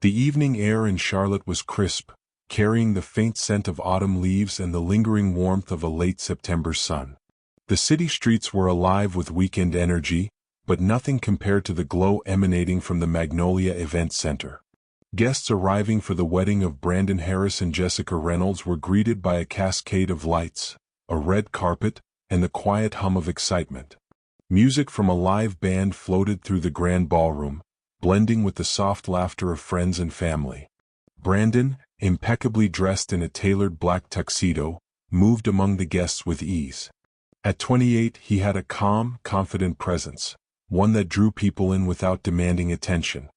The evening air in Charlotte was crisp, carrying the faint scent of autumn leaves and the lingering warmth of a late September sun. The city streets were alive with weekend energy, but nothing compared to the glow emanating from the Magnolia Event Center. Guests arriving for the wedding of Brandon Harris and Jessica Reynolds were greeted by a cascade of lights, a red carpet, and the quiet hum of excitement. Music from a live band floated through the grand ballroom, blending with the soft laughter of friends and family. Brandon, impeccably dressed in a tailored black tuxedo, moved among the guests with ease. At 28, he had a calm, confident presence, one that drew people in without demanding attention.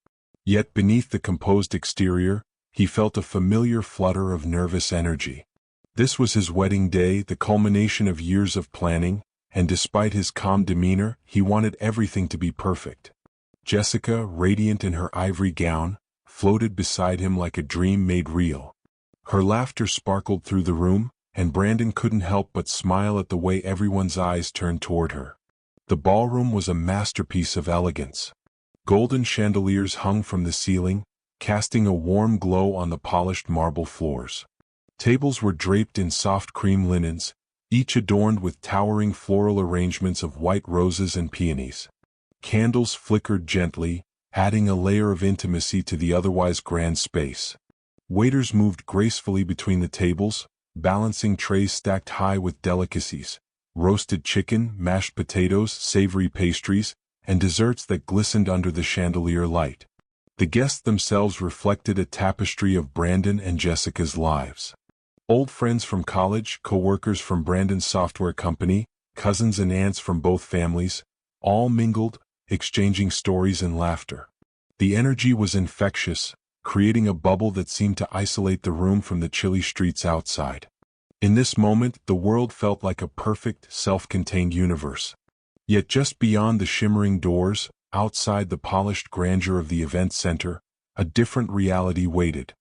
Yet beneath the composed exterior, he felt a familiar flutter of nervous energy. This was his wedding day, the culmination of years of planning, and despite his calm demeanor, he wanted everything to be perfect. Jessica, radiant in her ivory gown, floated beside him like a dream made real. Her laughter sparkled through the room, and Brandon couldn't help but smile at the way everyone's eyes turned toward her. The ballroom was a masterpiece of elegance. Golden chandeliers hung from the ceiling, casting a warm glow on the polished marble floors. Tables were draped in soft cream linens, each adorned with towering floral arrangements of white roses and peonies. Candles flickered gently, adding a layer of intimacy to the otherwise grand space. Waiters moved gracefully between the tables, balancing trays stacked high with delicacies, roasted chicken, mashed potatoes, savory pastries, and desserts that glistened under the chandelier light. The guests themselves reflected a tapestry of Brandon and Jessica's lives. Old friends from college, co-workers from Brandon's software company, cousins and aunts from both families, all mingled, exchanging stories and laughter. The energy was infectious, creating a bubble that seemed to isolate the room from the chilly streets outside. In this moment, the world felt like a perfect, self-contained universe. Yet just beyond the shimmering doors, outside the polished grandeur of the event center, a different reality waited.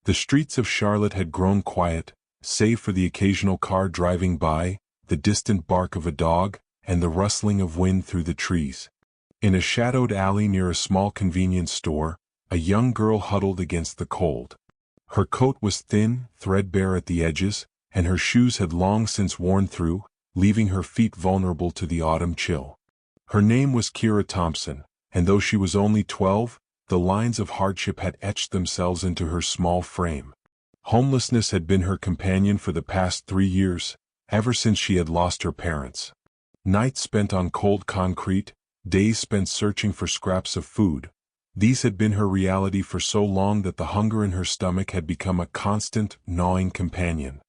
The streets of Charlotte had grown quiet, save for the occasional car driving by, the distant bark of a dog, and the rustling of wind through the trees. In a shadowed alley near a small convenience store, a young girl huddled against the cold. Her coat was thin, threadbare at the edges, and her shoes had long since worn through, leaving her feet vulnerable to the autumn chill. Her name was Kira Thompson, and though she was only 12, the lines of hardship had etched themselves into her small frame. Homelessness had been her companion for the past 3 years, ever since she had lost her parents. Nights spent on cold concrete, days spent searching for scraps of food. These had been her reality for so long that the hunger in her stomach had become a constant, gnawing companion.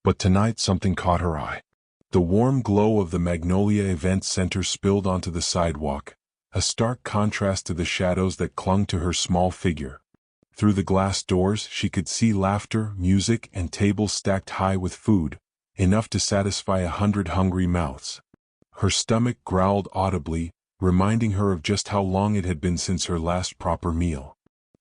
But tonight something caught her eye. The warm glow of the Magnolia Event Center spilled onto the sidewalk, a stark contrast to the shadows that clung to her small figure. Through the glass doors she could see laughter, music, and tables stacked high with food, enough to satisfy 100 hungry mouths. Her stomach growled audibly, reminding her of just how long it had been since her last proper meal.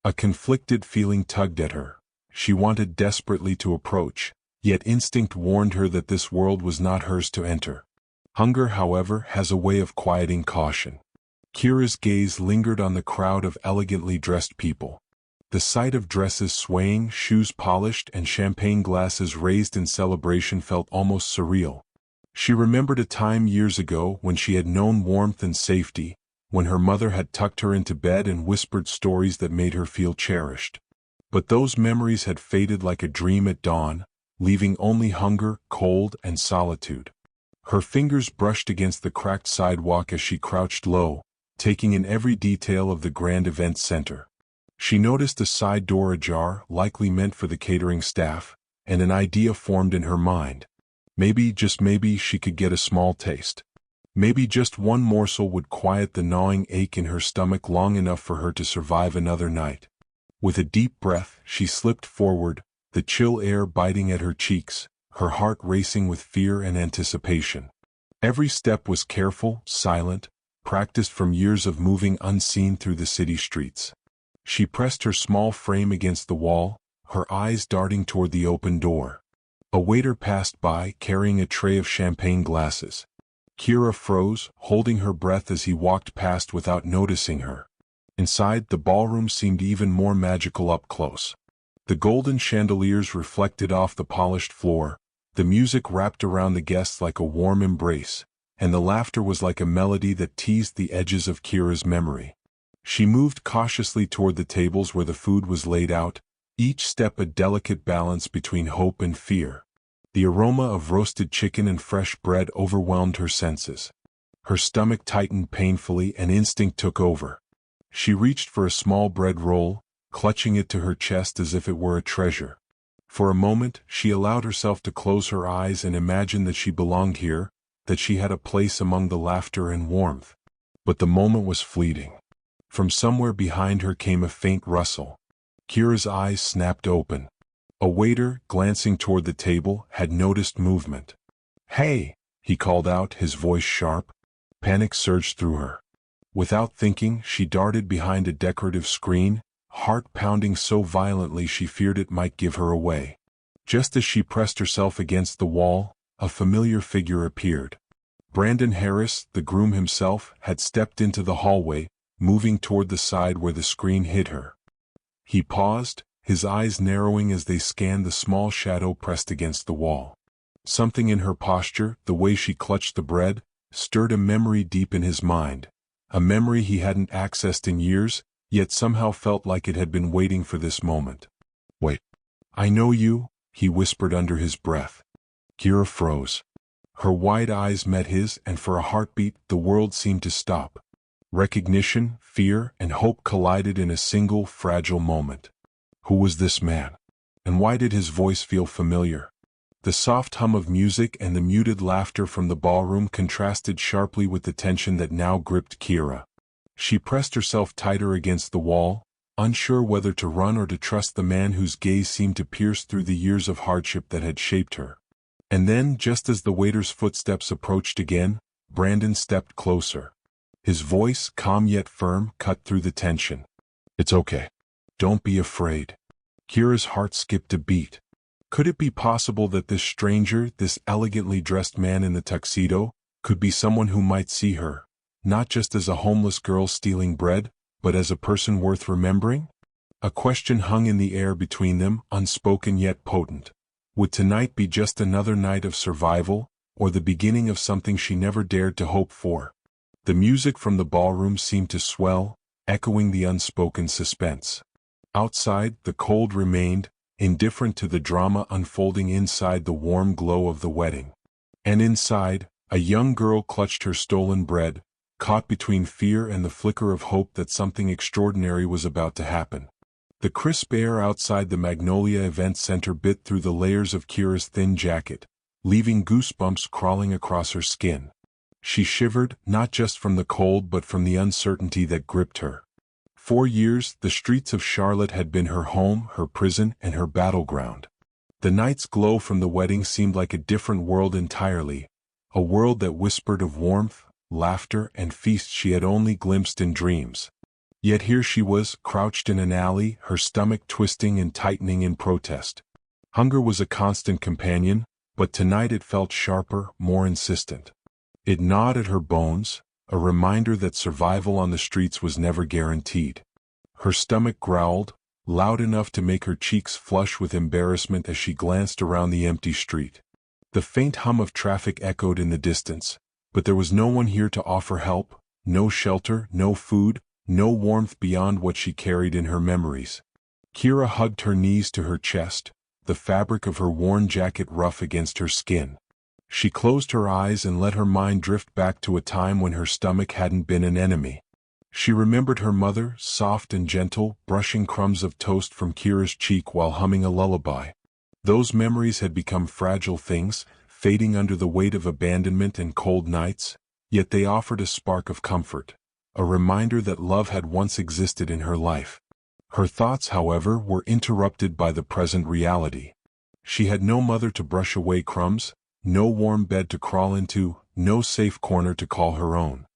A conflicted feeling tugged at her. She wanted desperately to approach, yet instinct warned her that this world was not hers to enter. Hunger, however, has a way of quieting caution. Kira's gaze lingered on the crowd of elegantly dressed people. The sight of dresses swaying, shoes polished, and champagne glasses raised in celebration felt almost surreal. She remembered a time years ago when she had known warmth and safety, when her mother had tucked her into bed and whispered stories that made her feel cherished. But those memories had faded like a dream at dawn, leaving only hunger, cold, and solitude. Her fingers brushed against the cracked sidewalk as she crouched low, taking in every detail of the grand event center. She noticed a side door ajar, likely meant for the catering staff, and an idea formed in her mind. Maybe, just maybe, she could get a small taste. Maybe just one morsel would quiet the gnawing ache in her stomach long enough for her to survive another night. With a deep breath, she slipped forward, the chill air biting at her cheeks, her heart racing with fear and anticipation. Every step was careful, silent, practiced from years of moving unseen through the city streets. She pressed her small frame against the wall, her eyes darting toward the open door. A waiter passed by, carrying a tray of champagne glasses. Kira froze, holding her breath as he walked past without noticing her. Inside, the ballroom seemed even more magical up close. The golden chandeliers reflected off the polished floor, the music wrapped around the guests like a warm embrace, and the laughter was like a melody that teased the edges of Kira's memory. She moved cautiously toward the tables where the food was laid out, each step a delicate balance between hope and fear. The aroma of roasted chicken and fresh bread overwhelmed her senses. Her stomach tightened painfully and instinct took over. She reached for a small bread roll, clutching it to her chest as if it were a treasure. For a moment, she allowed herself to close her eyes and imagine that she belonged here, that she had a place among the laughter and warmth. But the moment was fleeting. From somewhere behind her came a faint rustle. Kira's eyes snapped open. A waiter, glancing toward the table, had noticed movement. "Hey!" he called out, his voice sharp. Panic surged through her. Without thinking, she darted behind a decorative screen, heart pounding so violently she feared it might give her away. Just as she pressed herself against the wall, a familiar figure appeared. Brandon Harris, the groom himself, had stepped into the hallway, moving toward the side where the screen hid her. He paused, his eyes narrowing as they scanned the small shadow pressed against the wall. Something in her posture, the way she clutched the bread, stirred a memory deep in his mind, a memory he hadn't accessed in years, yet somehow felt like it had been waiting for this moment. "Wait. I know you," he whispered under his breath. Kira froze. Her wide eyes met his, and for a heartbeat, the world seemed to stop. Recognition, fear, and hope collided in a single, fragile moment. Who was this man? And why did his voice feel familiar? The soft hum of music and the muted laughter from the ballroom contrasted sharply with the tension that now gripped Kira. She pressed herself tighter against the wall, unsure whether to run or to trust the man whose gaze seemed to pierce through the years of hardship that had shaped her. And then, just as the waiter's footsteps approached again, Brandon stepped closer. His voice, calm yet firm, cut through the tension. "It's okay. Don't be afraid." Kira's heart skipped a beat. Could it be possible that this stranger, this elegantly dressed man in the tuxedo, could be someone who might see her, not just as a homeless girl stealing bread, but as a person worth remembering? A question hung in the air between them, unspoken yet potent. Would tonight be just another night of survival, or the beginning of something she never dared to hope for? The music from the ballroom seemed to swell, echoing the unspoken suspense. Outside, the cold remained, indifferent to the drama unfolding inside the warm glow of the wedding. And inside, a young girl clutched her stolen bread, caught between fear and the flicker of hope that something extraordinary was about to happen. The crisp air outside the Magnolia Event Center bit through the layers of Kira's thin jacket, leaving goosebumps crawling across her skin. She shivered, not just from the cold but from the uncertainty that gripped her. For years, the streets of Charlotte had been her home, her prison, and her battleground. The night's glow from the wedding seemed like a different world entirely, a world that whispered of warmth, laughter, and feasts she had only glimpsed in dreams. Yet here she was, crouched in an alley, her stomach twisting and tightening in protest. Hunger was a constant companion, but tonight it felt sharper, more insistent. It gnawed at her bones, a reminder that survival on the streets was never guaranteed. Her stomach growled, loud enough to make her cheeks flush with embarrassment as she glanced around the empty street. The faint hum of traffic echoed in the distance, but there was no one here to offer help, no shelter, no food, no warmth beyond what she carried in her memories. Kira hugged her knees to her chest, the fabric of her worn jacket rough against her skin. She closed her eyes and let her mind drift back to a time when her stomach hadn't been an enemy. She remembered her mother, soft and gentle, brushing crumbs of toast from Kira's cheek while humming a lullaby. Those memories had become fragile things, fading under the weight of abandonment and cold nights, yet they offered a spark of comfort, a reminder that love had once existed in her life. Her thoughts, however, were interrupted by the present reality. She had no mother to brush away crumbs, no warm bed to crawl into, no safe corner to call her own.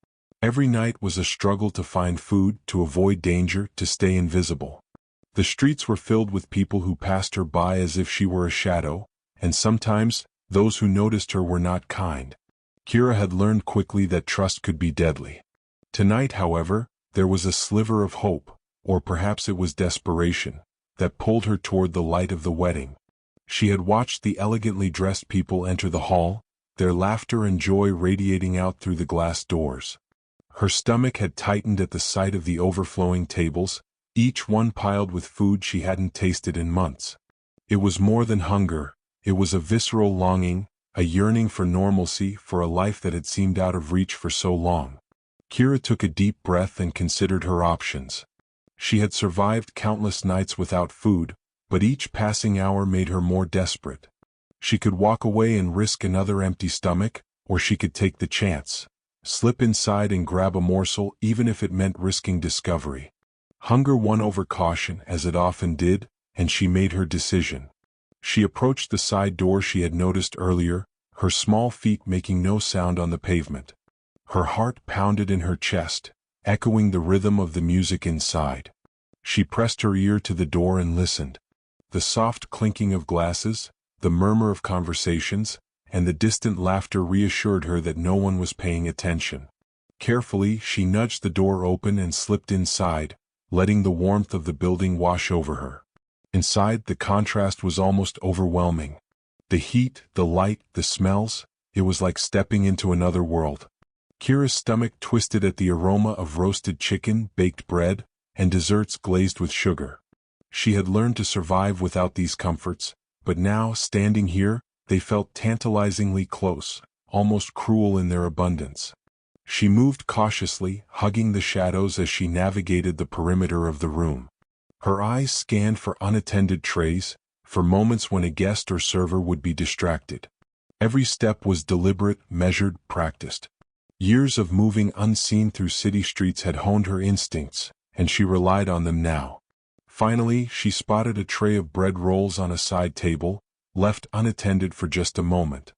Every night was a struggle to find food, to avoid danger, to stay invisible. The streets were filled with people who passed her by as if she were a shadow, and sometimes, those who noticed her were not kind. Kira had learned quickly that trust could be deadly. Tonight, however, There was a sliver of hope, or perhaps it was desperation, that pulled her toward the light of the wedding. She had watched the elegantly dressed people enter the hall, their laughter and joy radiating out through the glass doors. Her stomach had tightened at the sight of the overflowing tables, each one piled with food she hadn't tasted in months. It was more than hunger, it was a visceral longing, a yearning for normalcy, for a life that had seemed out of reach for so long. Kira took a deep breath and considered her options. She had survived countless nights without food, but each passing hour made her more desperate. She could walk away and risk another empty stomach, or she could take the chance, slip inside and grab a morsel even if it meant risking discovery. Hunger won over caution, as it often did, and she made her decision. She approached the side door she had noticed earlier, her small feet making no sound on the pavement. Her heart pounded in her chest, echoing the rhythm of the music inside. She pressed her ear to the door and listened. The soft clinking of glasses, the murmur of conversations, and the distant laughter reassured her that no one was paying attention. Carefully, she nudged the door open and slipped inside, letting the warmth of the building wash over her. Inside, the contrast was almost overwhelming. The heat, the light, the smells, it was like stepping into another world. Kira's stomach twisted at the aroma of roasted chicken, baked bread, and desserts glazed with sugar. She had learned to survive without these comforts, but now, standing here, they felt tantalizingly close, almost cruel in their abundance. She moved cautiously, hugging the shadows as she navigated the perimeter of the room. Her eyes scanned for unattended trays, for moments when a guest or server would be distracted. Every step was deliberate, measured, practiced. Years of moving unseen through city streets had honed her instincts, and she relied on them now. Finally, she spotted a tray of bread rolls on a side table, left unattended for just a moment.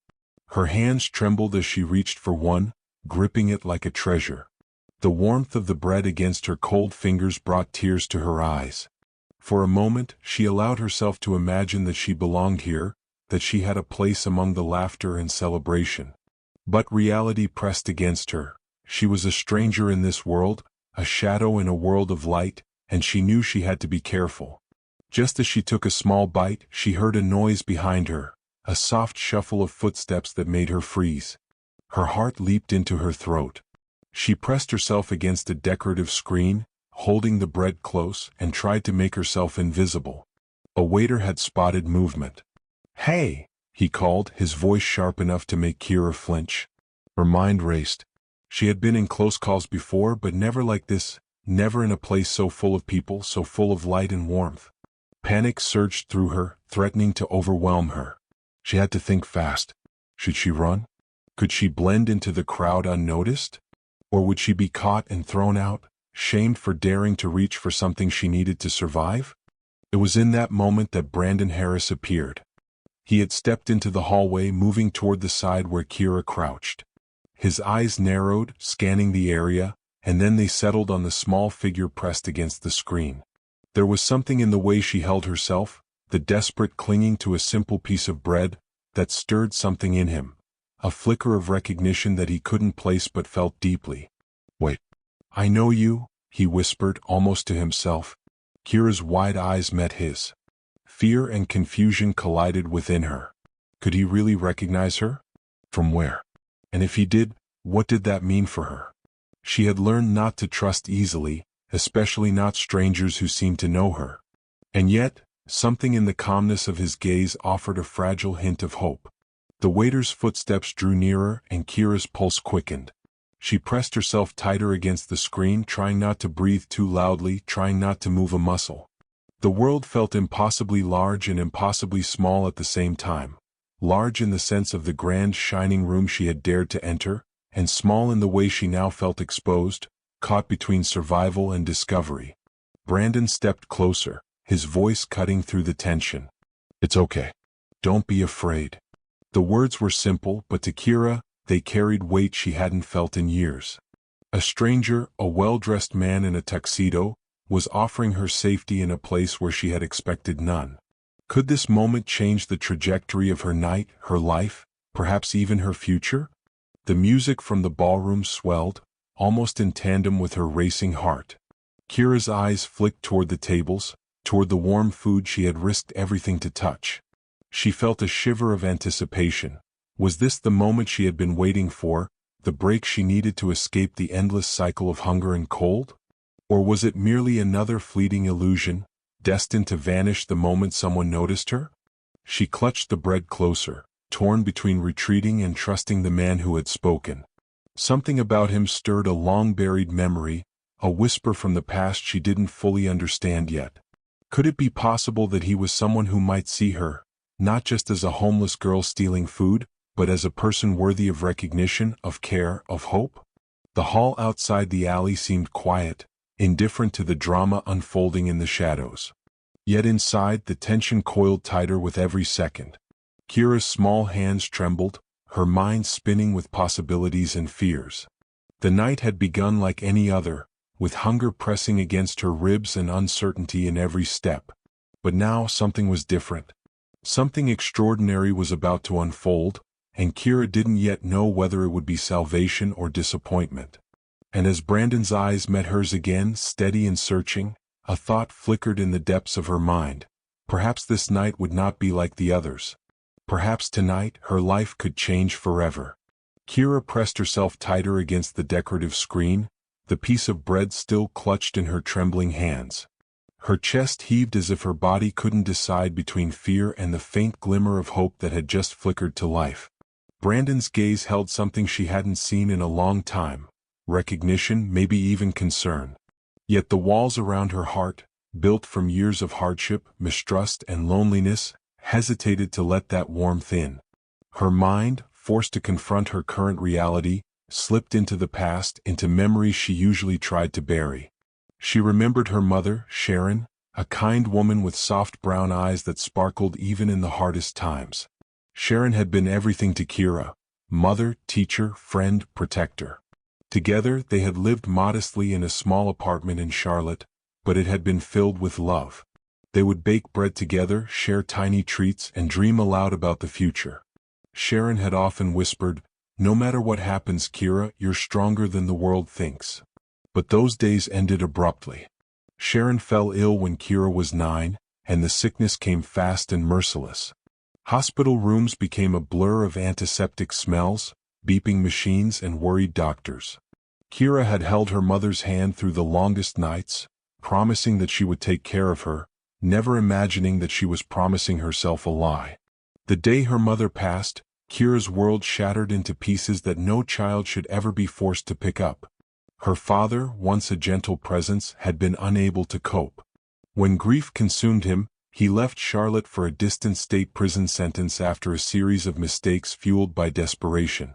Her hands trembled as she reached for one, gripping it like a treasure. The warmth of the bread against her cold fingers brought tears to her eyes. For a moment, she allowed herself to imagine that she belonged here, that she had a place among the laughter and celebration. But reality pressed against her. She was a stranger in this world, a shadow in a world of light, and she knew she had to be careful. Just as she took a small bite, she heard a noise behind her, a soft shuffle of footsteps that made her freeze. Her heart leaped into her throat. She pressed herself against a decorative screen, holding the bread close, and tried to make herself invisible. A waiter had spotted movement. "Hey!" he called, his voice sharp enough to make Kira flinch. Her mind raced. She had been in close calls before, but never like this, never in a place so full of people, so full of light and warmth. Panic surged through her, threatening to overwhelm her. She had to think fast. Should she run? Could she blend into the crowd unnoticed? Or would she be caught and thrown out, shamed for daring to reach for something she needed to survive? It was in that moment that Brandon Harris appeared. He had stepped into the hallway, moving toward the side where Kira crouched. His eyes narrowed, scanning the area, and then they settled on the small figure pressed against the screen. There was something in the way she held herself, the desperate clinging to a simple piece of bread, that stirred something in him, a flicker of recognition that he couldn't place but felt deeply. "Wait. I know you," he whispered, almost to himself. Kira's wide eyes met his. Fear and confusion collided within her. Could he really recognize her? From where? And if he did, what did that mean for her? She had learned not to trust easily, especially not strangers who seemed to know her. And yet, something in the calmness of his gaze offered a fragile hint of hope. The waiter's footsteps drew nearer, and Kira's pulse quickened. She pressed herself tighter against the screen, trying not to breathe too loudly, trying not to move a muscle. The world felt impossibly large and impossibly small at the same time. Large in the sense of the grand shining room she had dared to enter, and small in the way she now felt exposed, caught between survival and discovery. Brandon stepped closer, his voice cutting through the tension. "It's okay. Don't be afraid." The words were simple, but to Kira, they carried weight she hadn't felt in years. A stranger, a well-dressed man in a tuxedo, was offering her safety in a place where she had expected none. Could this moment change the trajectory of her night, her life, perhaps even her future? The music from the ballroom swelled, almost in tandem with her racing heart. Kira's eyes flicked toward the tables, toward the warm food she had risked everything to touch. She felt a shiver of anticipation. Was this the moment she had been waiting for, the break she needed to escape the endless cycle of hunger and cold? Or was it merely another fleeting illusion, destined to vanish the moment someone noticed her? She clutched the bread closer, torn between retreating and trusting the man who had spoken. Something about him stirred a long-buried memory, a whisper from the past she didn't fully understand yet. Could it be possible that he was someone who might see her, not just as a homeless girl stealing food, but as a person worthy of recognition, of care, of hope? The hall outside the alley seemed quiet, indifferent to the drama unfolding in the shadows. Yet inside, the tension coiled tighter with every second. Kira's small hands trembled, her mind spinning with possibilities and fears. The night had begun like any other, with hunger pressing against her ribs and uncertainty in every step. But now something was different. Something extraordinary was about to unfold, and Kira didn't yet know whether it would be salvation or disappointment. And as Brandon's eyes met hers again, steady and searching, a thought flickered in the depths of her mind. Perhaps this night would not be like the others. Perhaps tonight her life could change forever. Kira pressed herself tighter against the decorative screen, the piece of bread still clutched in her trembling hands. Her chest heaved as if her body couldn't decide between fear and the faint glimmer of hope that had just flickered to life. Brandon's gaze held something she hadn't seen in a long time, recognition, maybe even concern. Yet the walls around her heart, built from years of hardship, mistrust, and loneliness, hesitated to let that warmth in. Her mind, forced to confront her current reality, slipped into the past, into memories she usually tried to bury. She remembered her mother, Sharon, a kind woman with soft brown eyes that sparkled even in the hardest times. Sharon had been everything to Kira: mother, teacher, friend, protector. Together they had lived modestly in a small apartment in Charlotte, but it had been filled with love. They would bake bread together, share tiny treats, and dream aloud about the future. Sharon had often whispered, "No matter what happens, Kira, you're stronger than the world thinks." But those days ended abruptly. Sharon fell ill when Kira was 9, and the sickness came fast and merciless. Hospital rooms became a blur of antiseptic smells, beeping machines, and worried doctors. Kira had held her mother's hand through the longest nights, promising that she would take care of her, never imagining that she was promising herself a lie. The day her mother passed, Kira's world shattered into pieces that no child should ever be forced to pick up. Her father, once a gentle presence, had been unable to cope. When grief consumed him, he left Charlotte for a distant state prison sentence after a series of mistakes fueled by desperation.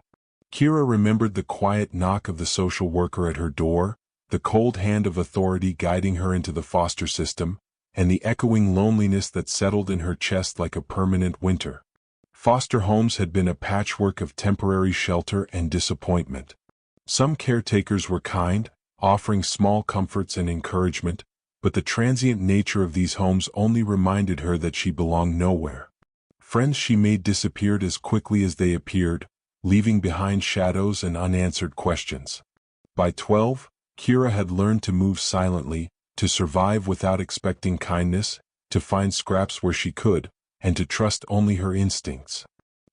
Kira remembered the quiet knock of the social worker at her door, the cold hand of authority guiding her into the foster system, and the echoing loneliness that settled in her chest like a permanent winter. Foster homes had been a patchwork of temporary shelter and disappointment. Some caretakers were kind, offering small comforts and encouragement, but the transient nature of these homes only reminded her that she belonged nowhere. Friends she made disappeared as quickly as they appeared, leaving behind shadows and unanswered questions. By 12, Kira had learned to move silently, to survive without expecting kindness, to find scraps where she could, and to trust only her instincts.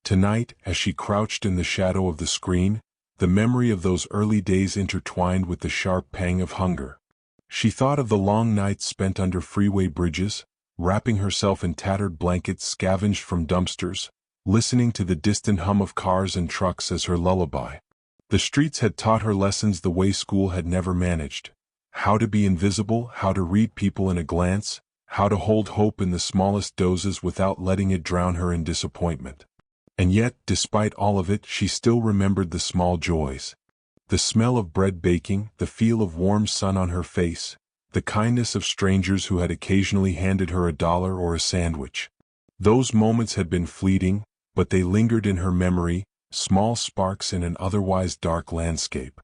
Tonight, as she crouched in the shadow of the screen, the memory of those early days intertwined with the sharp pang of hunger. She thought of the long nights spent under freeway bridges, wrapping herself in tattered blankets scavenged from dumpsters, listening to the distant hum of cars and trucks as her lullaby. The streets had taught her lessons the way school had never managed: how to be invisible, how to read people in a glance, how to hold hope in the smallest doses without letting it drown her in disappointment. And yet, despite all of it, she still remembered the small joys. The smell of bread baking, the feel of warm sun on her face, the kindness of strangers who had occasionally handed her $1 or a sandwich. Those moments had been fleeting, but they lingered in her memory, small sparks in an otherwise dark landscape.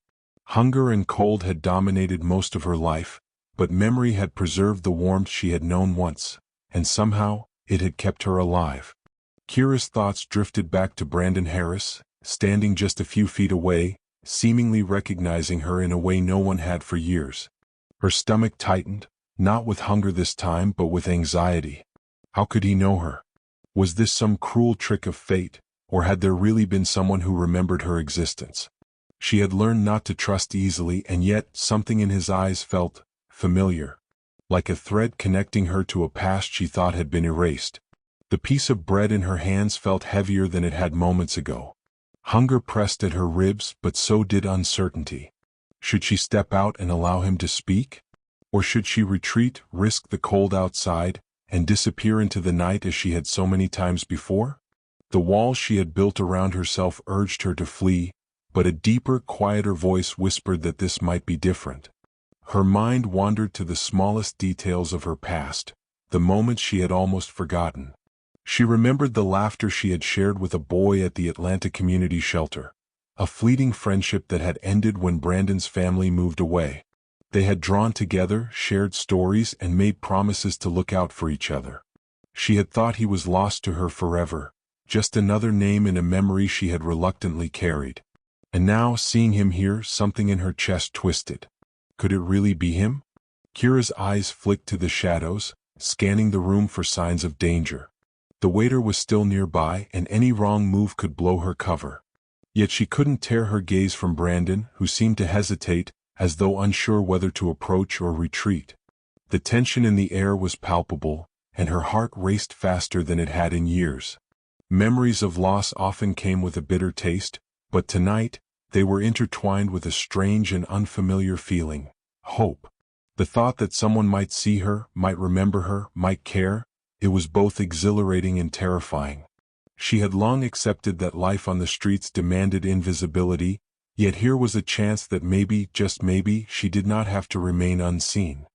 Hunger and cold had dominated most of her life, but memory had preserved the warmth she had known once, and somehow, it had kept her alive. Kira's thoughts drifted back to Brandon Harris, standing just a few feet away, seemingly recognizing her in a way no one had for years. Her stomach tightened, not with hunger this time but with anxiety. How could he know her? Was this some cruel trick of fate, or had there really been someone who remembered her existence? She had learned not to trust easily, and yet something in his eyes felt familiar, like a thread connecting her to a past she thought had been erased. The piece of bread in her hands felt heavier than it had moments ago. Hunger pressed at her ribs, but so did uncertainty. Should she step out and allow him to speak? Or should she retreat, risk the cold outside, and disappear into the night as she had so many times before? The walls she had built around herself urged her to flee, but a deeper, quieter voice whispered that this might be different. Her mind wandered to the smallest details of her past, the moments she had almost forgotten. She remembered the laughter she had shared with a boy at the Atlanta Community Shelter, a fleeting friendship that had ended when Brandon's family moved away. They had drawn together, shared stories, and made promises to look out for each other. She had thought he was lost to her forever, just another name in a memory she had reluctantly carried. And now, seeing him here, something in her chest twisted. Could it really be him? Kira's eyes flicked to the shadows, scanning the room for signs of danger. The waiter was still nearby, and any wrong move could blow her cover. Yet she couldn't tear her gaze from Brandon, who seemed to hesitate, as though unsure whether to approach or retreat. The tension in the air was palpable, and her heart raced faster than it had in years. Memories of loss often came with a bitter taste, but tonight, they were intertwined with a strange and unfamiliar feeling: hope. The thought that someone might see her, might remember her, might care, it was both exhilarating and terrifying. She had long accepted that life on the streets demanded invisibility, yet here was a chance that maybe, just maybe, she did not have to remain unseen.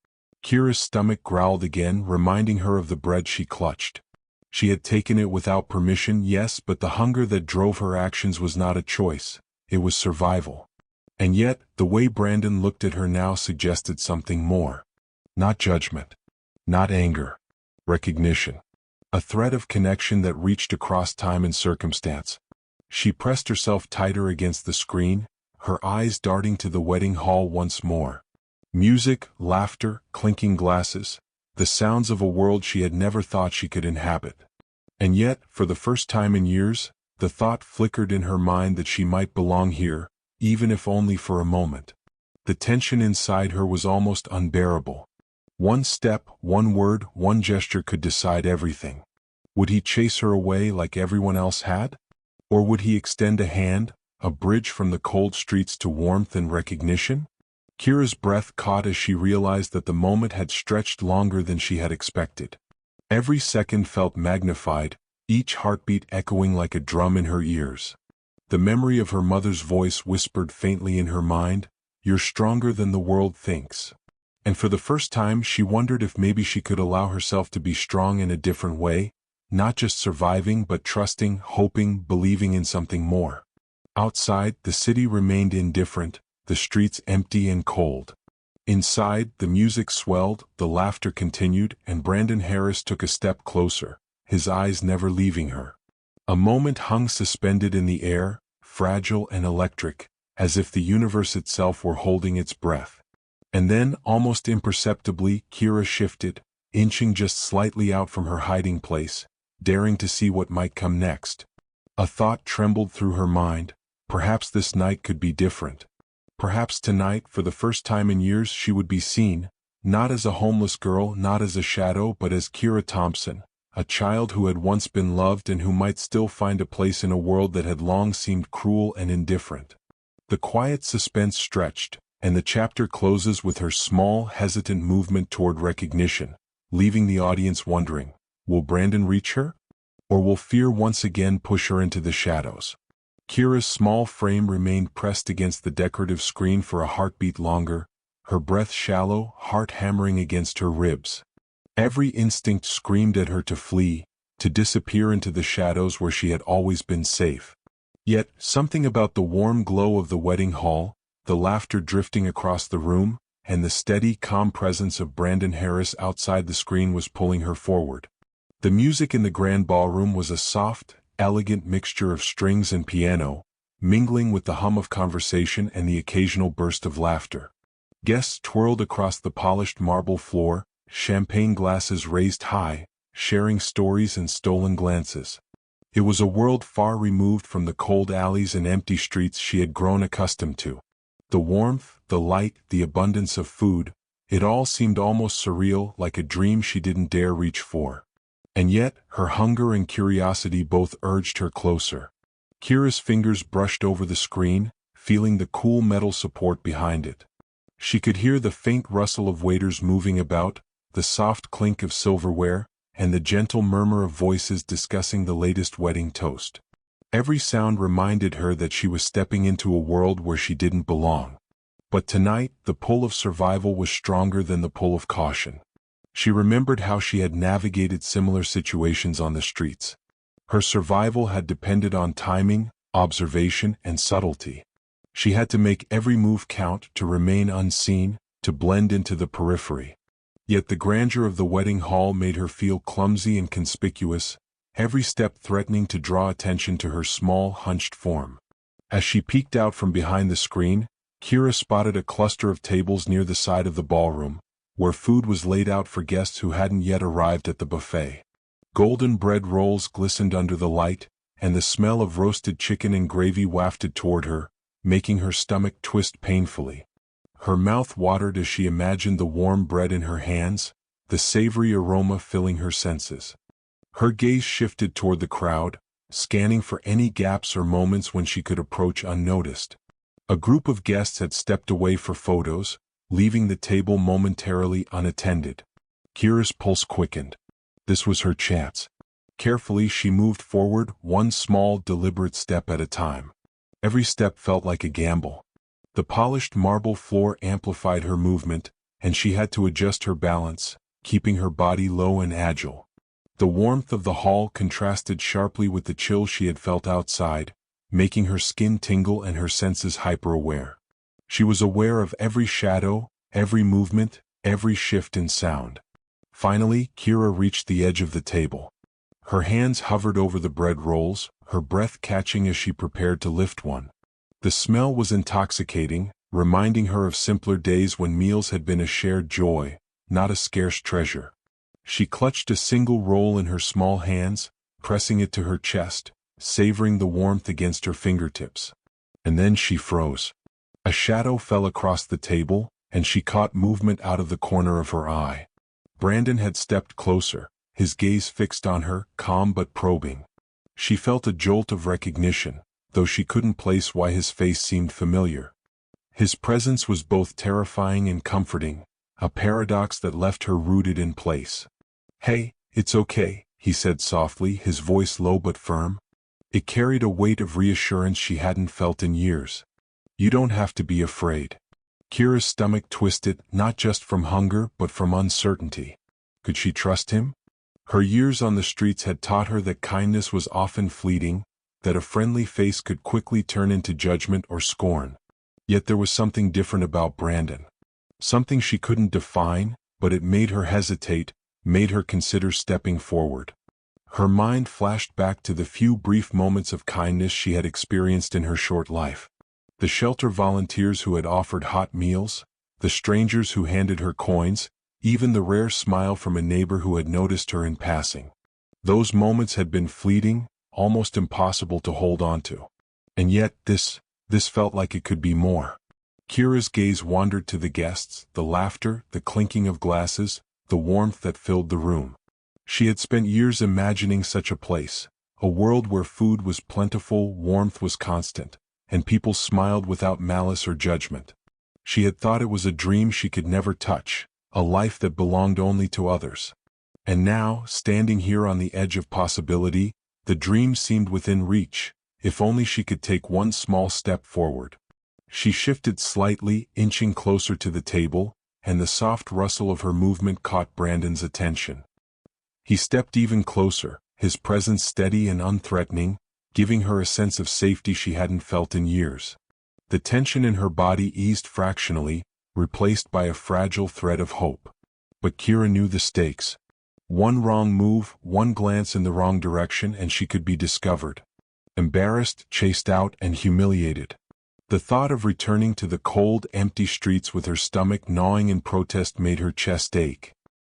Kira's stomach growled again, reminding her of the bread she clutched. She had taken it without permission, yes, but the hunger that drove her actions was not a choice, it was survival. And yet, the way Brandon looked at her now suggested something more. Not judgment. Not anger. Recognition. A thread of connection that reached across time and circumstance. She pressed herself tighter against the screen, her eyes darting to the wedding hall once more. Music, laughter, clinking glasses, the sounds of a world she had never thought she could inhabit. And yet, for the first time in years, the thought flickered in her mind that she might belong here, even if only for a moment. The tension inside her was almost unbearable. One step, one word, one gesture could decide everything. Would he chase her away like everyone else had? Or would he extend a hand, a bridge from the cold streets to warmth and recognition? Kira's breath caught as she realized that the moment had stretched longer than she had expected. Every second felt magnified, each heartbeat echoing like a drum in her ears. The memory of her mother's voice whispered faintly in her mind, "You're stronger than the world thinks." And for the first time she wondered if maybe she could allow herself to be strong in a different way, not just surviving but trusting, hoping, believing in something more. Outside, the city remained indifferent, the streets empty and cold. Inside, the music swelled, the laughter continued, and Brandon Harris took a step closer, his eyes never leaving her. A moment hung suspended in the air, fragile and electric, as if the universe itself were holding its breath. And then, almost imperceptibly, Kira shifted, inching just slightly out from her hiding place, daring to see what might come next. A thought trembled through her mind: perhaps this night could be different. Perhaps tonight, for the first time in years, she would be seen, not as a homeless girl, not as a shadow, but as Kira Thompson, a child who had once been loved and who might still find a place in a world that had long seemed cruel and indifferent. The quiet suspense stretched, and the chapter closes with her small, hesitant movement toward recognition, leaving the audience wondering, will Brandon reach her? Or will fear once again push her into the shadows? Kira's small frame remained pressed against the decorative screen for a heartbeat longer, her breath shallow, heart hammering against her ribs. Every instinct screamed at her to flee, to disappear into the shadows where she had always been safe. Yet, something about the warm glow of the wedding hall, the laughter drifting across the room, and the steady, calm presence of Brandon Harris outside the screen was pulling her forward. The music in the grand ballroom was a soft, elegant mixture of strings and piano, mingling with the hum of conversation and the occasional burst of laughter. Guests twirled across the polished marble floor, champagne glasses raised high, sharing stories and stolen glances. It was a world far removed from the cold alleys and empty streets she had grown accustomed to. The warmth, the light, the abundance of food, it all seemed almost surreal, like a dream she didn't dare reach for. And yet, her hunger and curiosity both urged her closer. Kira's fingers brushed over the screen, feeling the cool metal support behind it. She could hear the faint rustle of waiters moving about, the soft clink of silverware, and the gentle murmur of voices discussing the latest wedding toast. Every sound reminded her that she was stepping into a world where she didn't belong. But tonight, the pull of survival was stronger than the pull of caution. She remembered how she had navigated similar situations on the streets. Her survival had depended on timing, observation, and subtlety. She had to make every move count, to remain unseen, to blend into the periphery. Yet the grandeur of the wedding hall made her feel clumsy and conspicuous, every step threatening to draw attention to her small, hunched form. As she peeked out from behind the screen, Kira spotted a cluster of tables near the side of the ballroom, where food was laid out for guests who hadn't yet arrived at the buffet. Golden bread rolls glistened under the light, and the smell of roasted chicken and gravy wafted toward her, making her stomach twist painfully. Her mouth watered as she imagined the warm bread in her hands, the savory aroma filling her senses. Her gaze shifted toward the crowd, scanning for any gaps or moments when she could approach unnoticed. A group of guests had stepped away for photos, leaving the table momentarily unattended. Kira's pulse quickened. This was her chance. Carefully she moved forward, one small, deliberate step at a time. Every step felt like a gamble. The polished marble floor amplified her movement, and she had to adjust her balance, keeping her body low and agile. The warmth of the hall contrasted sharply with the chill she had felt outside, making her skin tingle and her senses hyper-aware. She was aware of every shadow, every movement, every shift in sound. Finally, Kira reached the edge of the table. Her hands hovered over the bread rolls, her breath catching as she prepared to lift one. The smell was intoxicating, reminding her of simpler days when meals had been a shared joy, not a scarce treasure. She clutched a single roll in her small hands, pressing it to her chest, savoring the warmth against her fingertips. And then she froze. A shadow fell across the table, and she caught movement out of the corner of her eye. Brandon had stepped closer, his gaze fixed on her, calm but probing. She felt a jolt of recognition, though she couldn't place why his face seemed familiar. His presence was both terrifying and comforting, a paradox that left her rooted in place. "Hey, it's okay," he said softly, his voice low but firm. It carried a weight of reassurance she hadn't felt in years. "You don't have to be afraid." Kira's stomach twisted, not just from hunger but from uncertainty. Could she trust him? Her years on the streets had taught her that kindness was often fleeting, that a friendly face could quickly turn into judgment or scorn. Yet there was something different about Brandon. Something she couldn't define, but it made her hesitate, made her consider stepping forward. Her mind flashed back to the few brief moments of kindness she had experienced in her short life. The shelter volunteers who had offered hot meals, the strangers who handed her coins, even the rare smile from a neighbor who had noticed her in passing. Those moments had been fleeting, almost impossible to hold on to. And yet this felt like it could be more. Kira's gaze wandered to the guests, the laughter, the clinking of glasses, the warmth that filled the room. She had spent years imagining such a place, a world where food was plentiful, warmth was constant, and people smiled without malice or judgment. She had thought it was a dream she could never touch, a life that belonged only to others. And now, standing here on the edge of possibility, the dream seemed within reach, if only she could take one small step forward. She shifted slightly, inching closer to the table, and the soft rustle of her movement caught Brandon's attention. He stepped even closer, his presence steady and unthreatening, giving her a sense of safety she hadn't felt in years. The tension in her body eased fractionally, replaced by a fragile thread of hope. But Kira knew the stakes. One wrong move, one glance in the wrong direction, and she could be discovered. embarrassed, chased out, and humiliated. The thought of returning to the cold, empty streets with her stomach gnawing in protest made her chest ache.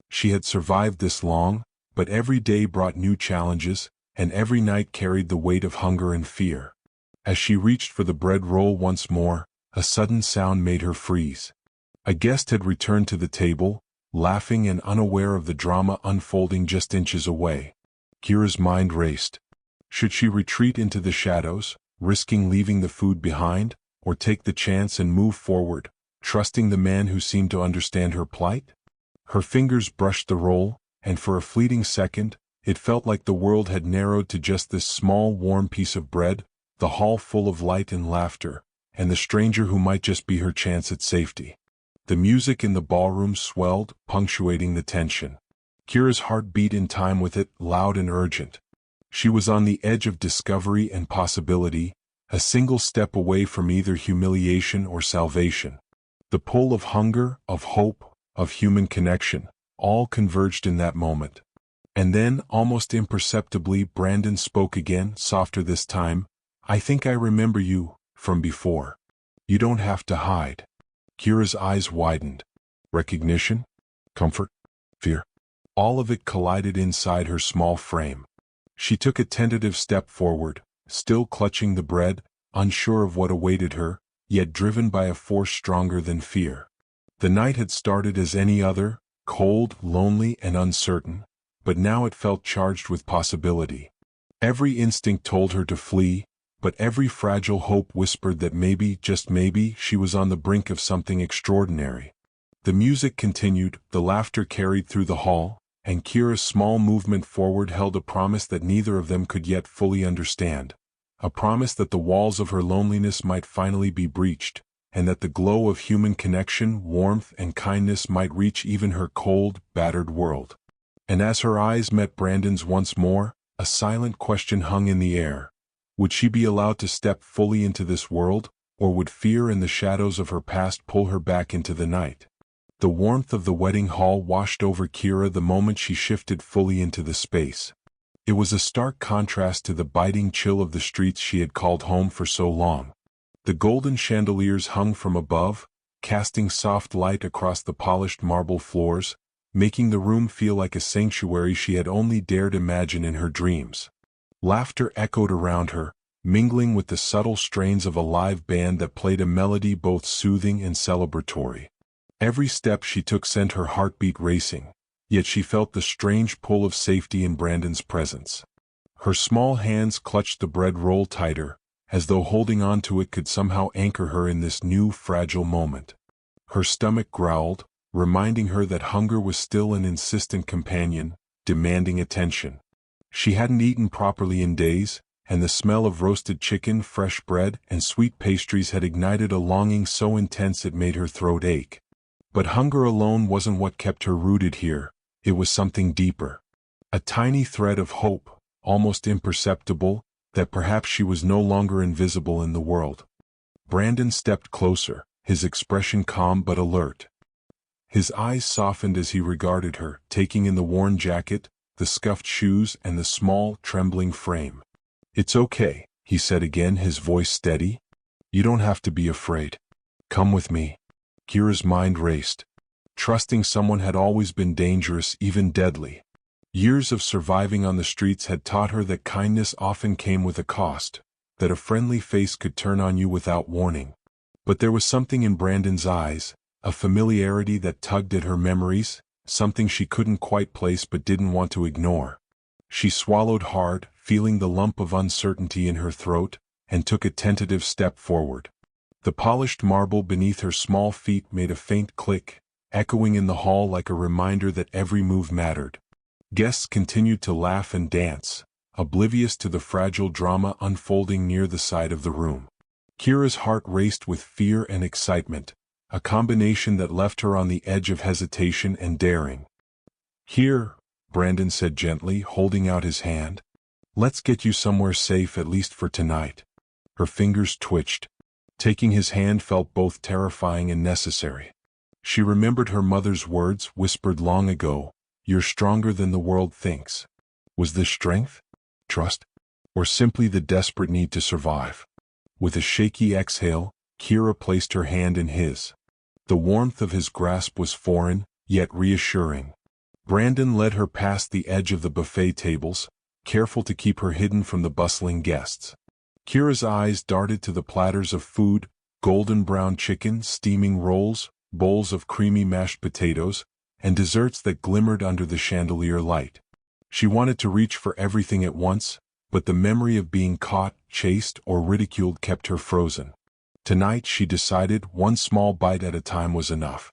She had survived this long, but every day brought new challenges, and every night carried the weight of hunger and fear. As she reached for the bread roll once more, a sudden sound made her freeze. A guest had returned to the table, laughing and unaware of the drama unfolding just inches away. Kira's mind raced. Should she retreat into the shadows, risking leaving the food behind, or take the chance and move forward, trusting the man who seemed to understand her plight? Her fingers brushed the roll, and for a fleeting second, it felt like the world had narrowed to just this small, warm piece of bread, the hall full of light and laughter, and the stranger who might just be her chance at safety. The music in the ballroom swelled, punctuating the tension. Kira's heart beat in time with it, loud and urgent. She was on the edge of discovery and possibility, a single step away from either humiliation or salvation. The pull of hunger, of hope, of human connection, all converged in that moment. And then, almost imperceptibly, Brandon spoke again, softer this time. "I think I remember you, from before. You don't have to hide." Kira's eyes widened. Recognition? Comfort? Fear? All of it collided inside her small frame. She took a tentative step forward, still clutching the bread, unsure of what awaited her, yet driven by a force stronger than fear. The night had started as any other, cold, lonely, and uncertain, but now it felt charged with possibility. Every instinct told her to flee, but every fragile hope whispered that maybe, just maybe, she was on the brink of something extraordinary. The music continued, the laughter carried through the hall, and Kira's small movement forward held a promise that neither of them could yet fully understand. A promise that the walls of her loneliness might finally be breached, and that the glow of human connection, warmth, and kindness might reach even her cold, battered world. And as her eyes met Brandon's once more, a silent question hung in the air. Would she be allowed to step fully into this world, or would fear and the shadows of her past pull her back into the night? The warmth of the wedding hall washed over Kira the moment she shifted fully into the space. It was a stark contrast to the biting chill of the streets she had called home for so long. The golden chandeliers hung from above, casting soft light across the polished marble floors, making the room feel like a sanctuary she had only dared imagine in her dreams. Laughter echoed around her, mingling with the subtle strains of a live band that played a melody both soothing and celebratory. Every step she took sent her heartbeat racing, yet she felt the strange pull of safety in Brandon's presence. Her small hands clutched the bread roll tighter, as though holding on to it could somehow anchor her in this new, fragile moment. Her stomach growled, reminding her that hunger was still an insistent companion, demanding attention. She hadn't eaten properly in days, and the smell of roasted chicken, fresh bread, and sweet pastries had ignited a longing so intense it made her throat ache. But hunger alone wasn't what kept her rooted here, it was something deeper. A tiny thread of hope, almost imperceptible, that perhaps she was no longer invisible in the world. Brandon stepped closer, his expression calm but alert. His eyes softened as he regarded her, taking in the worn jacket, the scuffed shoes, and the small, trembling frame. "It's okay," he said again, his voice steady. "You don't have to be afraid. Come with me." Kira's mind raced. Trusting someone had always been dangerous, even deadly. Years of surviving on the streets had taught her that kindness often came with a cost, that a friendly face could turn on you without warning. But there was something in Brandon's eyes, a familiarity that tugged at her memories, something she couldn't quite place but didn't want to ignore. She swallowed hard, feeling the lump of uncertainty in her throat, and took a tentative step forward. The polished marble beneath her small feet made a faint click, echoing in the hall like a reminder that every move mattered. Guests continued to laugh and dance, oblivious to the fragile drama unfolding near the side of the room. Kira's heart raced with fear and excitement, a combination that left her on the edge of hesitation and daring. "Here," Brandon said gently, holding out his hand. "Let's get you somewhere safe at least for tonight." Her fingers twitched. Taking his hand felt both terrifying and necessary. She remembered her mother's words, whispered long ago, "You're stronger than the world thinks." Was this strength? Trust? or simply the desperate need to survive. With a shaky exhale, Kira placed her hand in his. The warmth of his grasp was foreign, yet reassuring. Brandon led her past the edge of the buffet tables, careful to keep her hidden from the bustling guests. Kira's eyes darted to the platters of food: golden brown chicken, steaming rolls, bowls of creamy mashed potatoes, and desserts that glimmered under the chandelier light. She wanted to reach for everything at once, but the memory of being caught, chased, or ridiculed kept her frozen. Tonight, she decided, one small bite at a time was enough.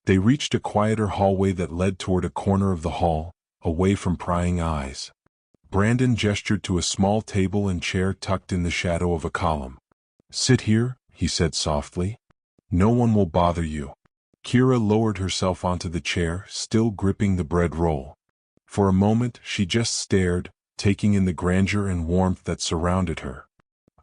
They reached a quieter hallway that led toward a corner of the hall, away from prying eyes. Brandon gestured to a small table and chair tucked in the shadow of a column. "Sit here," he said softly. "No one will bother you." Kira lowered herself onto the chair, still gripping the bread roll. For a moment, she just stared, taking in the grandeur and warmth that surrounded her.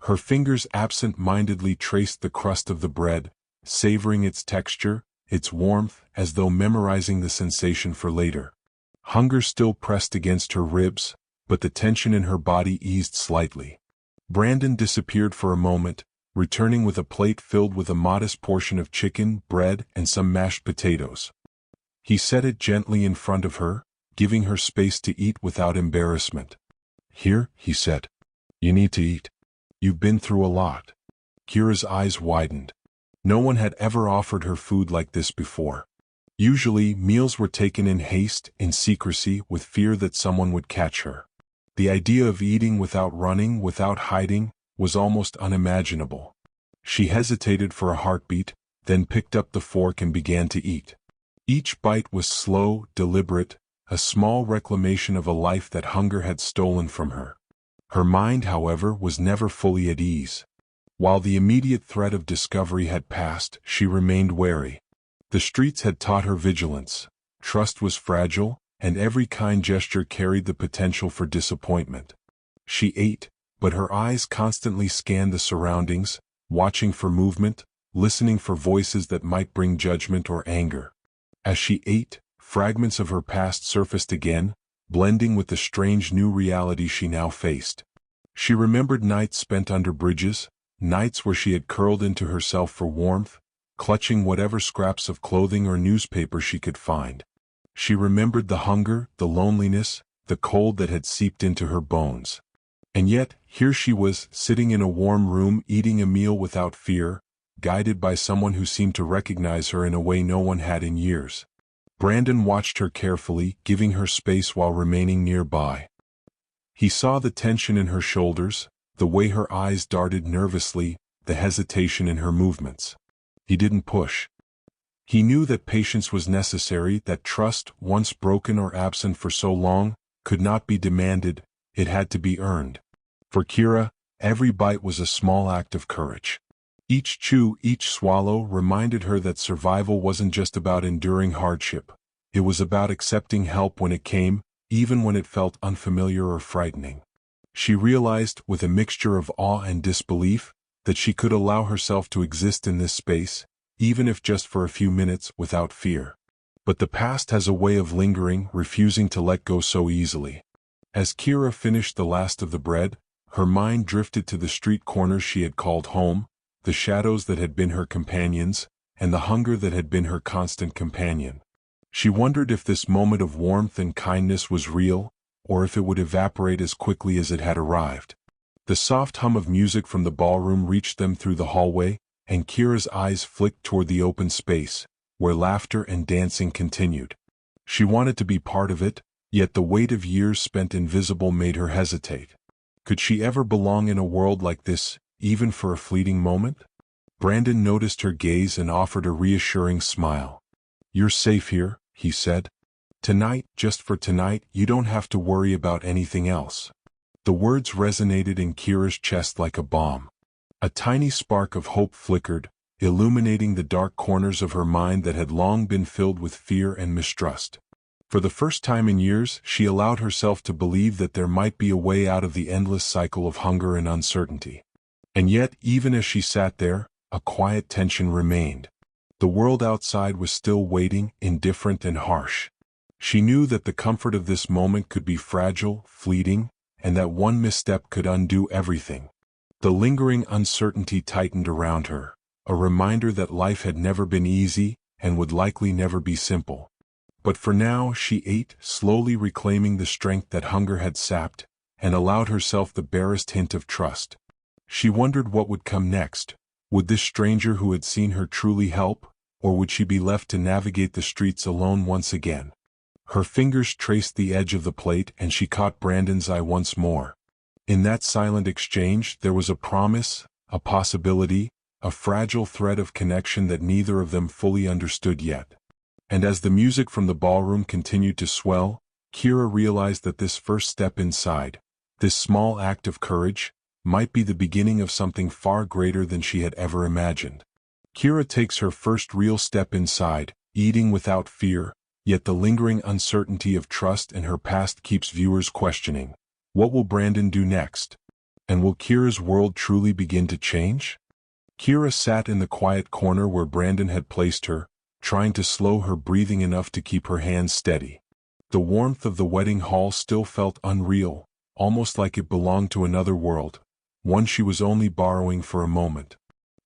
Her fingers absent-mindedly traced the crust of the bread, savoring its texture, its warmth, as though memorizing the sensation for later. Hunger still pressed against her ribs, but the tension in her body eased slightly. Brandon disappeared for a moment, returning with a plate filled with a modest portion of chicken, bread, and some mashed potatoes. He set it gently in front of her, giving her space to eat without embarrassment. "Here," he said. "You need to eat. You've been through a lot." Kira's eyes widened. No one had ever offered her food like this before. Usually, meals were taken in haste, in secrecy, with fear that someone would catch her. The idea of eating without running, without hiding, was almost unimaginable. She hesitated for a heartbeat, then picked up the fork and began to eat. Each bite was slow, deliberate, a small reclamation of a life that hunger had stolen from her. Her mind, however, was never fully at ease. While the immediate threat of discovery had passed, she remained wary. The streets had taught her vigilance. Trust was fragile, and every kind gesture carried the potential for disappointment. She ate, but her eyes constantly scanned the surroundings, watching for movement, listening for voices that might bring judgment or anger. As she ate, fragments of her past surfaced again, blending with the strange new reality she now faced. She remembered nights spent under bridges, nights where she had curled into herself for warmth, clutching whatever scraps of clothing or newspaper she could find. She remembered the hunger, the loneliness, the cold that had seeped into her bones. And yet, here she was, sitting in a warm room, eating a meal without fear, guided by someone who seemed to recognize her in a way no one had in years. Brandon watched her carefully, giving her space while remaining nearby. He saw the tension in her shoulders, the way her eyes darted nervously, the hesitation in her movements. He didn't push. He knew that patience was necessary, that trust, once broken or absent for so long, could not be demanded, it had to be earned. For Kira, every bite was a small act of courage. Each chew, each swallow reminded her that survival wasn't just about enduring hardship. It was about accepting help when it came, even when it felt unfamiliar or frightening. She realized, with a mixture of awe and disbelief, that she could allow herself to exist in this space, even if just for a few minutes, without fear. But the past has a way of lingering, refusing to let go so easily. As Kira finished the last of the bread, her mind drifted to the street corners she had called home, the shadows that had been her companions, and the hunger that had been her constant companion. She wondered if this moment of warmth and kindness was real, or if it would evaporate as quickly as it had arrived. The soft hum of music from the ballroom reached them through the hallway, and Kira's eyes flicked toward the open space, where laughter and dancing continued. She wanted to be part of it, yet the weight of years spent invisible made her hesitate. Could she ever belong in a world like this, even for a fleeting moment? Brandon noticed her gaze and offered a reassuring smile. "You're safe here," he said. "Tonight, just for tonight, you don't have to worry about anything else." The words resonated in Kira's chest like a bomb. A tiny spark of hope flickered, illuminating the dark corners of her mind that had long been filled with fear and mistrust. For the first time in years, she allowed herself to believe that there might be a way out of the endless cycle of hunger and uncertainty. And yet, even as she sat there, a quiet tension remained. The world outside was still waiting, indifferent and harsh. She knew that the comfort of this moment could be fragile, fleeting, and that one misstep could undo everything. The lingering uncertainty tightened around her, a reminder that life had never been easy and would likely never be simple. But for now she ate, slowly reclaiming the strength that hunger had sapped, and allowed herself the barest hint of trust. She wondered what would come next. Would this stranger who had seen her truly help, or would she be left to navigate the streets alone once again? Her fingers traced the edge of the plate and she caught Brandon's eye once more. In that silent exchange there was a promise, a possibility, a fragile thread of connection that neither of them fully understood yet. And as the music from the ballroom continued to swell, Kira realized that this first step inside, this small act of courage, might be the beginning of something far greater than she had ever imagined. Kira takes her first real step inside, eating without fear, yet the lingering uncertainty of trust in her past keeps viewers questioning. What will Brandon do next? And will Kira's world truly begin to change? Kira sat in the quiet corner where Brandon had placed her, trying to slow her breathing enough to keep her hands steady. The warmth of the wedding hall still felt unreal, almost like it belonged to another world, one she was only borrowing for a moment.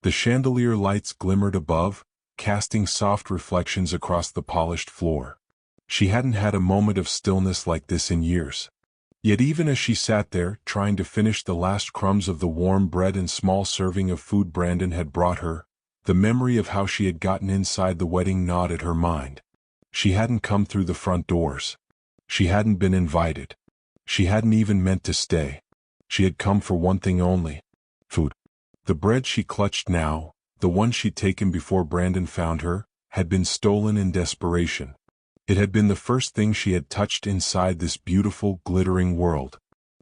The chandelier lights glimmered above, casting soft reflections across the polished floor. She hadn't had a moment of stillness like this in years. Yet even as she sat there, trying to finish the last crumbs of the warm bread and small serving of food Brandon had brought her, the memory of how she had gotten inside the wedding gnawed at her mind. She hadn't come through the front doors. She hadn't been invited. She hadn't even meant to stay. She had come for one thing only: food. The bread she clutched now, the one she'd taken before Brandon found her, had been stolen in desperation. It had been the first thing she had touched inside this beautiful, glittering world.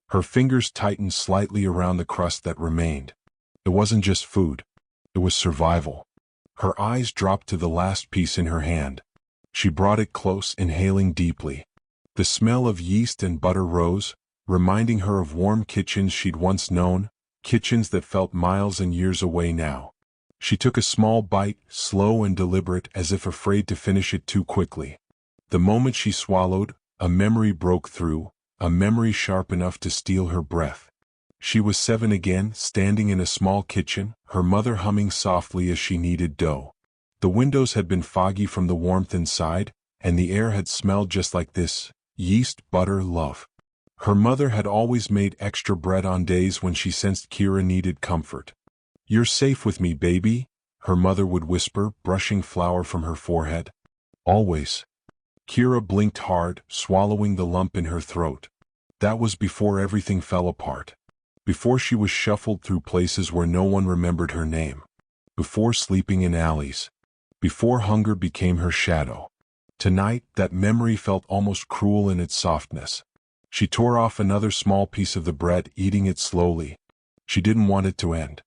Her fingers tightened slightly around the crust that remained. It wasn't just food. It was survival. Her eyes dropped to the last piece in her hand. She brought it close, inhaling deeply. The smell of yeast and butter rose, reminding her of warm kitchens she'd once known, kitchens that felt miles and years away now. She took a small bite, slow and deliberate, as if afraid to finish it too quickly. The moment she swallowed, a memory broke through, a memory sharp enough to steal her breath. She was 7 again, standing in a small kitchen, her mother humming softly as she kneaded dough. The windows had been foggy from the warmth inside, and the air had smelled just like this: yeast, butter, love. Her mother had always made extra bread on days when she sensed Kira needed comfort. "You're safe with me, baby," her mother would whisper, brushing flour from her forehead. "Always." Kira blinked hard, swallowing the lump in her throat. That was before everything fell apart. Before she was shuffled through places where no one remembered her name. Before sleeping in alleys. Before hunger became her shadow. Tonight, that memory felt almost cruel in its softness. She tore off another small piece of the bread, eating it slowly. She didn't want it to end.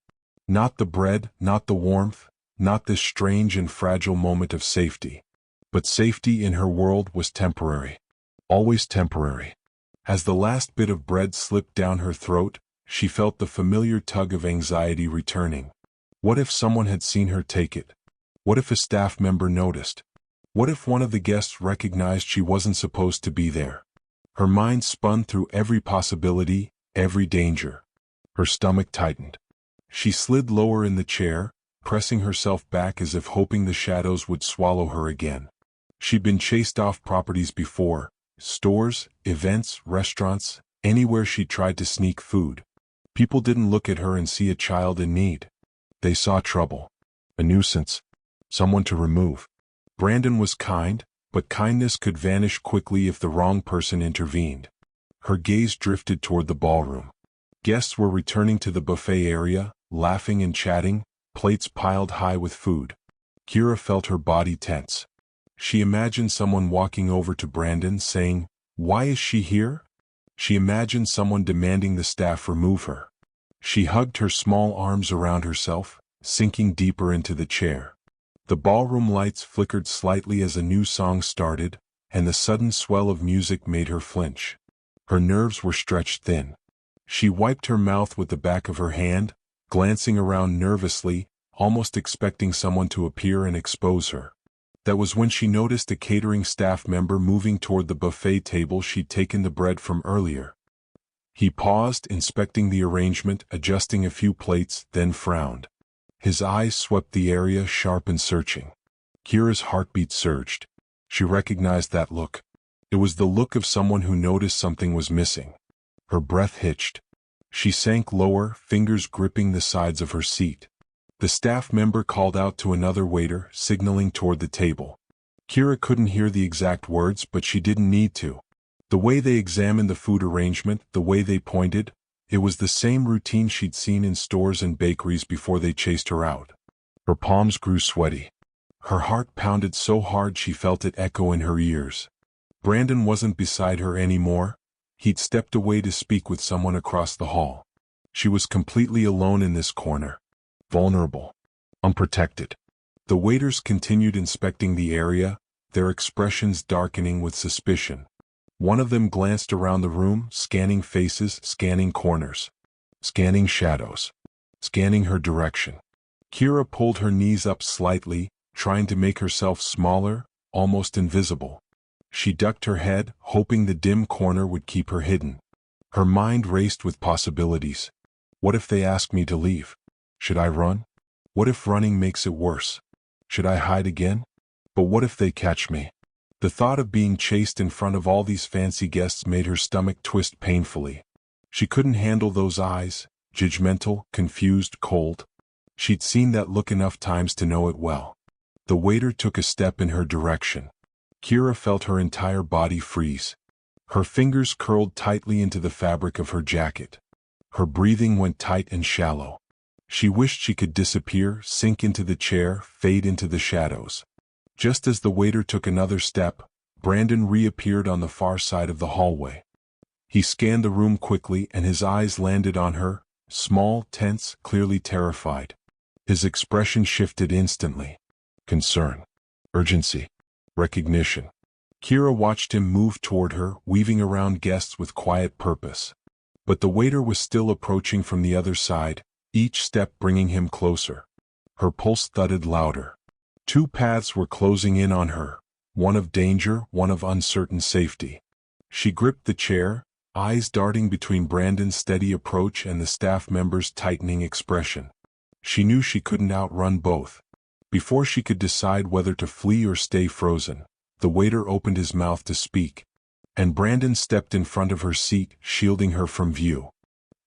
Not the bread, not the warmth, not this strange and fragile moment of safety. But safety in her world was temporary. Always temporary. As the last bit of bread slipped down her throat, she felt the familiar tug of anxiety returning. What if someone had seen her take it? What if a staff member noticed? What if one of the guests recognized she wasn't supposed to be there? Her mind spun through every possibility, every danger. Her stomach tightened. She slid lower in the chair, pressing herself back as if hoping the shadows would swallow her again. She'd been chased off properties before: stores, events, restaurants, anywhere she tried to sneak food. People didn't look at her and see a child in need. They saw trouble. A nuisance. Someone to remove. Brandon was kind, but kindness could vanish quickly if the wrong person intervened. Her gaze drifted toward the ballroom. Guests were returning to the buffet area, laughing and chatting, plates piled high with food. Kira felt her body tense. She imagined someone walking over to Brandon saying, "Why is she here?" She imagined someone demanding the staff remove her. She hugged her small arms around herself, sinking deeper into the chair. The ballroom lights flickered slightly as a new song started, and the sudden swell of music made her flinch. Her nerves were stretched thin. She wiped her mouth with the back of her hand, glancing around nervously, almost expecting someone to appear and expose her. That was when she noticed a catering staff member moving toward the buffet table she'd taken the bread from earlier. He paused, inspecting the arrangement, adjusting a few plates, then frowned. His eyes swept the area, sharp and searching. Kira's heartbeat surged. She recognized that look. It was the look of someone who noticed something was missing. Her breath hitched. She sank lower, fingers gripping the sides of her seat. The staff member called out to another waiter, signaling toward the table. Kira couldn't hear the exact words, but she didn't need to. The way they examined the food arrangement, the way they pointed, it was the same routine she'd seen in stores and bakeries before they chased her out. Her palms grew sweaty. Her heart pounded so hard she felt it echo in her ears. Brandon wasn't beside her anymore. He'd stepped away to speak with someone across the hall. She was completely alone in this corner. Vulnerable. Unprotected. The waiters continued inspecting the area, their expressions darkening with suspicion. One of them glanced around the room, scanning faces, scanning corners, scanning shadows, scanning her direction. Kira pulled her knees up slightly, trying to make herself smaller, almost invisible. She ducked her head, hoping the dim corner would keep her hidden. Her mind raced with possibilities. What if they ask me to leave? Should I run? What if running makes it worse? Should I hide again? But what if they catch me? The thought of being chased in front of all these fancy guests made her stomach twist painfully. She couldn't handle those eyes, judgmental, confused, cold. She'd seen that look enough times to know it well. The waiter took a step in her direction. Kira felt her entire body freeze. Her fingers curled tightly into the fabric of her jacket. Her breathing went tight and shallow. She wished she could disappear, sink into the chair, fade into the shadows. Just as the waiter took another step, Brandon reappeared on the far side of the hallway. He scanned the room quickly and his eyes landed on her, small, tense, clearly terrified. His expression shifted instantly. Concern. Urgency. Recognition. Kira watched him move toward her, weaving around guests with quiet purpose. But the waiter was still approaching from the other side, each step bringing him closer. Her pulse thudded louder. Two paths were closing in on her, one of danger, one of uncertain safety. She gripped the chair, eyes darting between Brandon's steady approach and the staff member's tightening expression. She knew she couldn't outrun both. Before she could decide whether to flee or stay frozen, the waiter opened his mouth to speak, and Brandon stepped in front of her seat, shielding her from view.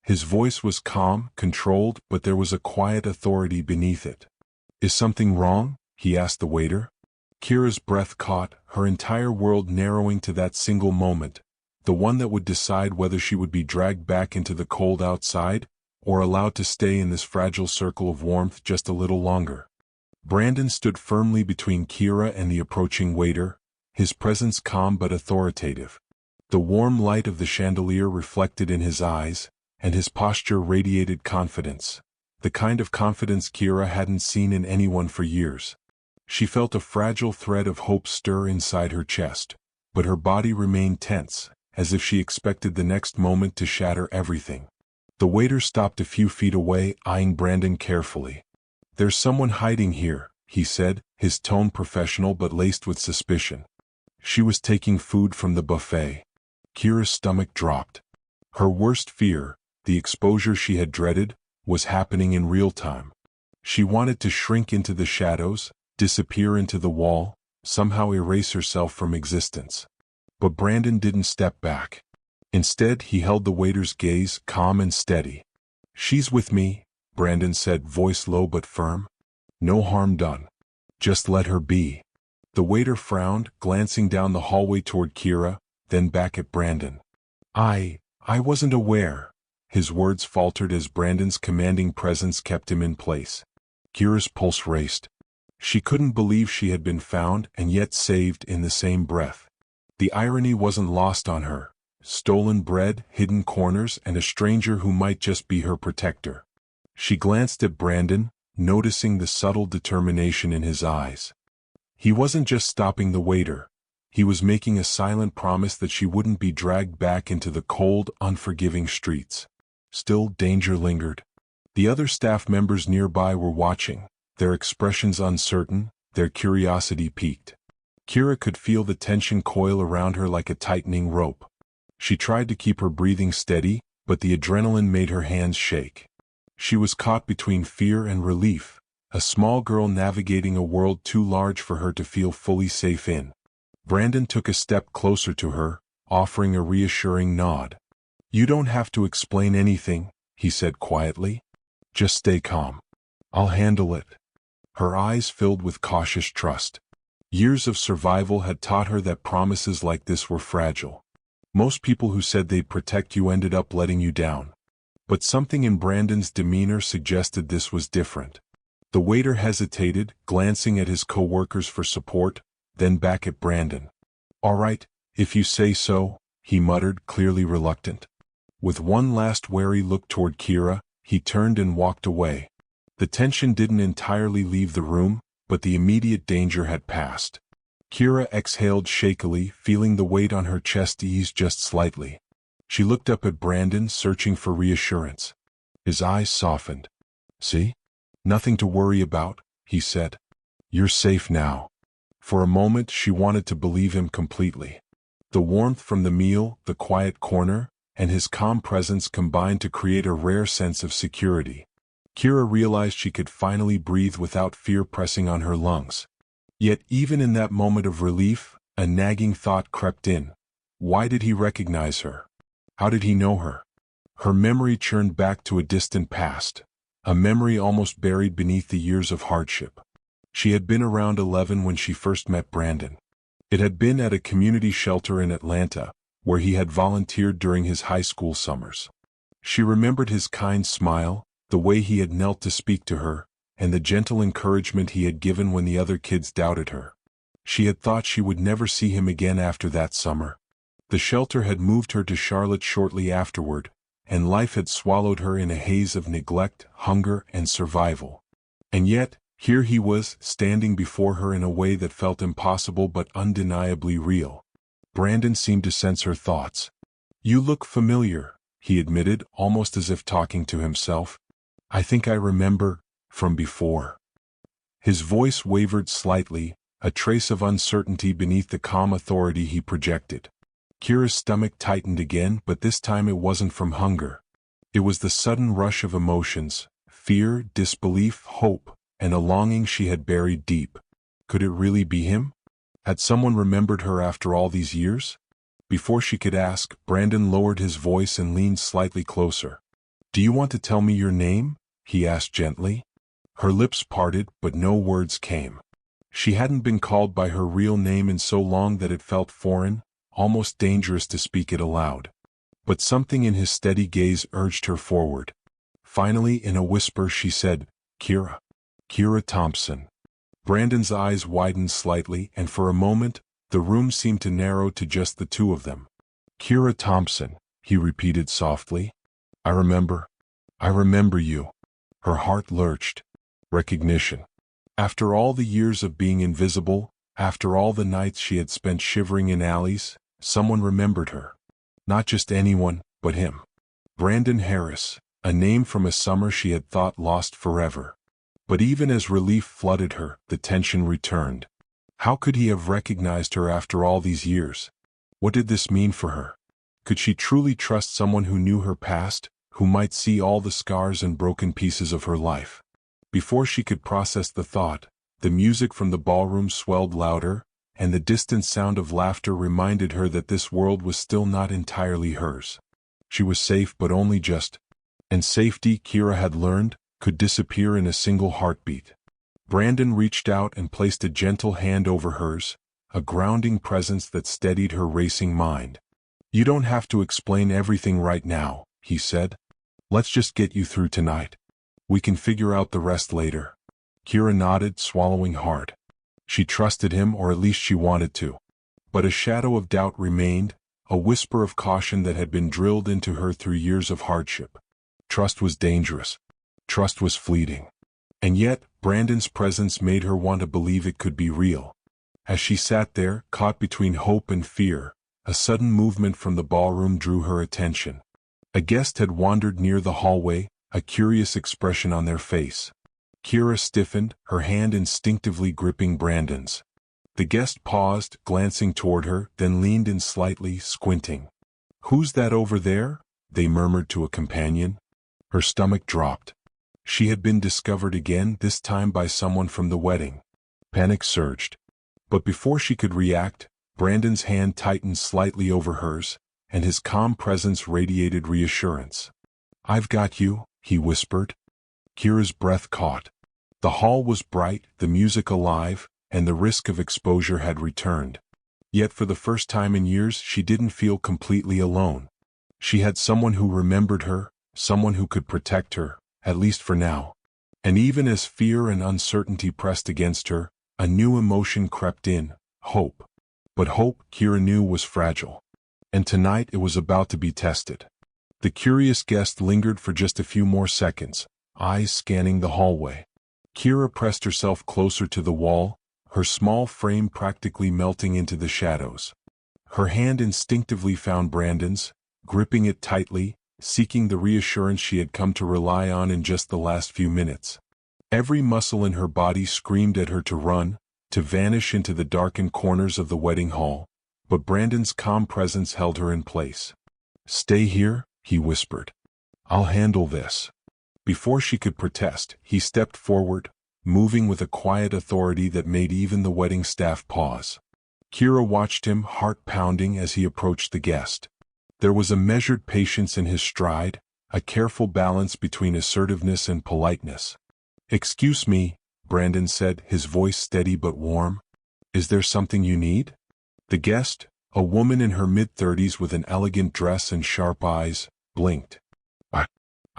His voice was calm, controlled, but there was a quiet authority beneath it. "Is something wrong?" he asked the waiter. Kira's breath caught, her entire world narrowing to that single moment, the one that would decide whether she would be dragged back into the cold outside, or allowed to stay in this fragile circle of warmth just a little longer. Brandon stood firmly between Kira and the approaching waiter, his presence calm but authoritative. The warm light of the chandelier reflected in his eyes, and his posture radiated confidence, the kind of confidence Kira hadn't seen in anyone for years. She felt a fragile thread of hope stir inside her chest, but her body remained tense, as if she expected the next moment to shatter everything. The waiter stopped a few feet away, eyeing Brandon carefully. "There's someone hiding here," he said, his tone professional but laced with suspicion. She was taking food from the buffet. Kira's stomach dropped. Her worst fear, the exposure she had dreaded, was happening in real time. She wanted to shrink into the shadows, disappear into the wall, somehow erase herself from existence. But Brandon didn't step back. Instead, he held the waiter's gaze, calm and steady. "She's with me," Brandon said, voice low but firm. "No harm done. Just let her be." The waiter frowned, glancing down the hallway toward Kira, then back at Brandon. I wasn't aware." His words faltered as Brandon's commanding presence kept him in place. Kira's pulse raced. She couldn't believe she had been found and yet saved in the same breath. The irony wasn't lost on her. Stolen bread, hidden corners, and a stranger who might just be her protector. She glanced at Brandon, noticing the subtle determination in his eyes. He wasn't just stopping the waiter. He was making a silent promise that she wouldn't be dragged back into the cold, unforgiving streets. Still, danger lingered. The other staff members nearby were watching, their expressions uncertain, their curiosity piqued. Kira could feel the tension coil around her like a tightening rope. She tried to keep her breathing steady, but the adrenaline made her hands shake. She was caught between fear and relief, a small girl navigating a world too large for her to feel fully safe in. Brandon took a step closer to her, offering a reassuring nod. "You don't have to explain anything," he said quietly. "Just stay calm. I'll handle it." Her eyes filled with cautious trust. Years of survival had taught her that promises like this were fragile. Most people who said they'd protect you ended up letting you down. But something in Brandon's demeanor suggested this was different. The waiter hesitated, glancing at his co-workers for support, then back at Brandon. "All right, if you say so," he muttered, clearly reluctant. With one last wary look toward Kira, he turned and walked away. The tension didn't entirely leave the room, but the immediate danger had passed. Kira exhaled shakily, feeling the weight on her chest ease just slightly. She looked up at Brandon, searching for reassurance. His eyes softened. "See? Nothing to worry about," he said. "You're safe now." For a moment she wanted to believe him completely. The warmth from the meal, the quiet corner, and his calm presence combined to create a rare sense of security. Kira realized she could finally breathe without fear pressing on her lungs. Yet even in that moment of relief, a nagging thought crept in. Why did he recognize her? How did he know her? Her memory churned back to a distant past, a memory almost buried beneath the years of hardship. She had been around 11 when she first met Brandon. It had been at a community shelter in Atlanta, where he had volunteered during his high school summers. She remembered his kind smile, the way he had knelt to speak to her, and the gentle encouragement he had given when the other kids doubted her. She had thought she would never see him again after that summer. The shelter had moved her to Charlotte shortly afterward, and life had swallowed her in a haze of neglect, hunger, and survival. And yet, here he was, standing before her in a way that felt impossible but undeniably real. Brandon seemed to sense her thoughts. "You look familiar," he admitted, almost as if talking to himself. "I think I remember, from before." His voice wavered slightly, a trace of uncertainty beneath the calm authority he projected. Kira's stomach tightened again, but this time it wasn't from hunger. It was the sudden rush of emotions, fear, disbelief, hope, and a longing she had buried deep. Could it really be him? Had someone remembered her after all these years? Before she could ask, Brandon lowered his voice and leaned slightly closer. "Do you want to tell me your name?" he asked gently. Her lips parted, but no words came. She hadn't been called by her real name in so long that it felt foreign, almost dangerous to speak it aloud. But something in his steady gaze urged her forward. Finally, in a whisper, she said, "Kira. Kira Thompson." Brandon's eyes widened slightly, and for a moment, the room seemed to narrow to just the two of them. "Kira Thompson," he repeated softly. I remember you." Her heart lurched. Recognition. After all the years of being invisible, after all the nights she had spent shivering in alleys, someone remembered her. Not just anyone, but him. Brandon Harris, a name from a summer she had thought lost forever. But even as relief flooded her, the tension returned. How could he have recognized her after all these years? What did this mean for her? Could she truly trust someone who knew her past, who might see all the scars and broken pieces of her life? Before she could process the thought, the music from the ballroom swelled louder, and the distant sound of laughter reminded her that this world was still not entirely hers. She was safe, but only just. And safety, Kira had learned, could disappear in a single heartbeat. Brandon reached out and placed a gentle hand over hers, a grounding presence that steadied her racing mind. "You don't have to explain everything right now," he said. "Let's just get you through tonight. We can figure out the rest later." Kira nodded, swallowing hard. She trusted him, or at least she wanted to. But a shadow of doubt remained, a whisper of caution that had been drilled into her through years of hardship. Trust was dangerous. Trust was fleeting. And yet, Brandon's presence made her want to believe it could be real. As she sat there, caught between hope and fear, a sudden movement from the ballroom drew her attention. A guest had wandered near the hallway, a curious expression on their face. Kira stiffened, her hand instinctively gripping Brandon's. The guest paused, glancing toward her, then leaned in slightly, squinting. "Who's that over there?" they murmured to a companion. Her stomach dropped. She had been discovered again, this time by someone from the wedding. Panic surged. But before she could react, Brandon's hand tightened slightly over hers, and his calm presence radiated reassurance. "I've got you," he whispered. Kira's breath caught. The hall was bright, the music alive, and the risk of exposure had returned. Yet for the first time in years she didn't feel completely alone. She had someone who remembered her, someone who could protect her, at least for now. And even as fear and uncertainty pressed against her, a new emotion crept in, hope. But hope, Kira knew, was fragile. And tonight it was about to be tested. The curious guest lingered for just a few more seconds, eyes scanning the hallway. Kira pressed herself closer to the wall, her small frame practically melting into the shadows. Her hand instinctively found Brandon's, gripping it tightly, seeking the reassurance she had come to rely on in just the last few minutes. Every muscle in her body screamed at her to run, to vanish into the darkened corners of the wedding hall, but Brandon's calm presence held her in place. "Stay here," he whispered. "I'll handle this." Before she could protest, he stepped forward, moving with a quiet authority that made even the wedding staff pause. Kira watched him, heart pounding, as he approached the guest. There was a measured patience in his stride, a careful balance between assertiveness and politeness. "Excuse me," Brandon said, his voice steady but warm. "Is there something you need?" The guest, a woman in her mid-30s with an elegant dress and sharp eyes, blinked.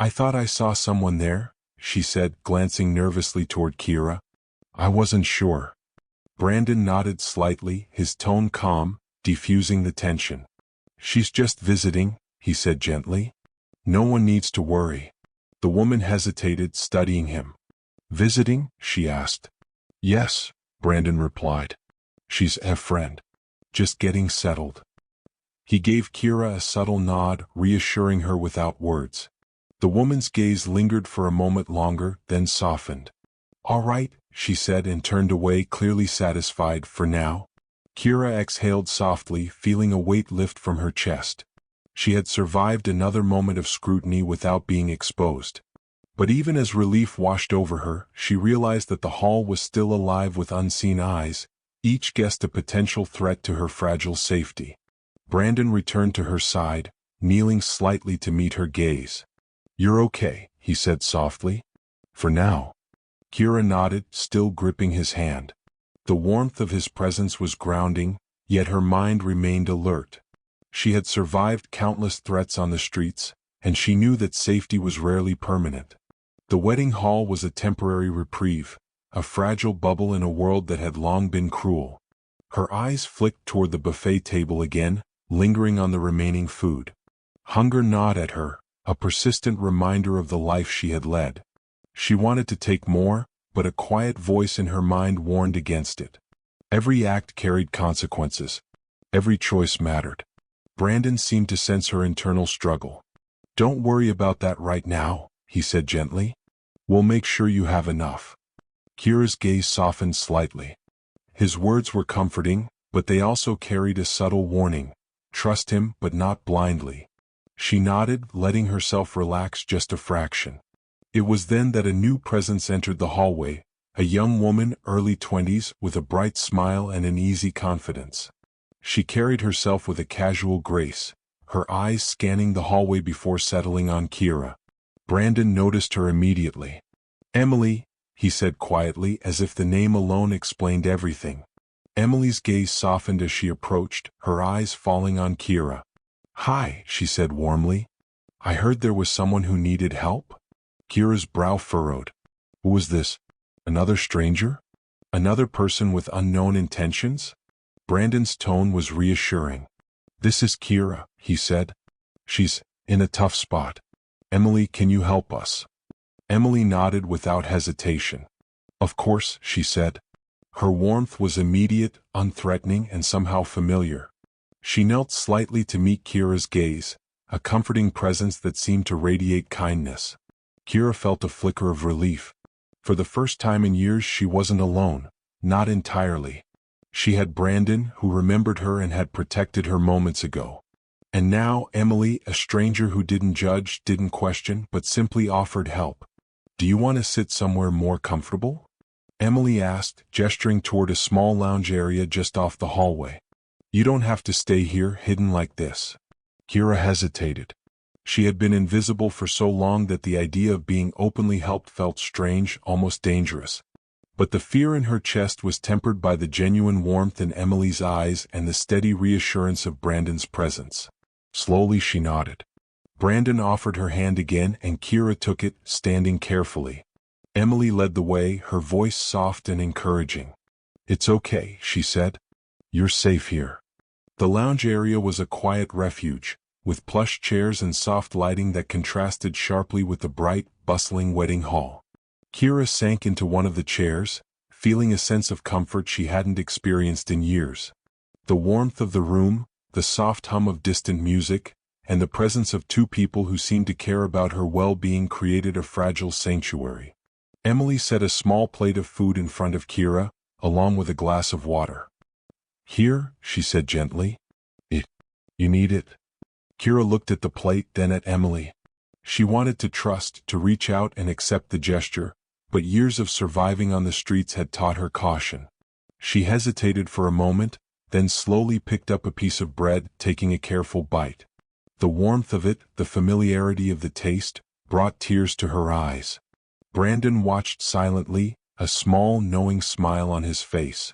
I thought I saw someone there," she said, glancing nervously toward Kira. "I wasn't sure." Brandon nodded slightly, his tone calm, diffusing the tension. "She's just visiting," he said gently. "No one needs to worry." The woman hesitated, studying him. "Visiting?" she asked. "Yes," Brandon replied. "She's a friend. Just getting settled." He gave Kira a subtle nod, reassuring her without words. The woman's gaze lingered for a moment longer, then softened. "All right," she said, and turned away, clearly satisfied for now. Kira exhaled softly, feeling a weight lift from her chest. She had survived another moment of scrutiny without being exposed. But even as relief washed over her, she realized that the hall was still alive with unseen eyes, each guest a potential threat to her fragile safety. Brandon returned to her side, kneeling slightly to meet her gaze. "You're okay," he said softly. "For now." Kira nodded, still gripping his hand. The warmth of his presence was grounding, yet her mind remained alert. She had survived countless threats on the streets, and she knew that safety was rarely permanent. The wedding hall was a temporary reprieve, a fragile bubble in a world that had long been cruel. Her eyes flicked toward the buffet table again, lingering on the remaining food. Hunger gnawed at her, a persistent reminder of the life she had led. She wanted to take more, but a quiet voice in her mind warned against it. Every act carried consequences. Every choice mattered. Brandon seemed to sense her internal struggle. "Don't worry about that right now," he said gently. "We'll make sure you have enough." Kira's gaze softened slightly. His words were comforting, but they also carried a subtle warning. Trust him, but not blindly. She nodded, letting herself relax just a fraction. It was then that a new presence entered the hallway, a young woman, early 20s, with a bright smile and an easy confidence. She carried herself with a casual grace, her eyes scanning the hallway before settling on Kira. Brandon noticed her immediately. "Emily," he said quietly, as if the name alone explained everything. Emily's gaze softened as she approached, her eyes falling on Kira. "Hi," she said warmly. "I heard there was someone who needed help?" Kira's brow furrowed. Who was this? Another stranger? Another person with unknown intentions? Brandon's tone was reassuring. "This is Kira," he said. "She's in a tough spot. Emily, can you help us?" Emily nodded without hesitation. "Of course," she said. Her warmth was immediate, unthreatening, and somehow familiar. She knelt slightly to meet Kira's gaze, a comforting presence that seemed to radiate kindness. Kira felt a flicker of relief. For the first time in years she wasn't alone, not entirely. She had Brandon, who remembered her and had protected her moments ago. And now Emily, a stranger who didn't judge, didn't question, but simply offered help. "Do you want to sit somewhere more comfortable?" Emily asked, gesturing toward a small lounge area just off the hallway. "You don't have to stay here hidden like this." Kira hesitated. She had been invisible for so long that the idea of being openly helped felt strange, almost dangerous. But the fear in her chest was tempered by the genuine warmth in Emily's eyes and the steady reassurance of Brandon's presence. Slowly she nodded. Brandon offered her hand again and Kira took it, standing carefully. Emily led the way, her voice soft and encouraging. "It's okay," she said. "You're safe here." The lounge area was a quiet refuge, with plush chairs and soft lighting that contrasted sharply with the bright, bustling wedding hall. Kira sank into one of the chairs, feeling a sense of comfort she hadn't experienced in years. The warmth of the room, the soft hum of distant music, and the presence of two people who seemed to care about her well-being created a fragile sanctuary. Emily set a small plate of food in front of Kira, along with a glass of water. "Here," she said gently. You need it." Kira looked at the plate, then at Emily. She wanted to trust, to reach out and accept the gesture, but years of surviving on the streets had taught her caution. She hesitated for a moment, then slowly picked up a piece of bread, taking a careful bite. The warmth of it, the familiarity of the taste, brought tears to her eyes. Brandon watched silently, a small, knowing smile on his face.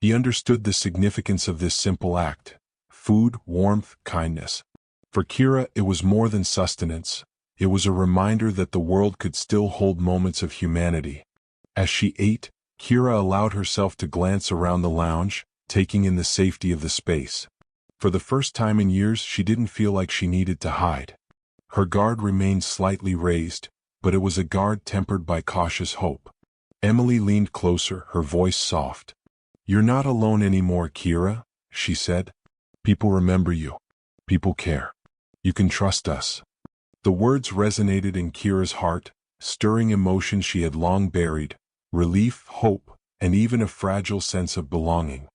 He understood the significance of this simple act. Food, warmth, kindness. For Kira, it was more than sustenance. It was a reminder that the world could still hold moments of humanity. As she ate, Kira allowed herself to glance around the lounge, taking in the safety of the space. For the first time in years, she didn't feel like she needed to hide. Her guard remained slightly raised, but it was a guard tempered by cautious hope. Emily leaned closer, her voice soft. "You're not alone anymore, Kira," she said. "People remember you. People care. You can trust us." The words resonated in Kira's heart, stirring emotions she had long buried, relief, hope, and even a fragile sense of belonging.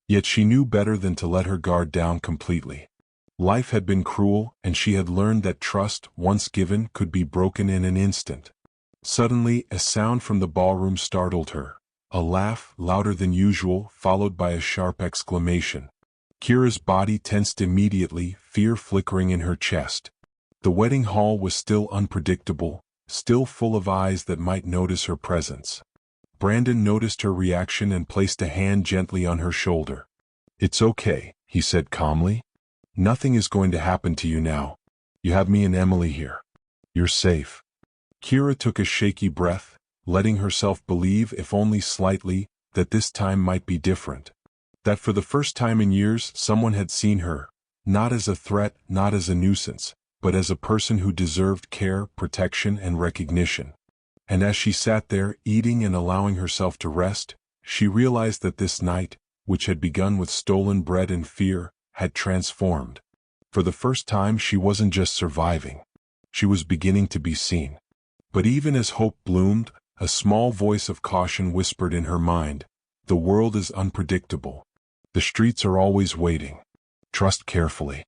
Yet she knew better than to let her guard down completely. Life had been cruel, and she had learned that trust, once given, could be broken in an instant. Suddenly, a sound from the ballroom startled her. A laugh, louder than usual, followed by a sharp exclamation. Kira's body tensed immediately, fear flickering in her chest. The wedding hall was still unpredictable, still full of eyes that might notice her presence. Brandon noticed her reaction and placed a hand gently on her shoulder. "It's okay," he said calmly. "Nothing is going to happen to you now. You have me and Emily here. You're safe." Kira took a shaky breath, letting herself believe, if only slightly, that this time might be different. That for the first time in years, someone had seen her, not as a threat, not as a nuisance, but as a person who deserved care, protection, and recognition. And as she sat there, eating and allowing herself to rest, she realized that this night, which had begun with stolen bread and fear, had transformed. For the first time, she wasn't just surviving. She was beginning to be seen. But even as hope bloomed, a small voice of caution whispered in her mind, "The world is unpredictable. The streets are always waiting. Trust carefully."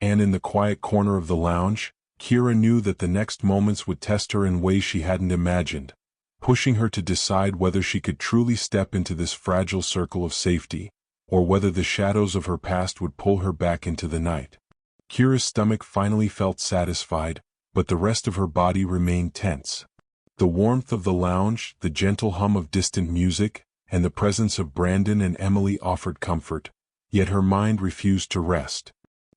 And in the quiet corner of the lounge, Kira knew that the next moments would test her in ways she hadn't imagined, pushing her to decide whether she could truly step into this fragile circle of safety, or whether the shadows of her past would pull her back into the night. Kira's stomach finally felt satisfied, but the rest of her body remained tense. The warmth of the lounge, the gentle hum of distant music, and the presence of Brandon and Emily offered comfort, yet her mind refused to rest.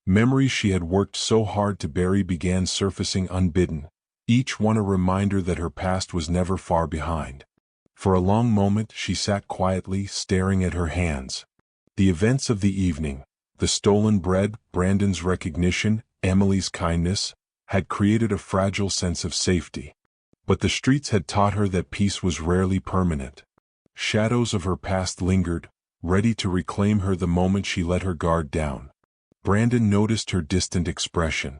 Memories she had worked so hard to bury began surfacing unbidden, each one a reminder that her past was never far behind. For a long moment she sat quietly, staring at her hands. The events of the evening, the stolen bread, Brandon's recognition, Emily's kindness, had created a fragile sense of safety. But the streets had taught her that peace was rarely permanent. Shadows of her past lingered, ready to reclaim her the moment she let her guard down. Brandon noticed her distant expression.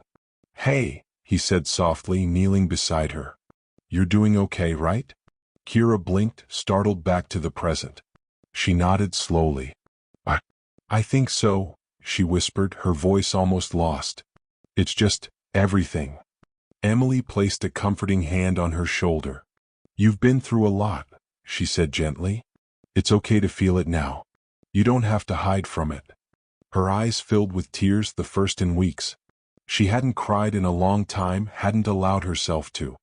"Hey," he said softly, kneeling beside her. "You're doing okay, right?" Kira blinked, startled back to the present. She nodded slowly. I think so," she whispered, her voice almost lost. It's just everything. Emily placed a comforting hand on her shoulder. You've been through a lot, she said gently. It's okay to feel it now. You don't have to hide from it. Her eyes filled with tears, the first in weeks. She hadn't cried in a long time, hadn't allowed herself to.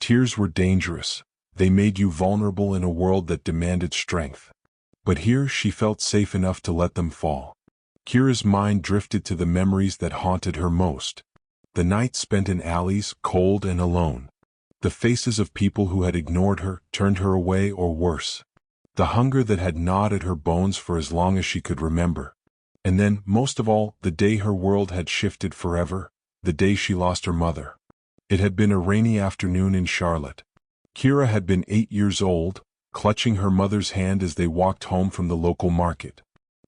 Tears were dangerous. They made you vulnerable in a world that demanded strength. But here she felt safe enough to let them fall. Kira's mind drifted to the memories that haunted her most. The nights spent in alleys, cold and alone. The faces of people who had ignored her, turned her away, or worse. The hunger that had gnawed at her bones for as long as she could remember. And then, most of all, the day her world had shifted forever, the day she lost her mother. It had been a rainy afternoon in Charlotte. Kira had been 8 years old, clutching her mother's hand as they walked home from the local market.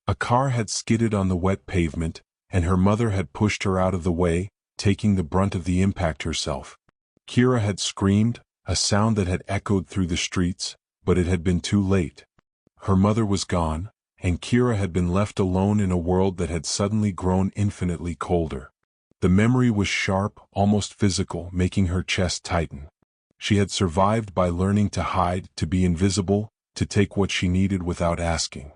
A car had skidded on the wet pavement, and her mother had pushed her out of the way, taking the brunt of the impact herself. Kira had screamed, a sound that had echoed through the streets, but it had been too late. Her mother was gone, and Kira had been left alone in a world that had suddenly grown infinitely colder. The memory was sharp, almost physical, making her chest tighten. She had survived by learning to hide, to be invisible, to take what she needed without asking.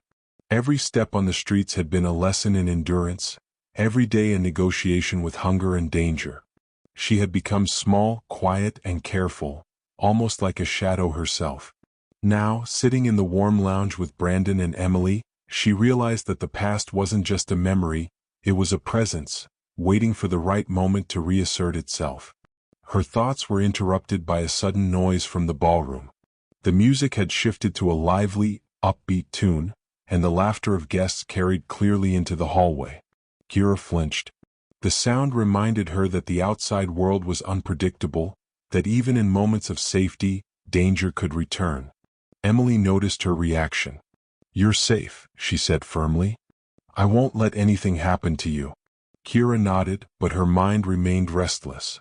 Every step on the streets had been a lesson in endurance, every day a negotiation with hunger and danger. She had become small, quiet, and careful, almost like a shadow herself. Now, sitting in the warm lounge with Brandon and Emily, she realized that the past wasn't just a memory, it was a presence, waiting for the right moment to reassert itself. Her thoughts were interrupted by a sudden noise from the ballroom. The music had shifted to a lively, upbeat tune, and the laughter of guests carried clearly into the hallway. Kira flinched. The sound reminded her that the outside world was unpredictable, that even in moments of safety, danger could return. Emily noticed her reaction. "You're safe," she said firmly. "I won't let anything happen to you." Kira nodded, but her mind remained restless.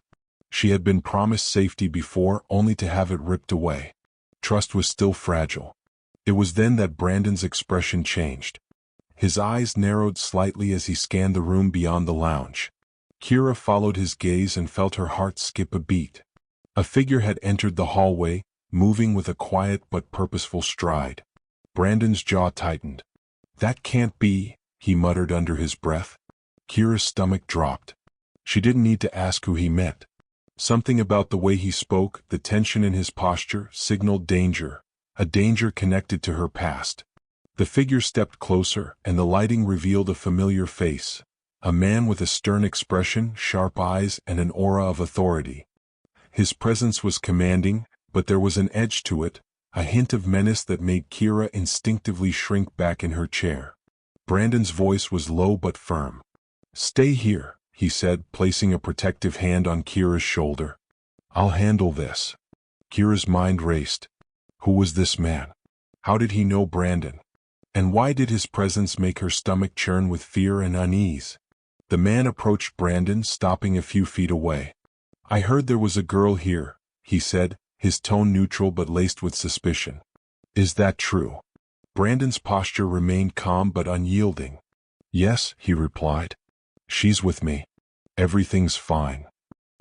She had been promised safety before, only to have it ripped away. Trust was still fragile. It was then that Brandon's expression changed. His eyes narrowed slightly as he scanned the room beyond the lounge. Kira followed his gaze and felt her heart skip a beat. A figure had entered the hallway, moving with a quiet but purposeful stride. Brandon's jaw tightened. "That can't be," he muttered under his breath. Kira's stomach dropped. She didn't need to ask who he meant. Something about the way he spoke, the tension in his posture, signaled danger, a danger connected to her past. The figure stepped closer, and the lighting revealed a familiar face, a man with a stern expression, sharp eyes, and an aura of authority. His presence was commanding, but there was an edge to it, a hint of menace that made Kira instinctively shrink back in her chair. Brandon's voice was low but firm. "Stay here," he said, placing a protective hand on Kira's shoulder. "I'll handle this." Kira's mind raced. Who was this man? How did he know Brandon? And why did his presence make her stomach churn with fear and unease? The man approached Brandon, stopping a few feet away. "I heard there was a girl here," he said, his tone neutral but laced with suspicion. "Is that true?" Brandon's posture remained calm but unyielding. "Yes," he replied. "She's with me. Everything's fine."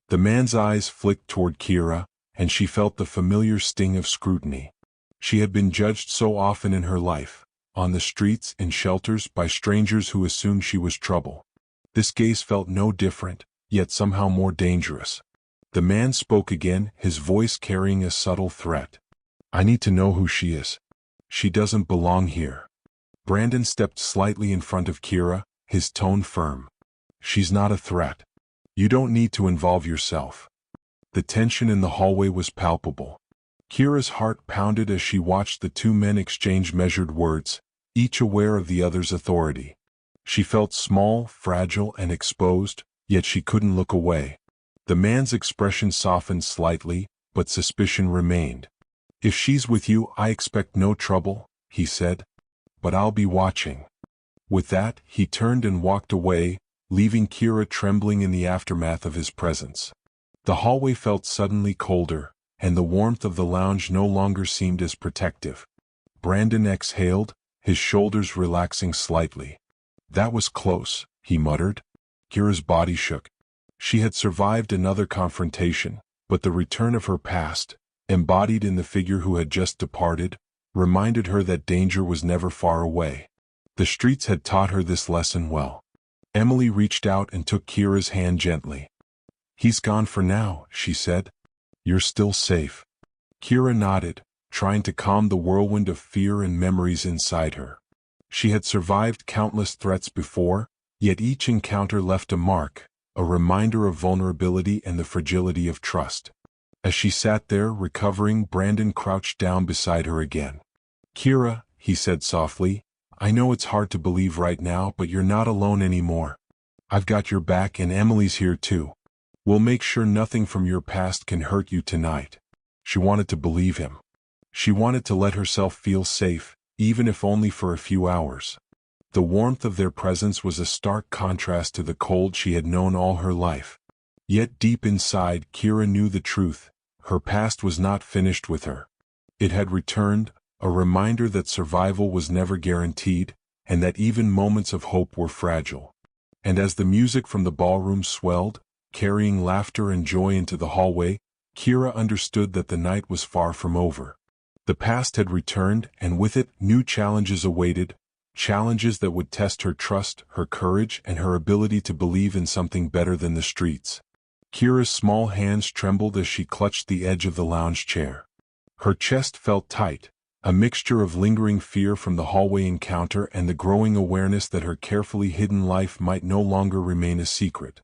The man's eyes flicked toward Kira, and she felt the familiar sting of scrutiny. She had been judged so often in her life, on the streets, in shelters, by strangers who assumed she was trouble. This gaze felt no different, yet somehow more dangerous. The man spoke again, his voice carrying a subtle threat. "I need to know who she is. She doesn't belong here." Brandon stepped slightly in front of Kira, his tone firm. "She's not a threat. You don't need to involve yourself." The tension in the hallway was palpable. Kira's heart pounded as she watched the two men exchange measured words, each aware of the other's authority. She felt small, fragile, and exposed, yet she couldn't look away. The man's expression softened slightly, but suspicion remained. "If she's with you, I expect no trouble," he said. "But I'll be watching." With that, he turned and walked away, leaving Kira trembling in the aftermath of his presence. The hallway felt suddenly colder, and the warmth of the lounge no longer seemed as protective. Brandon exhaled, his shoulders relaxing slightly. "That was close," he muttered. Kira's body shook. She had survived another confrontation, but the return of her past, embodied in the figure who had just departed, reminded her that danger was never far away. The streets had taught her this lesson well. Emily reached out and took Kira's hand gently. "He's gone for now," she said. "You're still safe." Kira nodded, trying to calm the whirlwind of fear and memories inside her. She had survived countless threats before, yet each encounter left a mark, a reminder of vulnerability and the fragility of trust. As she sat there recovering, Brandon crouched down beside her again. "Kira," he said softly, "I know it's hard to believe right now, but you're not alone anymore. I've got your back and Emily's here too. We'll make sure nothing from your past can hurt you tonight." She wanted to believe him. She wanted to let herself feel safe, even if only for a few hours. The warmth of their presence was a stark contrast to the cold she had known all her life. Yet deep inside, Kira knew the truth. Her past was not finished with her. It had returned, a reminder that survival was never guaranteed, and that even moments of hope were fragile. And as the music from the ballroom swelled, carrying laughter and joy into the hallway, Kira understood that the night was far from over. The past had returned, and with it, new challenges awaited, challenges that would test her trust, her courage, and her ability to believe in something better than the streets. Kira's small hands trembled as she clutched the edge of the lounge chair. Her chest felt tight, a mixture of lingering fear from the hallway encounter and the growing awareness that her carefully hidden life might no longer remain a secret.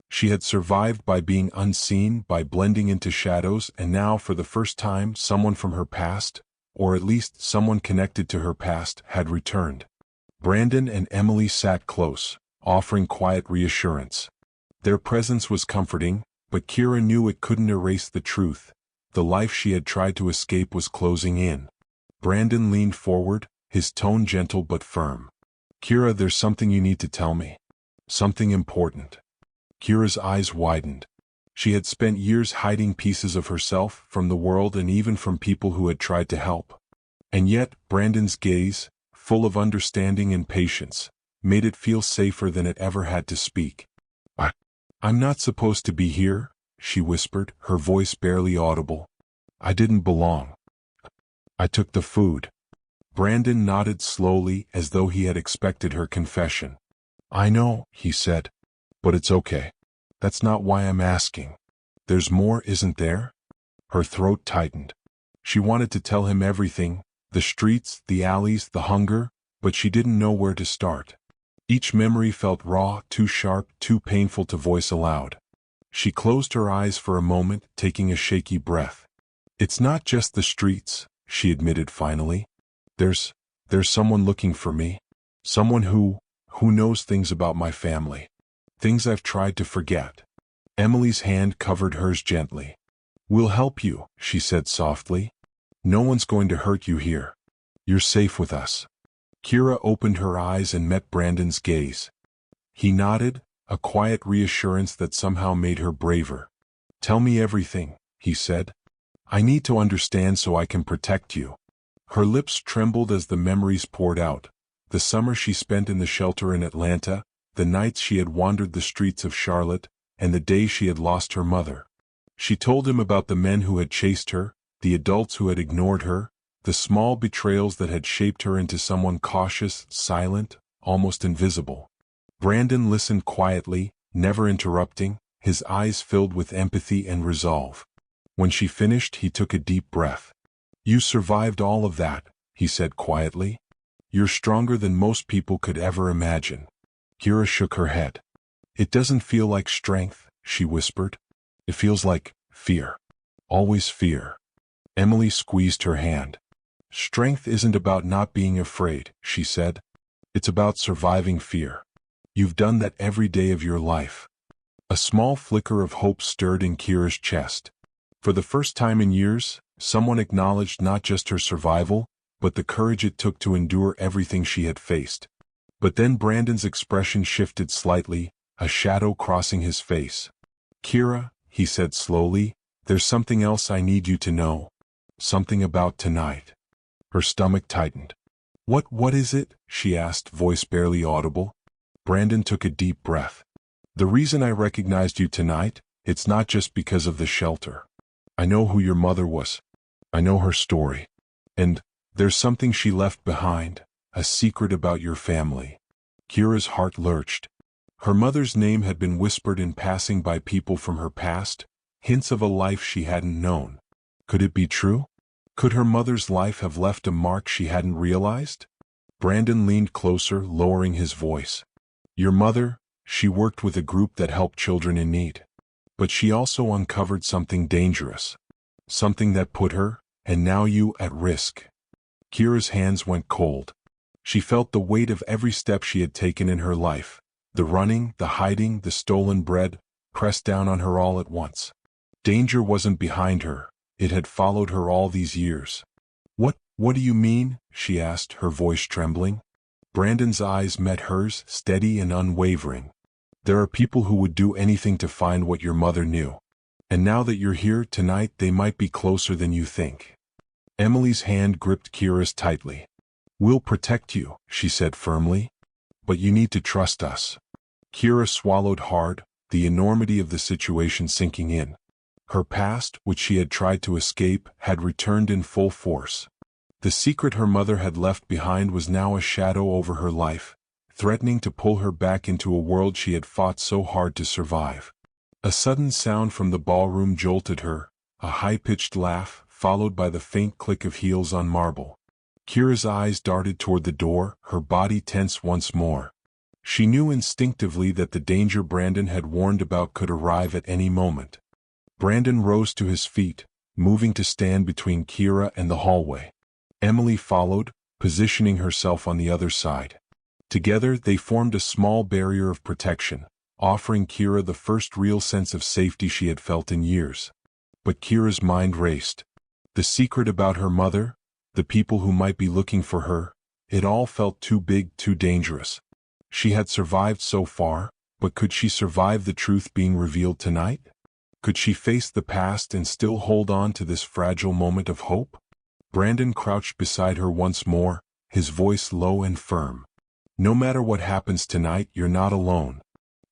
She had survived by being unseen, by blending into shadows, and now for the first time someone from her past, or at least someone connected to her past, had returned. Brandon and Emily sat close, offering quiet reassurance. Their presence was comforting, but Kira knew it couldn't erase the truth. The life she had tried to escape was closing in. Brandon leaned forward, his tone gentle but firm. "Kira, there's something you need to tell me. Something important." Kira's eyes widened. She had spent years hiding pieces of herself from the world and even from people who had tried to help. And yet, Brandon's gaze, full of understanding and patience, made it feel safer than it ever had to speak. I'm not supposed to be here," she whispered, her voice barely audible. "I didn't belong. I took the food." Brandon nodded slowly as though he had expected her confession. "I know," he said. "But it's okay. That's not why I'm asking. There's more, isn't there?" Her throat tightened. She wanted to tell him everything, the streets, the alleys, the hunger, but she didn't know where to start. Each memory felt raw, too sharp, too painful to voice aloud. She closed her eyes for a moment, taking a shaky breath. "It's not just the streets," she admitted finally. There's someone looking for me. Someone who knows things about my family. Things I've tried to forget." Emily's hand covered hers gently. "We'll help you," she said softly. "No one's going to hurt you here. You're safe with us." Kira opened her eyes and met Brandon's gaze. He nodded, a quiet reassurance that somehow made her braver. "Tell me everything," he said. "I need to understand so I can protect you." Her lips trembled as the memories poured out. The summer she spent in the shelter in Atlanta, the nights she had wandered the streets of Charlotte, and the day she had lost her mother. She told him about the men who had chased her, the adults who had ignored her, the small betrayals that had shaped her into someone cautious, silent, almost invisible. Brandon listened quietly, never interrupting, his eyes filled with empathy and resolve. When she finished, he took a deep breath. "You survived all of that," he said quietly. "You're stronger than most people could ever imagine." Kira shook her head. "It doesn't feel like strength," she whispered. "It feels like fear. Always fear." Emily squeezed her hand. "Strength isn't about not being afraid," she said. "It's about surviving fear. You've done that every day of your life." A small flicker of hope stirred in Kira's chest. For the first time in years, someone acknowledged not just her survival, but the courage it took to endure everything she had faced. But then Brandon's expression shifted slightly, a shadow crossing his face. "Kira," he said slowly, "there's something else I need you to know. Something about tonight." Her stomach tightened. What is it?" she asked, voice barely audible. Brandon took a deep breath. The reason I recognized you tonight, it's not just because of the shelter. I know who your mother was. I know her story. And there's something she left behind, a secret about your family. Kira's heart lurched. Her mother's name had been whispered in passing by people from her past, hints of a life she hadn't known. Could it be true? Could her mother's life have left a mark she hadn't realized? Brandon leaned closer, lowering his voice. Your mother, she worked with a group that helped children in need. But she also uncovered something dangerous. Something that put her, and now you, at risk. Kira's hands went cold. She felt the weight of every step she had taken in her life. The running, the hiding, the stolen bread, pressed down on her all at once. Danger wasn't behind her. It had followed her all these years. What do you mean? She asked, her voice trembling. Brandon's eyes met hers, steady and unwavering. There are people who would do anything to find what your mother knew. And now that you're here tonight, they might be closer than you think. Emily's hand gripped Kira's tightly. We'll protect you, she said firmly. But you need to trust us. Kira swallowed hard, the enormity of the situation sinking in. Her past, which she had tried to escape, had returned in full force. The secret her mother had left behind was now a shadow over her life, threatening to pull her back into a world she had fought so hard to survive. A sudden sound from the ballroom jolted her, a high-pitched laugh, followed by the faint click of heels on marble. Kira's eyes darted toward the door, her body tense once more. She knew instinctively that the danger Brandon had warned about could arrive at any moment. Brandon rose to his feet, moving to stand between Kira and the hallway. Emily followed, positioning herself on the other side. Together they formed a small barrier of protection, offering Kira the first real sense of safety she had felt in years. But Kira's mind raced. The secret about her mother, the people who might be looking for her, it all felt too big, too dangerous. She had survived so far, but could she survive the truth being revealed tonight? Could she face the past and still hold on to this fragile moment of hope? Brandon crouched beside her once more, his voice low and firm. No matter what happens tonight, you're not alone.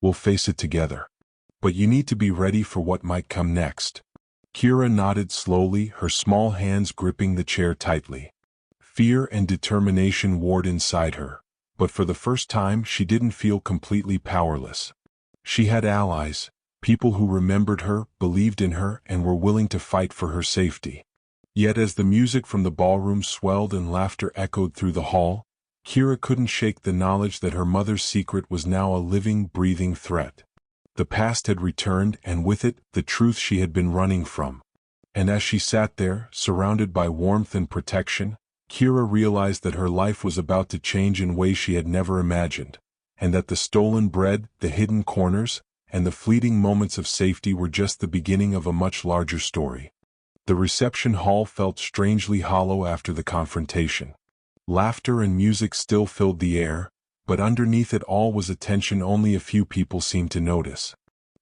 We'll face it together. But you need to be ready for what might come next. Kira nodded slowly, her small hands gripping the chair tightly. Fear and determination warred inside her, but for the first time she didn't feel completely powerless. She had allies, people who remembered her, believed in her, and were willing to fight for her safety. Yet as the music from the ballroom swelled and laughter echoed through the hall, Kira couldn't shake the knowledge that her mother's secret was now a living, breathing threat. The past had returned, and with it, the truth she had been running from. And as she sat there, surrounded by warmth and protection, Kira realized that her life was about to change in ways she had never imagined, and that the stolen bread, the hidden corners, and the fleeting moments of safety were just the beginning of a much larger story. The reception hall felt strangely hollow after the confrontation. Laughter and music still filled the air, but underneath it all was a tension only a few people seemed to notice.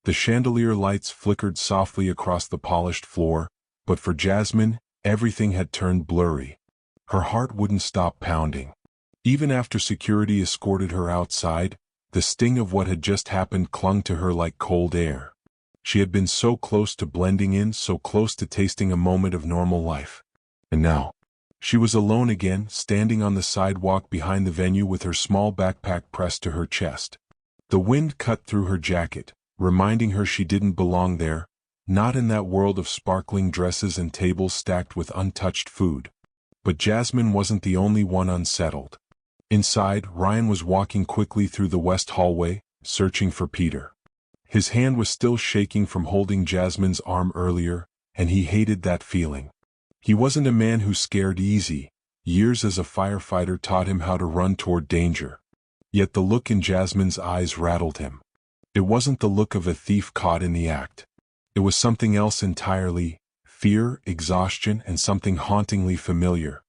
The chandelier lights flickered softly across the polished floor, but for Jasmine, everything had turned blurry. Her heart wouldn't stop pounding. Even after security escorted her outside, the sting of what had just happened clung to her like cold air. She had been so close to blending in, so close to tasting a moment of normal life. And now, she was alone again, standing on the sidewalk behind the venue with her small backpack pressed to her chest. The wind cut through her jacket, reminding her she didn't belong there, not in that world of sparkling dresses and tables stacked with untouched food. But Jasmine wasn't the only one unsettled. Inside, Ryan was walking quickly through the west hallway, searching for Peter. His hand was still shaking from holding Jasmine's arm earlier, and he hated that feeling. He wasn't a man who scared easy. Years as a firefighter taught him how to run toward danger. Yet the look in Jasmine's eyes rattled him. It wasn't the look of a thief caught in the act. It was something else entirely, fear, exhaustion, and something hauntingly familiar.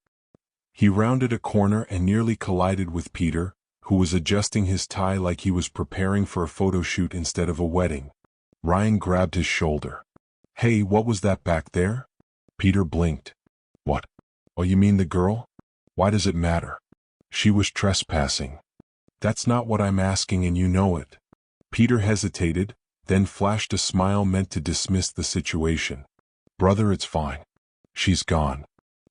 He rounded a corner and nearly collided with Peter, who was adjusting his tie like he was preparing for a photo shoot instead of a wedding. Ryan grabbed his shoulder. "Hey, what was that back there?" Peter blinked. "What? Oh, you mean the girl? Why does it matter? She was trespassing." "That's not what I'm asking, and you know it." Peter hesitated, then flashed a smile meant to dismiss the situation. Brother, it's fine. She's gone.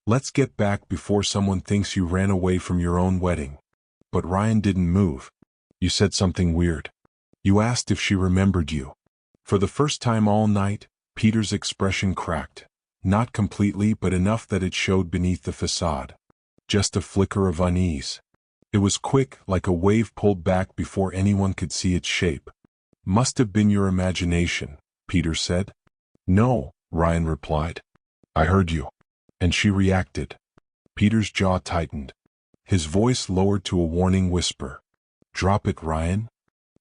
Let's get back before someone thinks you ran away from your own wedding. But Ryan didn't move. You said something weird. You asked if she remembered you. For the first time all night, Peter's expression cracked. Not completely, but enough that it showed beneath the facade. Just a flicker of unease. It was quick, like a wave pulled back before anyone could see its shape. Must have been your imagination, Peter said. No, Ryan replied. I heard you. And she reacted. Peter's jaw tightened. His voice lowered to a warning whisper. Drop it, Ryan.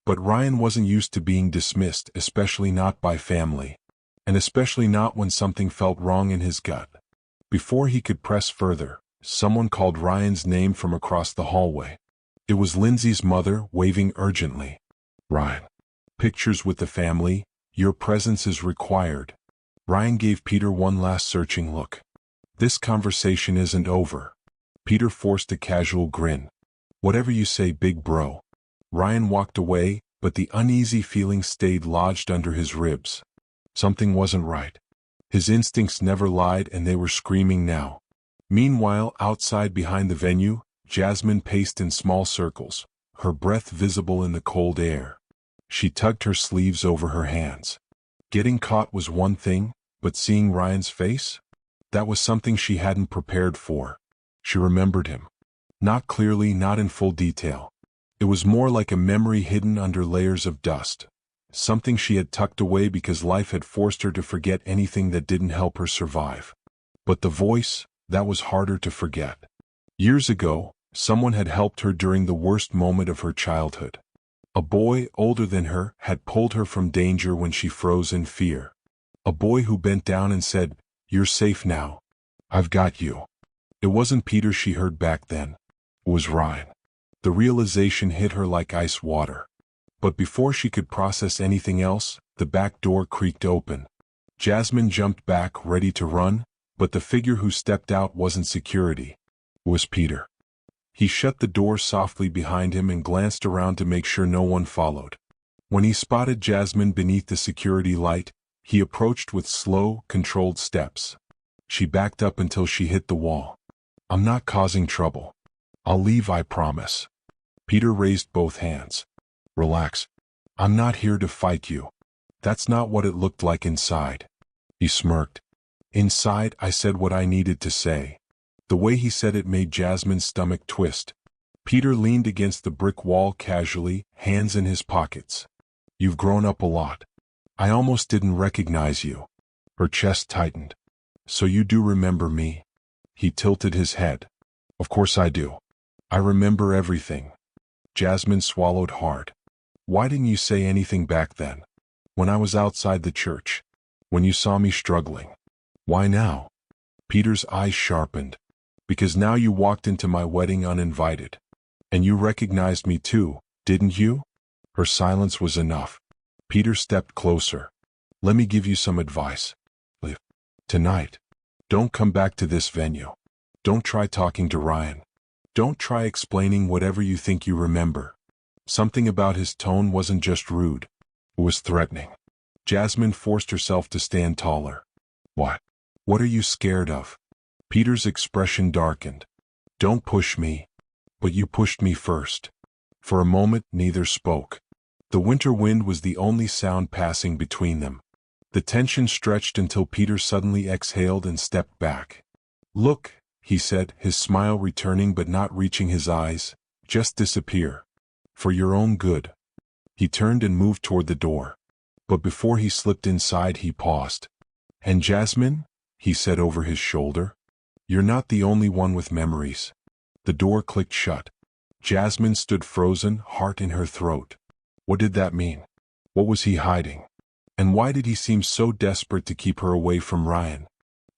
But Ryan wasn't used to being dismissed, especially not by family. And especially not when something felt wrong in his gut. Before he could press further, someone called Ryan's name from across the hallway. It was Lindsay's mother, waving urgently. Ryan. Pictures with the family, your presence is required. Ryan gave Peter one last searching look. This conversation isn't over. Peter forced a casual grin. Whatever you say, big bro. Ryan walked away, but the uneasy feeling stayed lodged under his ribs. Something wasn't right. His instincts never lied, and they were screaming now. Meanwhile, outside behind the venue, Jasmine paced in small circles, her breath visible in the cold air. She tugged her sleeves over her hands. Getting caught was one thing, but seeing Ryan's face? That was something she hadn't prepared for. She remembered him. Not clearly, not in full detail. It was more like a memory hidden under layers of dust. Something she had tucked away because life had forced her to forget anything that didn't help her survive. But the voice, that was harder to forget. Years ago, someone had helped her during the worst moment of her childhood. A boy older than her had pulled her from danger when she froze in fear. A boy who bent down and said, "You're safe now. I've got you." It wasn't Peter she heard back then. It was Ryan. The realization hit her like ice water. But before she could process anything else, the back door creaked open. Jasmine jumped back, ready to run, but the figure who stepped out wasn't security. It was Peter. He shut the door softly behind him and glanced around to make sure no one followed. When he spotted Jasmine beneath the security light, he approached with slow, controlled steps. She backed up until she hit the wall. I'm not causing trouble. I'll leave, I promise. Peter raised both hands. Relax. I'm not here to fight you. That's not what it looked like inside. He smirked. Inside, I said what I needed to say. The way he said it made Jasmine's stomach twist. Peter leaned against the brick wall casually, hands in his pockets. You've grown up a lot. I almost didn't recognize you. Her chest tightened. So you do remember me? He tilted his head. Of course I do. I remember everything. Jasmine swallowed hard. Why didn't you say anything back then? When I was outside the church? When you saw me struggling? Why now? Peter's eyes sharpened. Because now you walked into my wedding uninvited. And you recognized me too, didn't you? Her silence was enough. Peter stepped closer. Let me give you some advice. Leave. Tonight. Don't come back to this venue. Don't try talking to Ryan. Don't try explaining whatever you think you remember. Something about his tone wasn't just rude. It was threatening. Jasmine forced herself to stand taller. What? What are you scared of? Peter's expression darkened. Don't push me. But you pushed me first. For a moment, neither spoke. The winter wind was the only sound passing between them. The tension stretched until Peter suddenly exhaled and stepped back. Look, he said, his smile returning but not reaching his eyes. Just disappear. For your own good. He turned and moved toward the door. But before he slipped inside, he paused. And Jasmine? He said over his shoulder. You're not the only one with memories. The door clicked shut. Jasmine stood frozen, heart in her throat. What did that mean? What was he hiding? And why did he seem so desperate to keep her away from Ryan?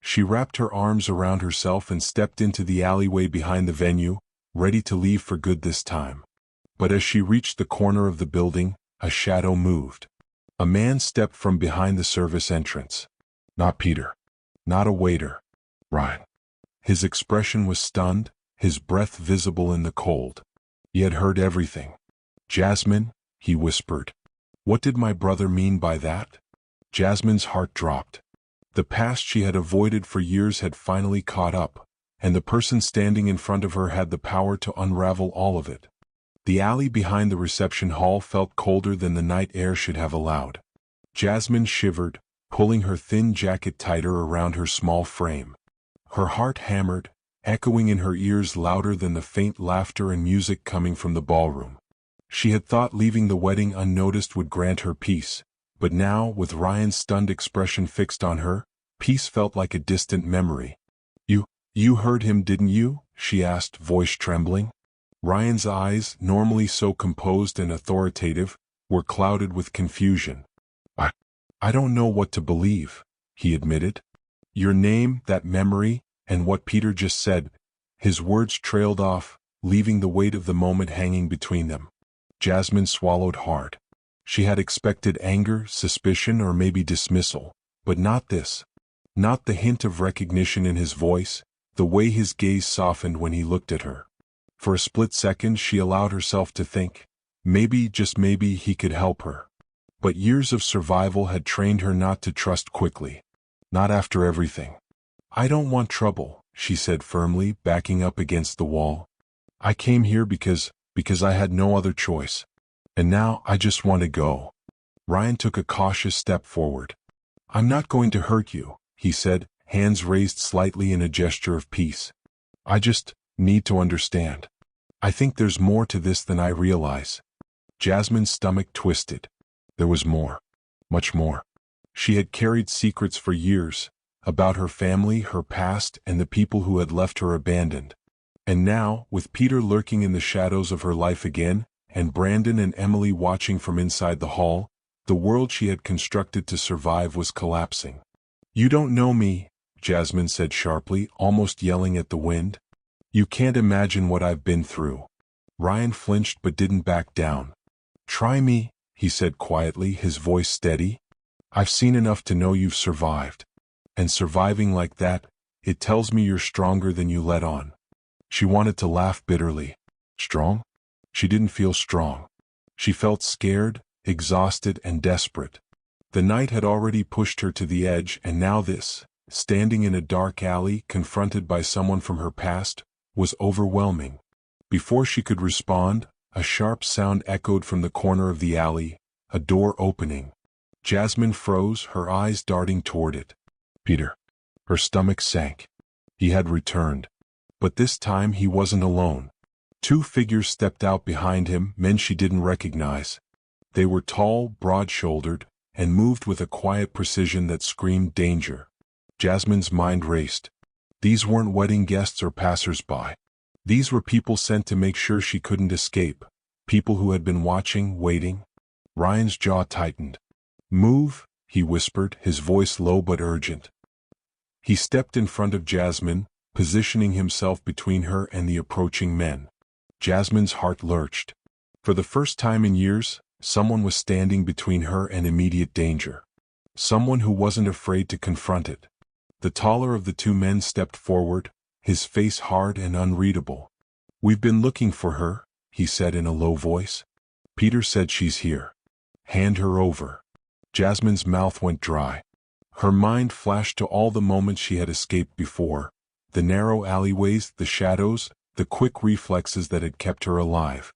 She wrapped her arms around herself and stepped into the alleyway behind the venue, ready to leave for good this time. But as she reached the corner of the building, a shadow moved. A man stepped from behind the service entrance. Not Peter. Not a waiter. Ryan. His expression was stunned, his breath visible in the cold. He had heard everything. Jasmine, he whispered. What did my brother mean by that? Jasmine's heart dropped. The past she had avoided for years had finally caught up, and the person standing in front of her had the power to unravel all of it. The alley behind the reception hall felt colder than the night air should have allowed. Jasmine shivered, pulling her thin jacket tighter around her small frame. Her heart hammered, echoing in her ears louder than the faint laughter and music coming from the ballroom. She had thought leaving the wedding unnoticed would grant her peace, but now, with Ryan's stunned expression fixed on her, peace felt like a distant memory. You heard him, didn't you?" she asked, voice trembling. Ryan's eyes, normally so composed and authoritative, were clouded with confusion. I don't know what to believe," he admitted. "Your name, that memory, and what Peter just said." His words trailed off, leaving the weight of the moment hanging between them. Jasmine swallowed hard. She had expected anger, suspicion, or maybe dismissal, but not this. Not the hint of recognition in his voice, the way his gaze softened when he looked at her. For a split second she allowed herself to think, maybe, just maybe, he could help her. But years of survival had trained her not to trust quickly. Not after everything. "I don't want trouble," she said firmly, backing up against the wall. "I came here because I had no other choice. And now I just want to go." Ryan took a cautious step forward. "I'm not going to hurt you," he said, hands raised slightly in a gesture of peace. "I just need to understand. I think there's more to this than I realize." Jasmine's stomach twisted. There was more. Much more. She had carried secrets for years, about her family, her past, and the people who had left her abandoned. And now, with Peter lurking in the shadows of her life again, and Brandon and Emily watching from inside the hall, the world she had constructed to survive was collapsing. "You don't know me," Jasmine said sharply, almost yelling at the wind. "You can't imagine what I've been through." Ryan flinched but didn't back down. "Try me," he said quietly, his voice steady. "I've seen enough to know you've survived. And surviving like that, it tells me you're stronger than you let on." She wanted to laugh bitterly. Strong? She didn't feel strong. She felt scared, exhausted, and desperate. The night had already pushed her to the edge, and now this, standing in a dark alley, confronted by someone from her past, was overwhelming. Before she could respond, a sharp sound echoed from the corner of the alley, a door opening. Jasmine froze, her eyes darting toward it. Peter. Her stomach sank. He had returned. But this time he wasn't alone. Two figures stepped out behind him, men she didn't recognize. They were tall, broad-shouldered, and moved with a quiet precision that screamed danger. Jasmine's mind raced. These weren't wedding guests or passers-by. These were people sent to make sure she couldn't escape. People who had been watching, waiting. Ryan's jaw tightened. "Move," he whispered, his voice low but urgent. He stepped in front of Jasmine, positioning himself between her and the approaching men. Jasmine's heart lurched. For the first time in years, someone was standing between her and immediate danger. Someone who wasn't afraid to confront it. The taller of the two men stepped forward, his face hard and unreadable. "We've been looking for her," he said in a low voice. "Peter said she's here. Hand her over." Jasmine's mouth went dry. Her mind flashed to all the moments she had escaped before. The narrow alleyways, the shadows, the quick reflexes that had kept her alive.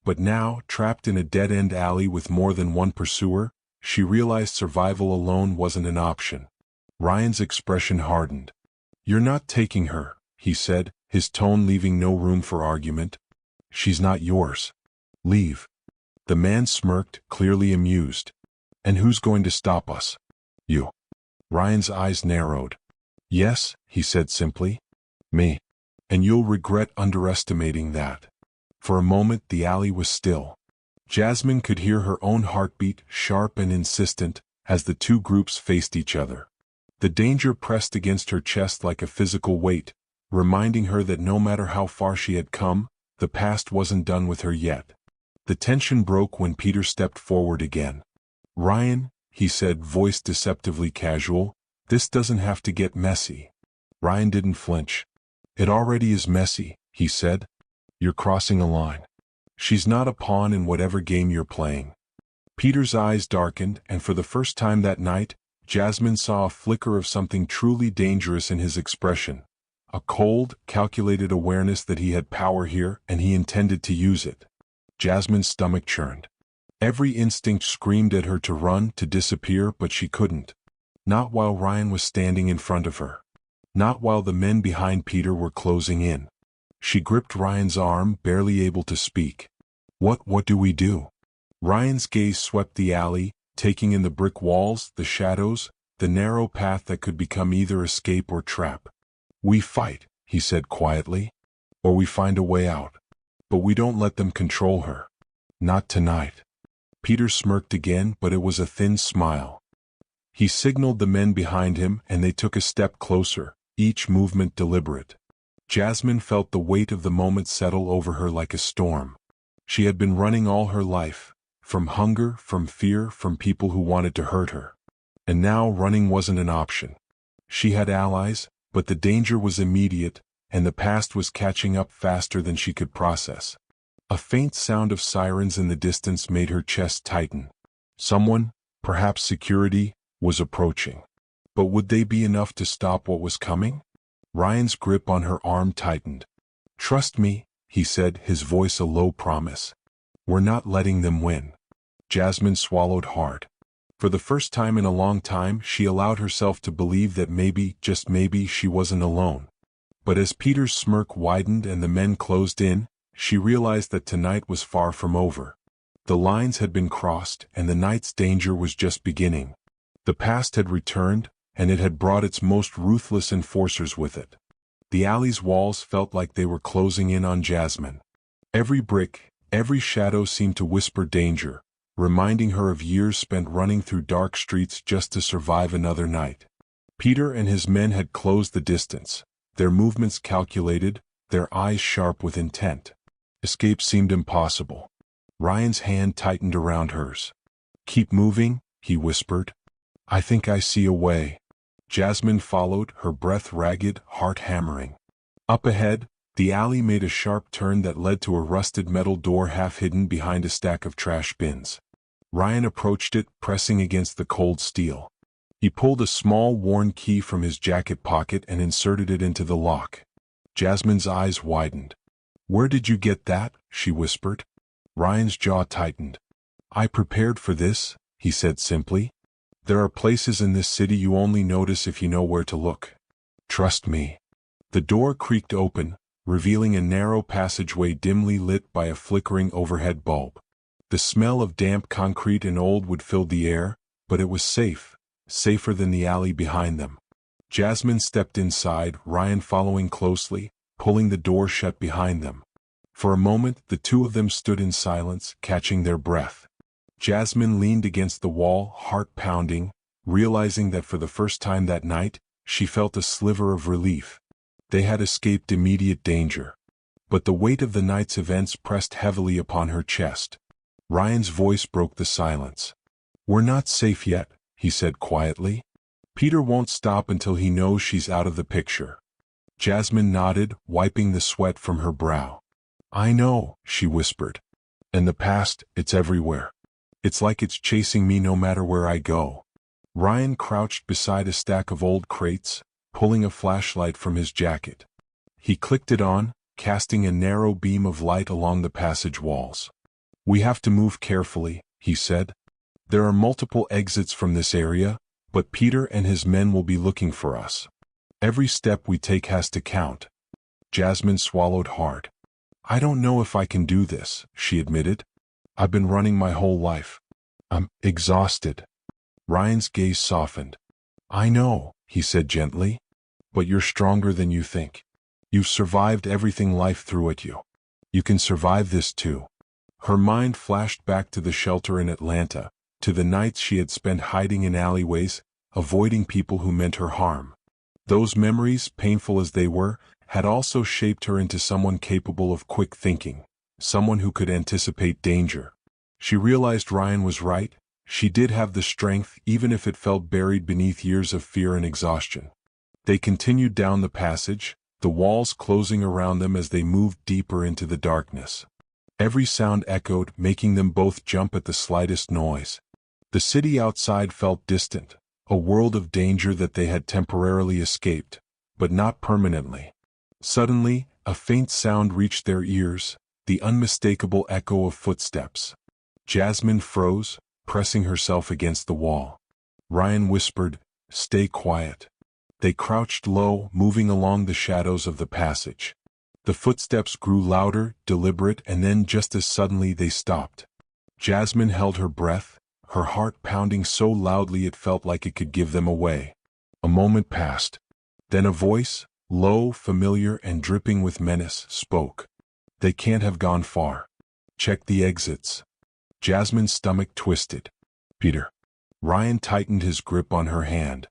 But now, trapped in a dead-end alley with more than one pursuer, she realized survival alone wasn't an option. Ryan's expression hardened. "You're not taking her," he said, his tone leaving no room for argument. "She's not yours. Leave." The man smirked, clearly amused. "And who's going to stop us?" "You." Ryan's eyes narrowed. "Yes," he said simply. "Me. And you'll regret underestimating that." For a moment the alley was still. Jasmine could hear her own heartbeat, sharp and insistent, as the two groups faced each other. The danger pressed against her chest like a physical weight, reminding her that no matter how far she had come, the past wasn't done with her yet. The tension broke when Peter stepped forward again. "Ryan," he said, voice deceptively casual, "this doesn't have to get messy." Ryan didn't flinch. "It already is messy," he said. "You're crossing a line. She's not a pawn in whatever game you're playing." Peter's eyes darkened, and for the first time that night, Jasmine saw a flicker of something truly dangerous in his expression. A cold, calculated awareness that he had power here and he intended to use it. Jasmine's stomach churned. Every instinct screamed at her to run, to disappear, but she couldn't. Not while Ryan was standing in front of her. Not while the men behind Peter were closing in. She gripped Ryan's arm, barely able to speak. What do we do?" Ryan's gaze swept the alley, taking in the brick walls, the shadows, the narrow path that could become either escape or trap. "We fight," he said quietly. "Or we find a way out. But we don't let them control her. Not tonight." Peter smirked again, but it was a thin smile. He signaled the men behind him, and they took a step closer, each movement deliberate. Jasmine felt the weight of the moment settle over her like a storm. She had been running all her life, from hunger, from fear, from people who wanted to hurt her. And now running wasn't an option. She had allies, but the danger was immediate, and the past was catching up faster than she could process. A faint sound of sirens in the distance made her chest tighten. Someone, perhaps security, was approaching. But would they be enough to stop what was coming? Ryan's grip on her arm tightened. "Trust me," he said, his voice a low promise. "We're not letting them win." Jasmine swallowed hard. For the first time in a long time, she allowed herself to believe that maybe, just maybe, she wasn't alone. But as Peter's smirk widened and the men closed in, she realized that tonight was far from over. The lines had been crossed, and the night's danger was just beginning. The past had returned, and it had brought its most ruthless enforcers with it. The alley's walls felt like they were closing in on Jasmine. Every brick, every shadow seemed to whisper danger, reminding her of years spent running through dark streets just to survive another night. Peter and his men had closed the distance, their movements calculated, their eyes sharp with intent. Escape seemed impossible. Ryan's hand tightened around hers. "Keep moving," he whispered. "I think I see a way." Jasmine followed, her breath ragged, heart hammering. Up ahead, the alley made a sharp turn that led to a rusted metal door half hidden behind a stack of trash bins. Ryan approached it, pressing against the cold steel. He pulled a small worn key from his jacket pocket and inserted it into the lock. Jasmine's eyes widened. "Where did you get that?" she whispered. Ryan's jaw tightened. "I prepared for this," he said simply. "There are places in this city you only notice if you know where to look. Trust me." The door creaked open, revealing a narrow passageway dimly lit by a flickering overhead bulb. The smell of damp concrete and old wood filled the air, but it was safe, safer than the alley behind them. Jasmine stepped inside, Ryan following closely, pulling the door shut behind them. For a moment, the two of them stood in silence, catching their breath. Jasmine leaned against the wall, heart pounding, realizing that for the first time that night, she felt a sliver of relief. They had escaped immediate danger. But the weight of the night's events pressed heavily upon her chest. Ryan's voice broke the silence. "We're not safe yet," he said quietly. "Peter won't stop until he knows she's out of the picture." Jasmine nodded, wiping the sweat from her brow. "I know," she whispered. "And the past, it's everywhere. It's like it's chasing me no matter where I go." Ryan crouched beside a stack of old crates, pulling a flashlight from his jacket. He clicked it on, casting a narrow beam of light along the passage walls. "We have to move carefully," he said. "There are multiple exits from this area, but Peter and his men will be looking for us. Every step we take has to count." Jasmine swallowed hard. "I don't know if I can do this," she admitted. "I've been running my whole life. I'm exhausted." Ryan's gaze softened. "I know," he said gently. "But you're stronger than you think. You've survived everything life threw at you. You can survive this too." Her mind flashed back to the shelter in Atlanta, to the nights she had spent hiding in alleyways, avoiding people who meant her harm. Those memories, painful as they were, had also shaped her into someone capable of quick thinking, someone who could anticipate danger. She realized Ryan was right. She did have the strength, even if it felt buried beneath years of fear and exhaustion. They continued down the passage, the walls closing around them as they moved deeper into the darkness. Every sound echoed, making them both jump at the slightest noise. The city outside felt distant, a world of danger that they had temporarily escaped, but not permanently. Suddenly, a faint sound reached their ears, the unmistakable echo of footsteps. Jasmine froze, pressing herself against the wall. Ryan whispered, "Stay quiet." They crouched low, moving along the shadows of the passage. The footsteps grew louder, deliberate, and then just as suddenly they stopped. Jasmine held her breath, her heart pounding so loudly it felt like it could give them away. A moment passed. Then a voice, low, familiar, and dripping with menace, spoke. "They can't have gone far. Check the exits." Jasmine's stomach twisted. "Peter." Ryan tightened his grip on her hand.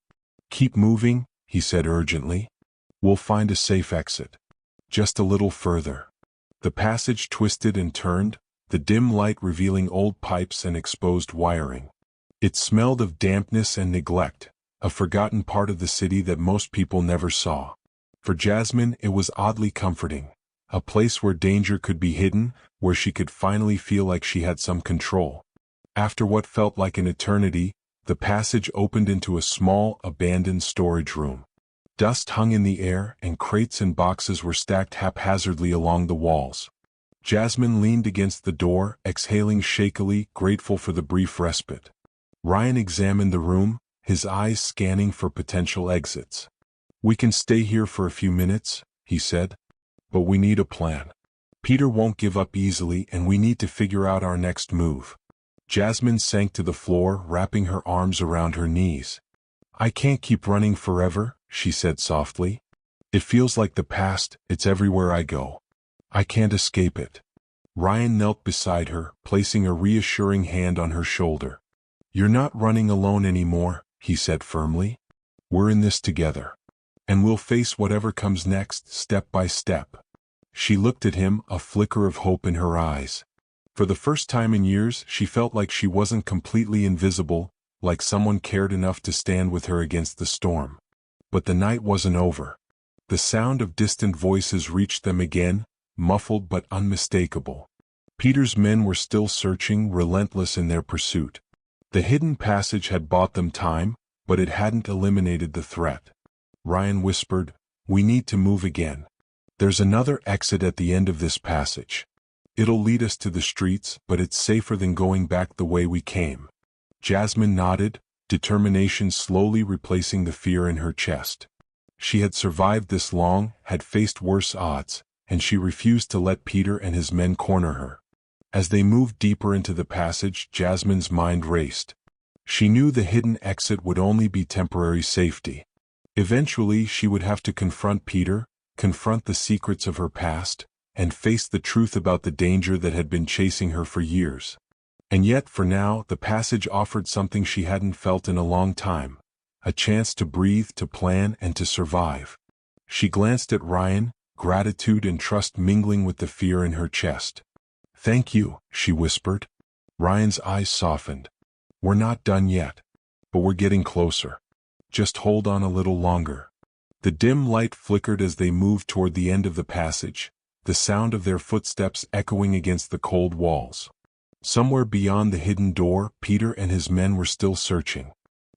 "Keep moving," he said urgently. "We'll find a safe exit. Just a little further." The passage twisted and turned, the dim light revealing old pipes and exposed wiring. It smelled of dampness and neglect, a forgotten part of the city that most people never saw. For Jasmine, it was oddly comforting, a place where danger could be hidden, where she could finally feel like she had some control. After what felt like an eternity, the passage opened into a small, abandoned storage room. Dust hung in the air, and crates and boxes were stacked haphazardly along the walls. Jasmine leaned against the door, exhaling shakily, grateful for the brief respite. Ryan examined the room, his eyes scanning for potential exits. "We can stay here for a few minutes," he said. "But we need a plan. Peter won't give up easily, and we need to figure out our next move." Jasmine sank to the floor, wrapping her arms around her knees. "I can't keep running forever," she said softly. "It feels like the past, it's everywhere I go. I can't escape it." Ryan knelt beside her, placing a reassuring hand on her shoulder. "You're not running alone anymore," he said firmly. "We're in this together. And we'll face whatever comes next, step by step." She looked at him, a flicker of hope in her eyes. For the first time in years, she felt like she wasn't completely invisible, like someone cared enough to stand with her against the storm. But the night wasn't over. The sound of distant voices reached them again, muffled but unmistakable. Peter's men were still searching, relentless in their pursuit. The hidden passage had bought them time, but it hadn't eliminated the threat. Ryan whispered, "We need to move again. There's another exit at the end of this passage. It'll lead us to the streets, but it's safer than going back the way we came." Jasmine nodded, determination slowly replacing the fear in her chest. She had survived this long, had faced worse odds, and she refused to let Peter and his men corner her. As they moved deeper into the passage, Jasmine's mind raced. She knew the hidden exit would only be temporary safety. Eventually, she would have to confront Peter, confront the secrets of her past, and face the truth about the danger that had been chasing her for years. And yet, for now, the passage offered something she hadn't felt in a long time, a chance to breathe, to plan, and to survive. She glanced at Ryan, gratitude and trust mingling with the fear in her chest. "Thank you," she whispered. Ryan's eyes softened. "We're not done yet. But we're getting closer. Just hold on a little longer." The dim light flickered as they moved toward the end of the passage, the sound of their footsteps echoing against the cold walls. Somewhere beyond the hidden door, Peter and his men were still searching.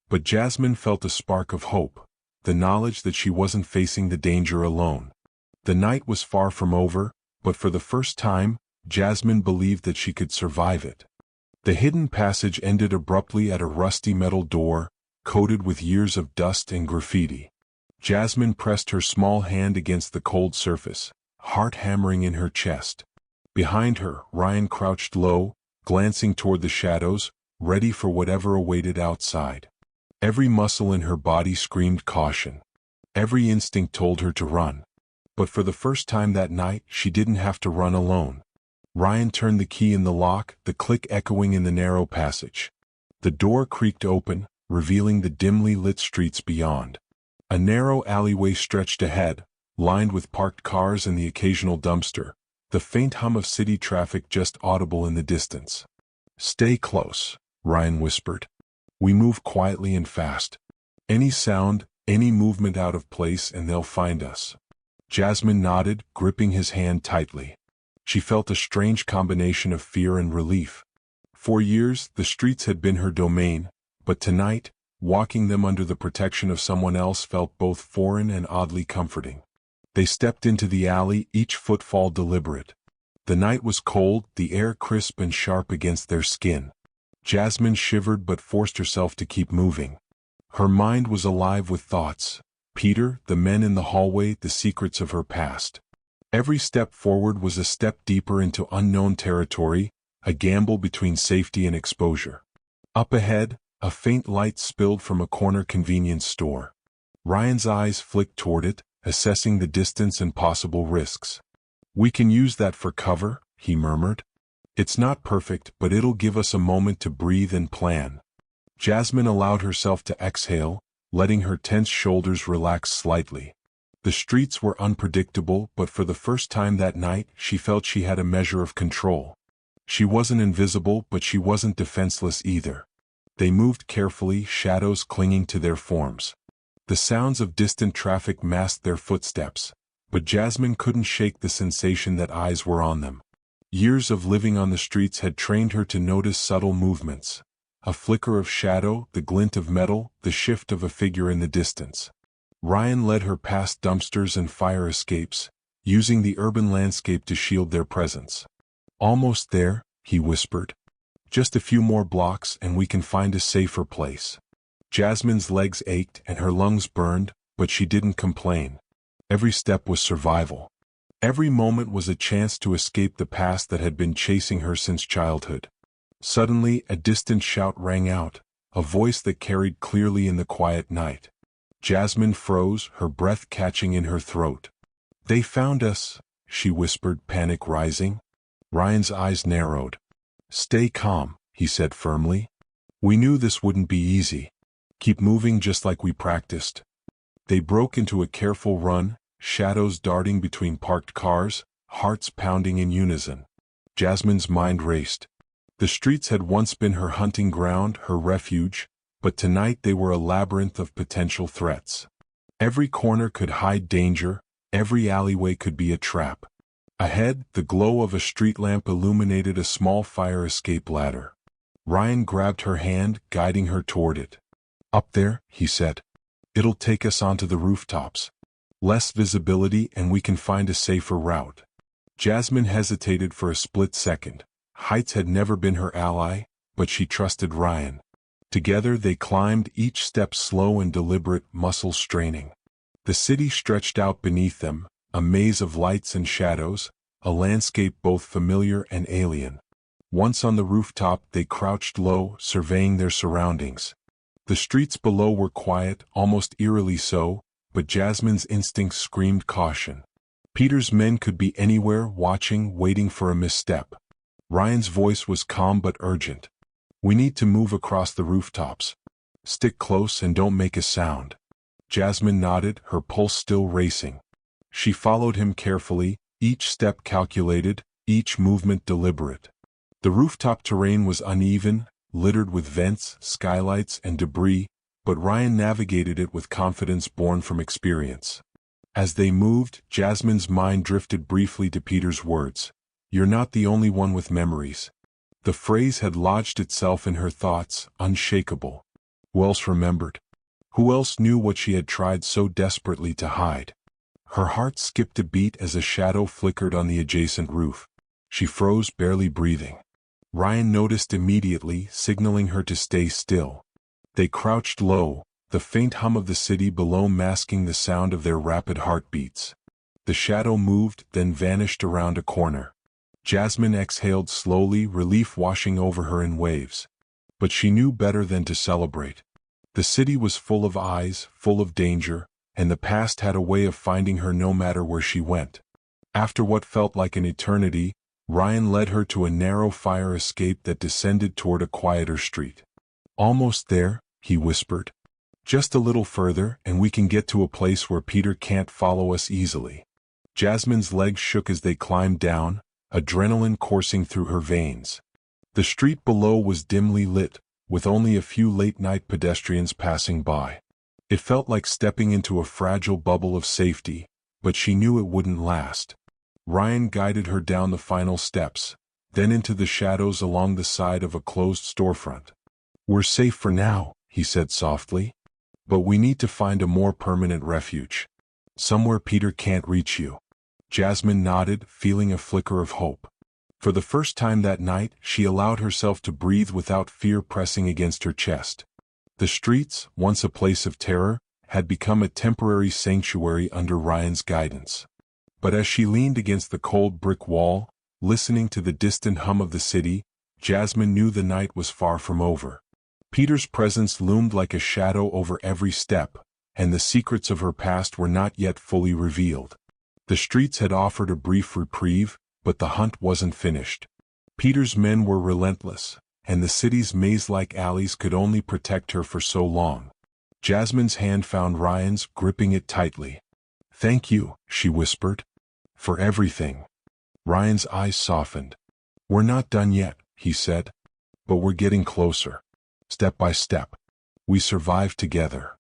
But Jasmine felt a spark of hope, the knowledge that she wasn't facing the danger alone. The night was far from over, but for the first time, Jasmine believed that she could survive it. The hidden passage ended abruptly at a rusty metal door, coated with years of dust and graffiti. Jasmine pressed her small hand against the cold surface, heart hammering in her chest. Behind her, Ryan crouched low, glancing toward the shadows, ready for whatever awaited outside. Every muscle in her body screamed caution. Every instinct told her to run. But for the first time that night, she didn't have to run alone. Ryan turned the key in the lock, the click echoing in the narrow passage. The door creaked open, revealing the dimly lit streets beyond. A narrow alleyway stretched ahead, lined with parked cars and the occasional dumpster, the faint hum of city traffic just audible in the distance. "Stay close," Ryan whispered. "We move quietly and fast. Any sound, any movement out of place and they'll find us." Jasmine nodded, gripping his hand tightly. She felt a strange combination of fear and relief. For years, the streets had been her domain, but tonight, walking them under the protection of someone else felt both foreign and oddly comforting. They stepped into the alley, each footfall deliberate. The night was cold, the air crisp and sharp against their skin. Jasmine shivered but forced herself to keep moving. Her mind was alive with thoughts. Peter, the men in the hallway, the secrets of her past. Every step forward was a step deeper into unknown territory, a gamble between safety and exposure. Up ahead, a faint light spilled from a corner convenience store. Ryan's eyes flicked toward it, assessing the distance and possible risks. "We can use that for cover," he murmured. "It's not perfect, but it'll give us a moment to breathe and plan." Jasmine allowed herself to exhale, letting her tense shoulders relax slightly. The streets were unpredictable, but for the first time that night, she felt she had a measure of control. She wasn't invisible, but she wasn't defenseless either. They moved carefully, shadows clinging to their forms. The sounds of distant traffic masked their footsteps, but Jasmine couldn't shake the sensation that eyes were on them. Years of living on the streets had trained her to notice subtle movements. A flicker of shadow, the glint of metal, the shift of a figure in the distance. Ryan led her past dumpsters and fire escapes, using the urban landscape to shield their presence. "Almost there," he whispered. "Just a few more blocks and we can find a safer place." Jasmine's legs ached and her lungs burned, but she didn't complain. Every step was survival. Every moment was a chance to escape the past that had been chasing her since childhood. Suddenly, a distant shout rang out, a voice that carried clearly in the quiet night. Jasmine froze, her breath catching in her throat. "They found us," she whispered, panic rising. Ryan's eyes narrowed. "Stay calm," he said firmly. "We knew this wouldn't be easy. Keep moving just like we practiced." They broke into a careful run, shadows darting between parked cars, hearts pounding in unison. Jasmine's mind raced. The streets had once been her hunting ground, her refuge, but tonight they were a labyrinth of potential threats. Every corner could hide danger, every alleyway could be a trap. Ahead, the glow of a street lamp illuminated a small fire escape ladder. Ryan grabbed her hand, guiding her toward it. "Up there," he said. "It'll take us onto the rooftops. Less visibility and we can find a safer route." Jasmine hesitated for a split second. Heights had never been her ally, but she trusted Ryan. Together they climbed, each step slow and deliberate, muscles straining. The city stretched out beneath them, a maze of lights and shadows, a landscape both familiar and alien. Once on the rooftop, they crouched low, surveying their surroundings. The streets below were quiet, almost eerily so, but Jasmine's instincts screamed caution. Peter's men could be anywhere, watching, waiting for a misstep. Ryan's voice was calm but urgent. "We need to move across the rooftops. Stick close and don't make a sound." Jasmine nodded, her pulse still racing. She followed him carefully, each step calculated, each movement deliberate. The rooftop terrain was uneven, littered with vents, skylights, and debris, but Ryan navigated it with confidence born from experience. As they moved, Jasmine's mind drifted briefly to Peter's words. "You're not the only one with memories." The phrase had lodged itself in her thoughts, unshakable. Who else remembered? Who else knew what she had tried so desperately to hide? Her heart skipped a beat as a shadow flickered on the adjacent roof. She froze, barely breathing. Ryan noticed immediately, signaling her to stay still. They crouched low, the faint hum of the city below masking the sound of their rapid heartbeats. The shadow moved, then vanished around a corner. Jasmine exhaled slowly, relief washing over her in waves. But she knew better than to celebrate. The city was full of eyes, full of danger, and the past had a way of finding her no matter where she went. After what felt like an eternity, Ryan led her to a narrow fire escape that descended toward a quieter street. "Almost there," he whispered. "Just a little further, and we can get to a place where Peter can't follow us easily." Jasmine's legs shook as they climbed down, adrenaline coursing through her veins. The street below was dimly lit, with only a few late-night pedestrians passing by. It felt like stepping into a fragile bubble of safety, but she knew it wouldn't last. Ryan guided her down the final steps, then into the shadows along the side of a closed storefront. "We're safe for now," he said softly. "But we need to find a more permanent refuge. Somewhere Peter can't reach you." Jasmine nodded, feeling a flicker of hope. For the first time that night, she allowed herself to breathe without fear pressing against her chest. The streets, once a place of terror, had become a temporary sanctuary under Ryan's guidance. But as she leaned against the cold brick wall, listening to the distant hum of the city, Jasmine knew the night was far from over. Peter's presence loomed like a shadow over every step, and the secrets of her past were not yet fully revealed. The streets had offered a brief reprieve, but the hunt wasn't finished. Peter's men were relentless, and the city's maze-like alleys could only protect her for so long. Jasmine's hand found Ryan's, gripping it tightly. "Thank you," she whispered. "For everything." Ryan's eyes softened. "We're not done yet," he said. "But we're getting closer. Step by step. We survived together."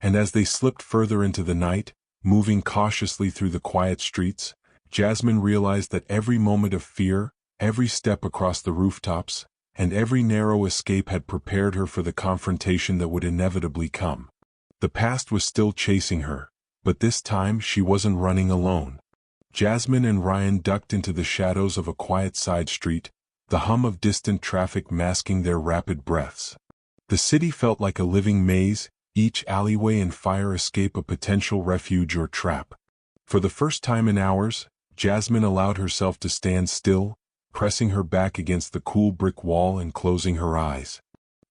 And as they slipped further into the night, moving cautiously through the quiet streets, Jasmine realized that every moment of fear, every step across the rooftops, and every narrow escape had prepared her for the confrontation that would inevitably come. The past was still chasing her, but this time she wasn't running alone. Jasmine and Ryan ducked into the shadows of a quiet side street, the hum of distant traffic masking their rapid breaths. The city felt like a living maze, each alleyway and fire escape a potential refuge or trap. For the first time in hours, Jasmine allowed herself to stand still, pressing her back against the cool brick wall and closing her eyes.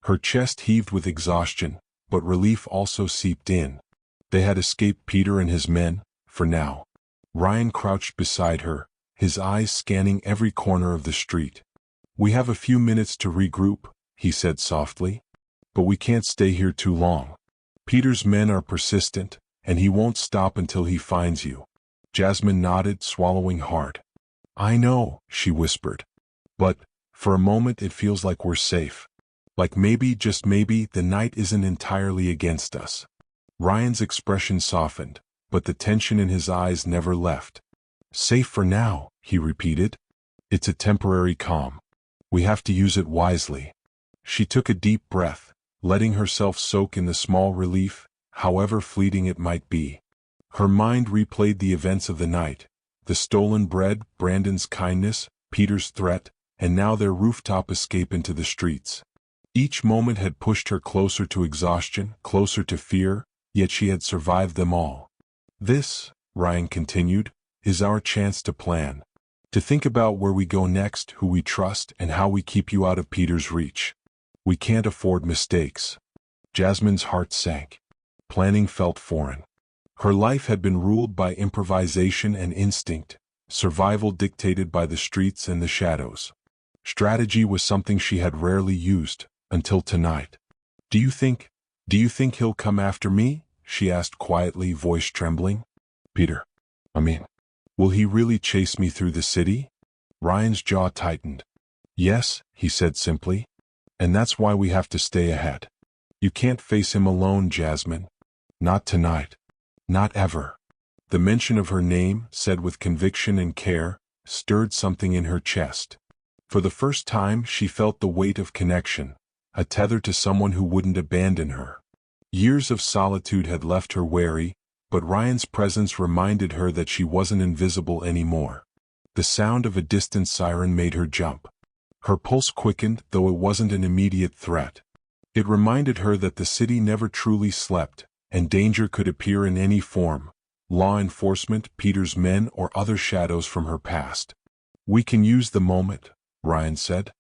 Her chest heaved with exhaustion, but relief also seeped in. They had escaped Peter and his men, for now. Ryan crouched beside her, his eyes scanning every corner of the street. "We have a few minutes to regroup," he said softly. "But we can't stay here too long. Peter's men are persistent, and he won't stop until he finds you." Jasmine nodded, swallowing hard. "I know," she whispered. "But, for a moment it feels like we're safe. Like maybe, just maybe, the night isn't entirely against us." Ryan's expression softened, but the tension in his eyes never left. "Safe for now," he repeated. "It's a temporary calm. We have to use it wisely." She took a deep breath, letting herself soak in the small relief, however fleeting it might be. Her mind replayed the events of the night, the stolen bread, Brandon's kindness, Peter's threat, and now their rooftop escape into the streets. Each moment had pushed her closer to exhaustion, closer to fear, yet she had survived them all. "This," Ryan continued, "is our chance to plan. To think about where we go next, who we trust, and how we keep you out of Peter's reach. We can't afford mistakes." Jasmine's heart sank. Planning felt foreign. Her life had been ruled by improvisation and instinct, survival dictated by the streets and the shadows. Strategy was something she had rarely used, until tonight. Do you think he'll come after me?" she asked quietly, voice trembling. "Peter, will he really chase me through the city?" Ryan's jaw tightened. "Yes," he said simply. "And that's why we have to stay ahead. You can't face him alone, Jasmine. Not tonight. Not ever." The mention of her name, said with conviction and care, stirred something in her chest. For the first time she felt the weight of connection, a tether to someone who wouldn't abandon her. Years of solitude had left her wary, but Ryan's presence reminded her that she wasn't invisible anymore. The sound of a distant siren made her jump. Her pulse quickened, though it wasn't an immediate threat. It reminded her that the city never truly slept, and danger could appear in any form: law enforcement, Peter's men, or other shadows from her past. "We can use the moment," Ryan said.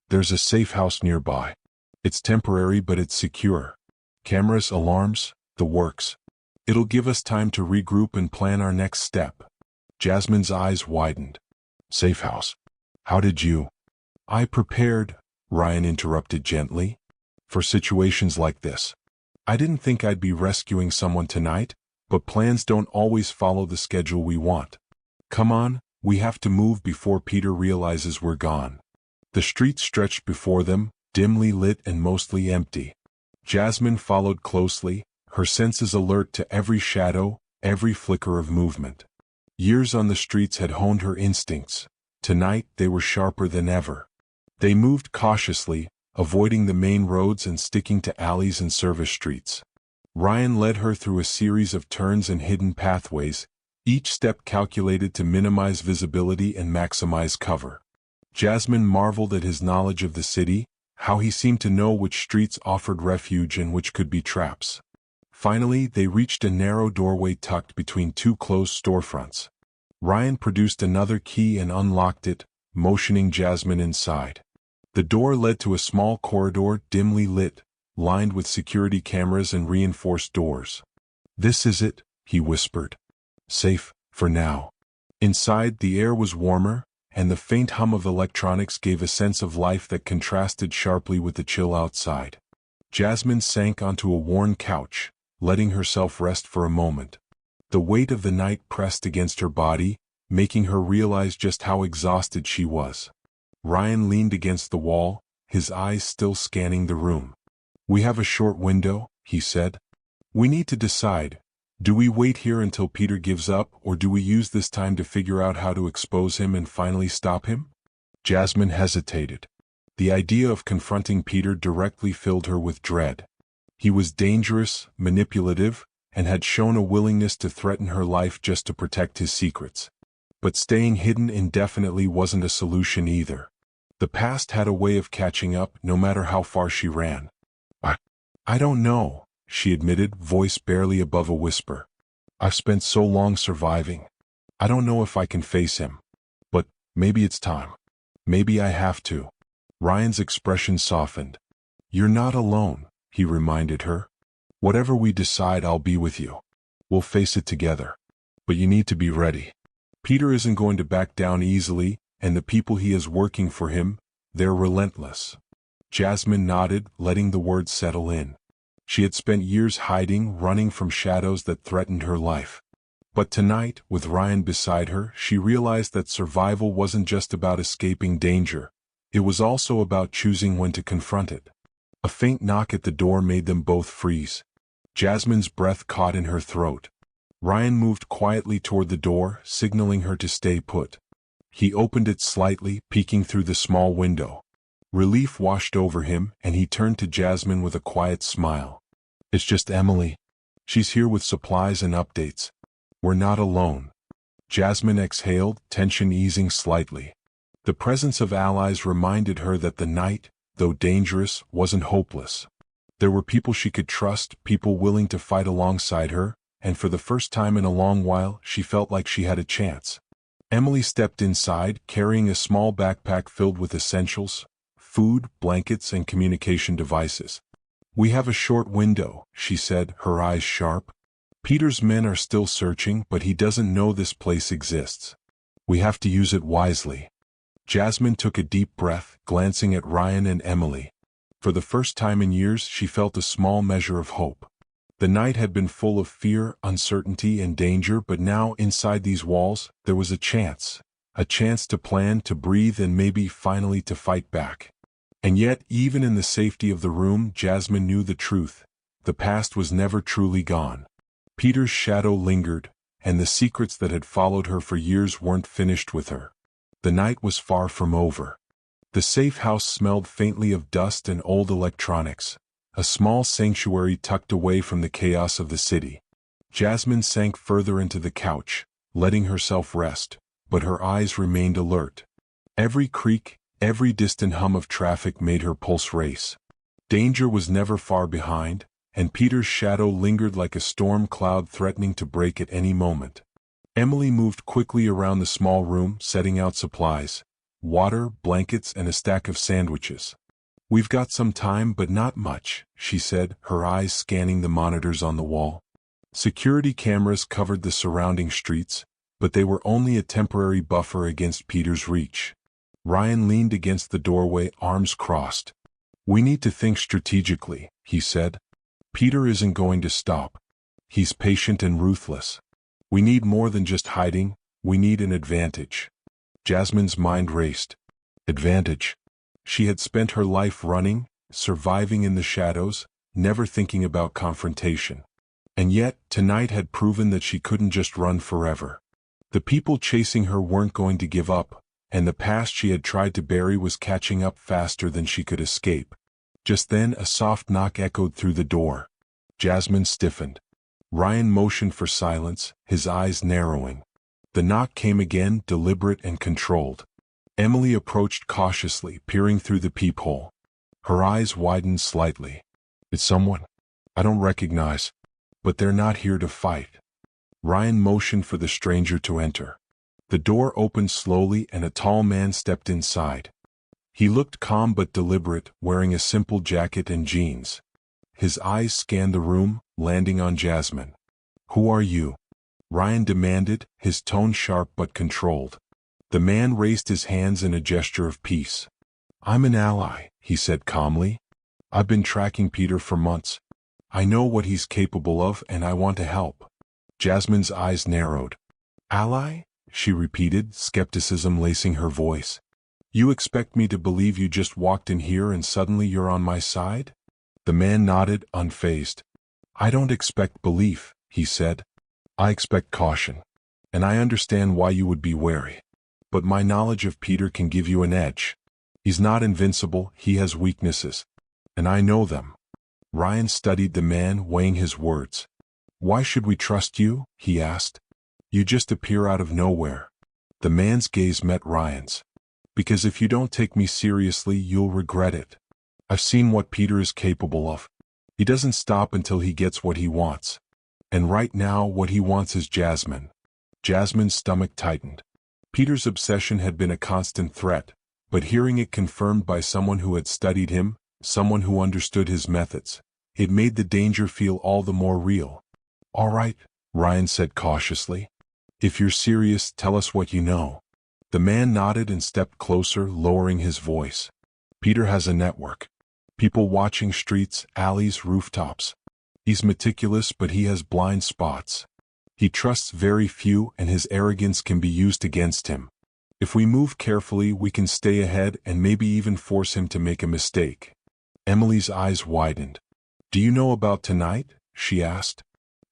"There's a safe house nearby. It's temporary, but it's secure. Cameras, alarms, the works. It'll give us time to regroup and plan our next step." Jasmine's eyes widened. "Safe house? How did you—" "I prepared," Ryan interrupted gently, "for situations like this. I didn't think I'd be rescuing someone tonight, but plans don't always follow the schedule we want. Come on, we have to move before Peter realizes we're gone." The street stretched before them, dimly lit and mostly empty. Jasmine followed closely, her senses alert to every shadow, every flicker of movement. Years on the streets had honed her instincts. Tonight they were sharper than ever. They moved cautiously, avoiding the main roads and sticking to alleys and service streets. Ryan led her through a series of turns and hidden pathways, each step calculated to minimize visibility and maximize cover. Jasmine marveled at his knowledge of the city, how he seemed to know which streets offered refuge and which could be traps. Finally, they reached a narrow doorway tucked between two closed storefronts. Ryan produced another key and unlocked it, motioning Jasmine inside. The door led to a small corridor dimly lit, lined with security cameras and reinforced doors. "This is it," he whispered. "Safe, for now." Inside, the air was warmer, and the faint hum of electronics gave a sense of life that contrasted sharply with the chill outside. Jasmine sank onto a worn couch, letting herself rest for a moment. The weight of the night pressed against her body, making her realize just how exhausted she was. Ryan leaned against the wall, his eyes still scanning the room. "We have a short window," he said. "We need to decide. Do we wait here until Peter gives up, or do we use this time to figure out how to expose him and finally stop him?" Jasmine hesitated. The idea of confronting Peter directly filled her with dread. He was dangerous, manipulative, and had shown a willingness to threaten her life just to protect his secrets. But staying hidden indefinitely wasn't a solution either. The past had a way of catching up, no matter how far she ran. I don't know," she admitted, voice barely above a whisper. "I've spent so long surviving. I don't know if I can face him. But maybe it's time. Maybe I have to." Ryan's expression softened. "You're not alone," he reminded her. "Whatever we decide, I'll be with you. We'll face it together. But you need to be ready. Peter isn't going to back down easily, and the people he has working for him, they're relentless." Jasmine nodded, letting the words settle in. She had spent years hiding, running from shadows that threatened her life. But tonight, with Ryan beside her, she realized that survival wasn't just about escaping danger. It was also about choosing when to confront it. A faint knock at the door made them both freeze. Jasmine's breath caught in her throat. Ryan moved quietly toward the door, signaling her to stay put. He opened it slightly, peeking through the small window. Relief washed over him, and he turned to Jasmine with a quiet smile. "It's just Emily. She's here with supplies and updates. We're not alone." Jasmine exhaled, tension easing slightly. The presence of allies reminded her that the night, though dangerous, wasn't hopeless. There were people she could trust, people willing to fight alongside her, and for the first time in a long while, she felt like she had a chance. Emily stepped inside, carrying a small backpack filled with essentials: food, blankets, and communication devices. "We have a short window," she said, her eyes sharp. "Peter's men are still searching, but he doesn't know this place exists. We have to use it wisely." Jasmine took a deep breath, glancing at Ryan and Emily. For the first time in years, she felt a small measure of hope. The night had been full of fear, uncertainty, and danger, but now, inside these walls, there was a chance. A chance to plan, to breathe, and maybe finally to fight back. And yet, even in the safety of the room, Jasmine knew the truth. The past was never truly gone. Peter's shadow lingered, and the secrets that had followed her for years weren't finished with her. The night was far from over. The safe house smelled faintly of dust and old electronics, a small sanctuary tucked away from the chaos of the city. Jasmine sank further into the couch, letting herself rest, but her eyes remained alert. Every creak, every distant hum of traffic made her pulse race. Danger was never far behind, and Peter's shadow lingered like a storm cloud threatening to break at any moment. Emily moved quickly around the small room, setting out supplies: water, blankets, and a stack of sandwiches. "We've got some time, but not much," she said, her eyes scanning the monitors on the wall. Security cameras covered the surrounding streets, but they were only a temporary buffer against Peter's reach. Ryan leaned against the doorway, arms crossed. "We need to think strategically," he said. "Peter isn't going to stop. He's patient and ruthless. We need more than just hiding, we need an advantage." Jasmine's mind raced. Advantage. She had spent her life running, surviving in the shadows, never thinking about confrontation. And yet, tonight had proven that she couldn't just run forever. The people chasing her weren't going to give up, and the past she had tried to bury was catching up faster than she could escape. Just then a soft knock echoed through the door. Jasmine stiffened. Ryan motioned for silence, his eyes narrowing. The knock came again, deliberate and controlled. Emily approached cautiously, peering through the peephole. Her eyes widened slightly. It's someone I don't recognize, but they're not here to fight. Ryan motioned for the stranger to enter. The door opened slowly and a tall man stepped inside. He looked calm but deliberate, wearing a simple jacket and jeans. His eyes scanned the room, landing on Jasmine. Who are you? Ryan demanded, his tone sharp but controlled. The man raised his hands in a gesture of peace. I'm an ally, he said calmly. I've been tracking Peter for months. I know what he's capable of and I want to help. Jasmine's eyes narrowed. Ally? She repeated, skepticism lacing her voice. You expect me to believe you just walked in here and suddenly you're on my side? The man nodded, unfazed. I don't expect belief, he said. I expect caution. And I understand why you would be wary. But my knowledge of Peter can give you an edge. He's not invincible, he has weaknesses. And I know them. Ryan studied the man, weighing his words. Why should we trust you? He asked. You just appear out of nowhere. The man's gaze met Ryan's. Because if you don't take me seriously, you'll regret it. I've seen what Peter is capable of. He doesn't stop until he gets what he wants. And right now, what he wants is Jasmine. Jasmine's stomach tightened. Peter's obsession had been a constant threat, but hearing it confirmed by someone who had studied him, someone who understood his methods, it made the danger feel all the more real. All right, Ryan said cautiously. If you're serious, tell us what you know. The man nodded and stepped closer, lowering his voice. Peter has a network. People watching streets, alleys, rooftops. He's meticulous, but he has blind spots. He trusts very few, and his arrogance can be used against him. If we move carefully, we can stay ahead and maybe even force him to make a mistake. Emily's eyes widened. Do you know about tonight? She asked.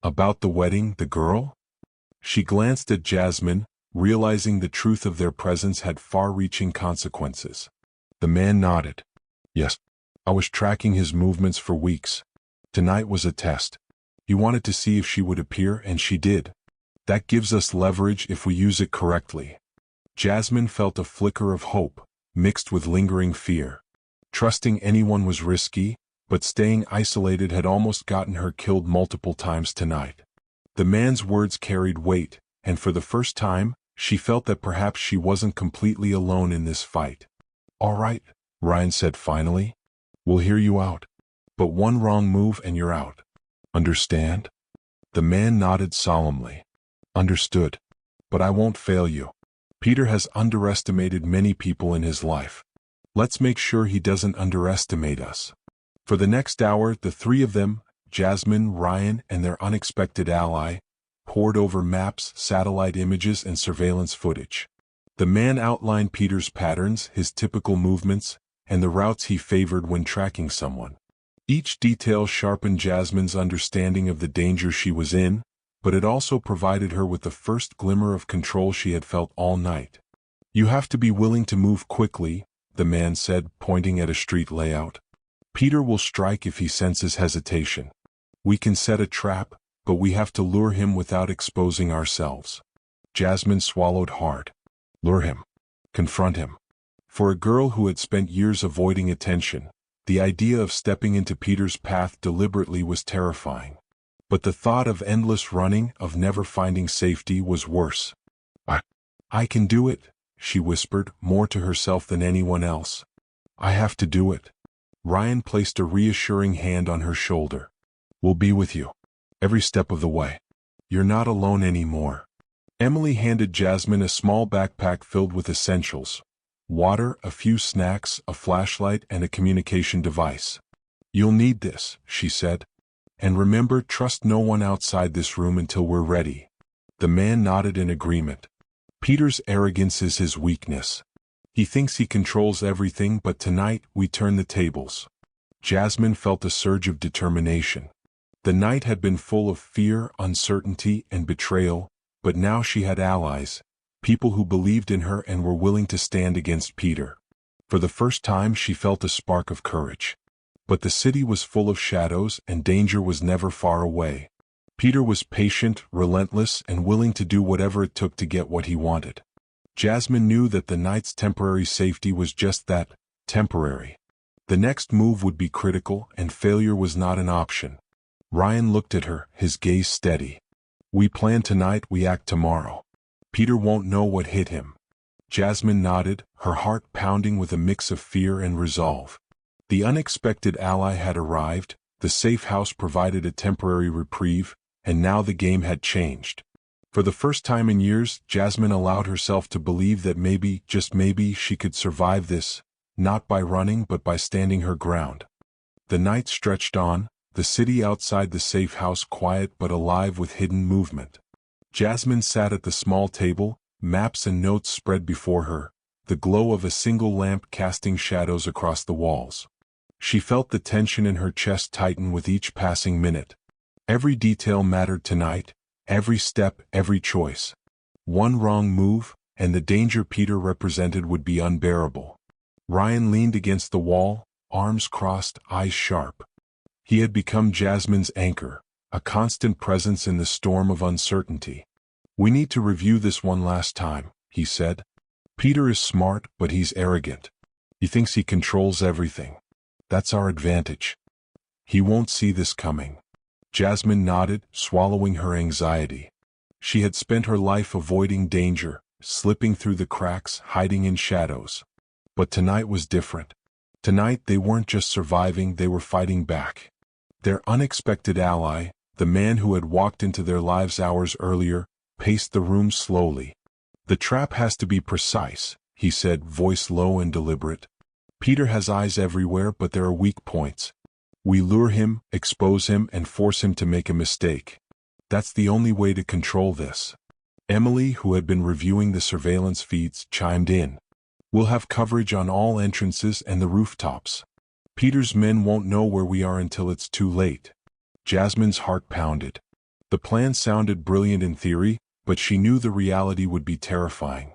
About the wedding, the girl? She glanced at Jasmine, realizing the truth of their presence had far-reaching consequences. The man nodded. Yes, I was tracking his movements for weeks. Tonight was a test. He wanted to see if she would appear, and she did. That gives us leverage if we use it correctly. Jasmine felt a flicker of hope, mixed with lingering fear. Trusting anyone was risky, but staying isolated had almost gotten her killed multiple times tonight. The man's words carried weight, and for the first time, she felt that perhaps she wasn't completely alone in this fight. All right, Ryan said finally. We'll hear you out. But one wrong move and you're out. Understand? The man nodded solemnly. Understood. But I won't fail you. Peter has underestimated many people in his life. Let's make sure he doesn't underestimate us. For the next hour, the three of them, Jasmine, Ryan, and their unexpected ally, pored over maps, satellite images, and surveillance footage. The man outlined Peter's patterns, his typical movements, and the routes he favored when tracking someone. Each detail sharpened Jasmine's understanding of the danger she was in, but it also provided her with the first glimmer of control she had felt all night. You have to be willing to move quickly, the man said, pointing at a street layout. Peter will strike if he senses hesitation. We can set a trap, but we have to lure him without exposing ourselves. Jasmine swallowed hard. Lure him. Confront him. For a girl who had spent years avoiding attention, the idea of stepping into Peter's path deliberately was terrifying. But the thought of endless running, of never finding safety, was worse. I can do it, she whispered, more to herself than anyone else. I have to do it. Ryan placed a reassuring hand on her shoulder. We'll be with you. Every step of the way. You're not alone anymore. Emily handed Jasmine a small backpack filled with essentials. Water, a few snacks, a flashlight, and a communication device. You'll need this, she said. And remember, trust no one outside this room until we're ready. The man nodded in agreement. Peter's arrogance is his weakness. He thinks he controls everything, but tonight we turn the tables. Jasmine felt a surge of determination. The night had been full of fear, uncertainty, and betrayal, but now she had allies, people who believed in her and were willing to stand against Peter. For the first time she felt a spark of courage. But the city was full of shadows and danger was never far away. Peter was patient, relentless, and willing to do whatever it took to get what he wanted. Jasmine knew that the knight's temporary safety was just that, temporary. The next move would be critical, and failure was not an option. Ryan looked at her, his gaze steady. "We plan tonight, we act tomorrow. Peter won't know what hit him." Jasmine nodded, her heart pounding with a mix of fear and resolve. The unexpected ally had arrived, the safe house provided a temporary reprieve, and now the game had changed. For the first time in years, Jasmine allowed herself to believe that maybe, just maybe, she could survive this, not by running but by standing her ground. The night stretched on, the city outside the safe house quiet but alive with hidden movement. Jasmine sat at the small table, maps and notes spread before her, the glow of a single lamp casting shadows across the walls. She felt the tension in her chest tighten with each passing minute. Every detail mattered tonight, every step, every choice. One wrong move, and the danger Peter represented would be unbearable. Ryan leaned against the wall, arms crossed, eyes sharp. He had become Jasmine's anchor, a constant presence in the storm of uncertainty. "We need to review this one last time," he said. "Peter is smart, but he's arrogant. He thinks he controls everything. That's our advantage. He won't see this coming." Jasmine nodded, swallowing her anxiety. She had spent her life avoiding danger, slipping through the cracks, hiding in shadows. But tonight was different. Tonight they weren't just surviving, they were fighting back. Their unexpected ally, the man who had walked into their lives hours earlier, paced the room slowly. "The trap has to be precise," he said, voice low and deliberate. "Peter has eyes everywhere, but there are weak points. We lure him, expose him, and force him to make a mistake. That's the only way to control this." Emily, who had been reviewing the surveillance feeds, chimed in. "We'll have coverage on all entrances and the rooftops. Peter's men won't know where we are until it's too late." Jasmine's heart pounded. The plan sounded brilliant in theory, but she knew the reality would be terrifying.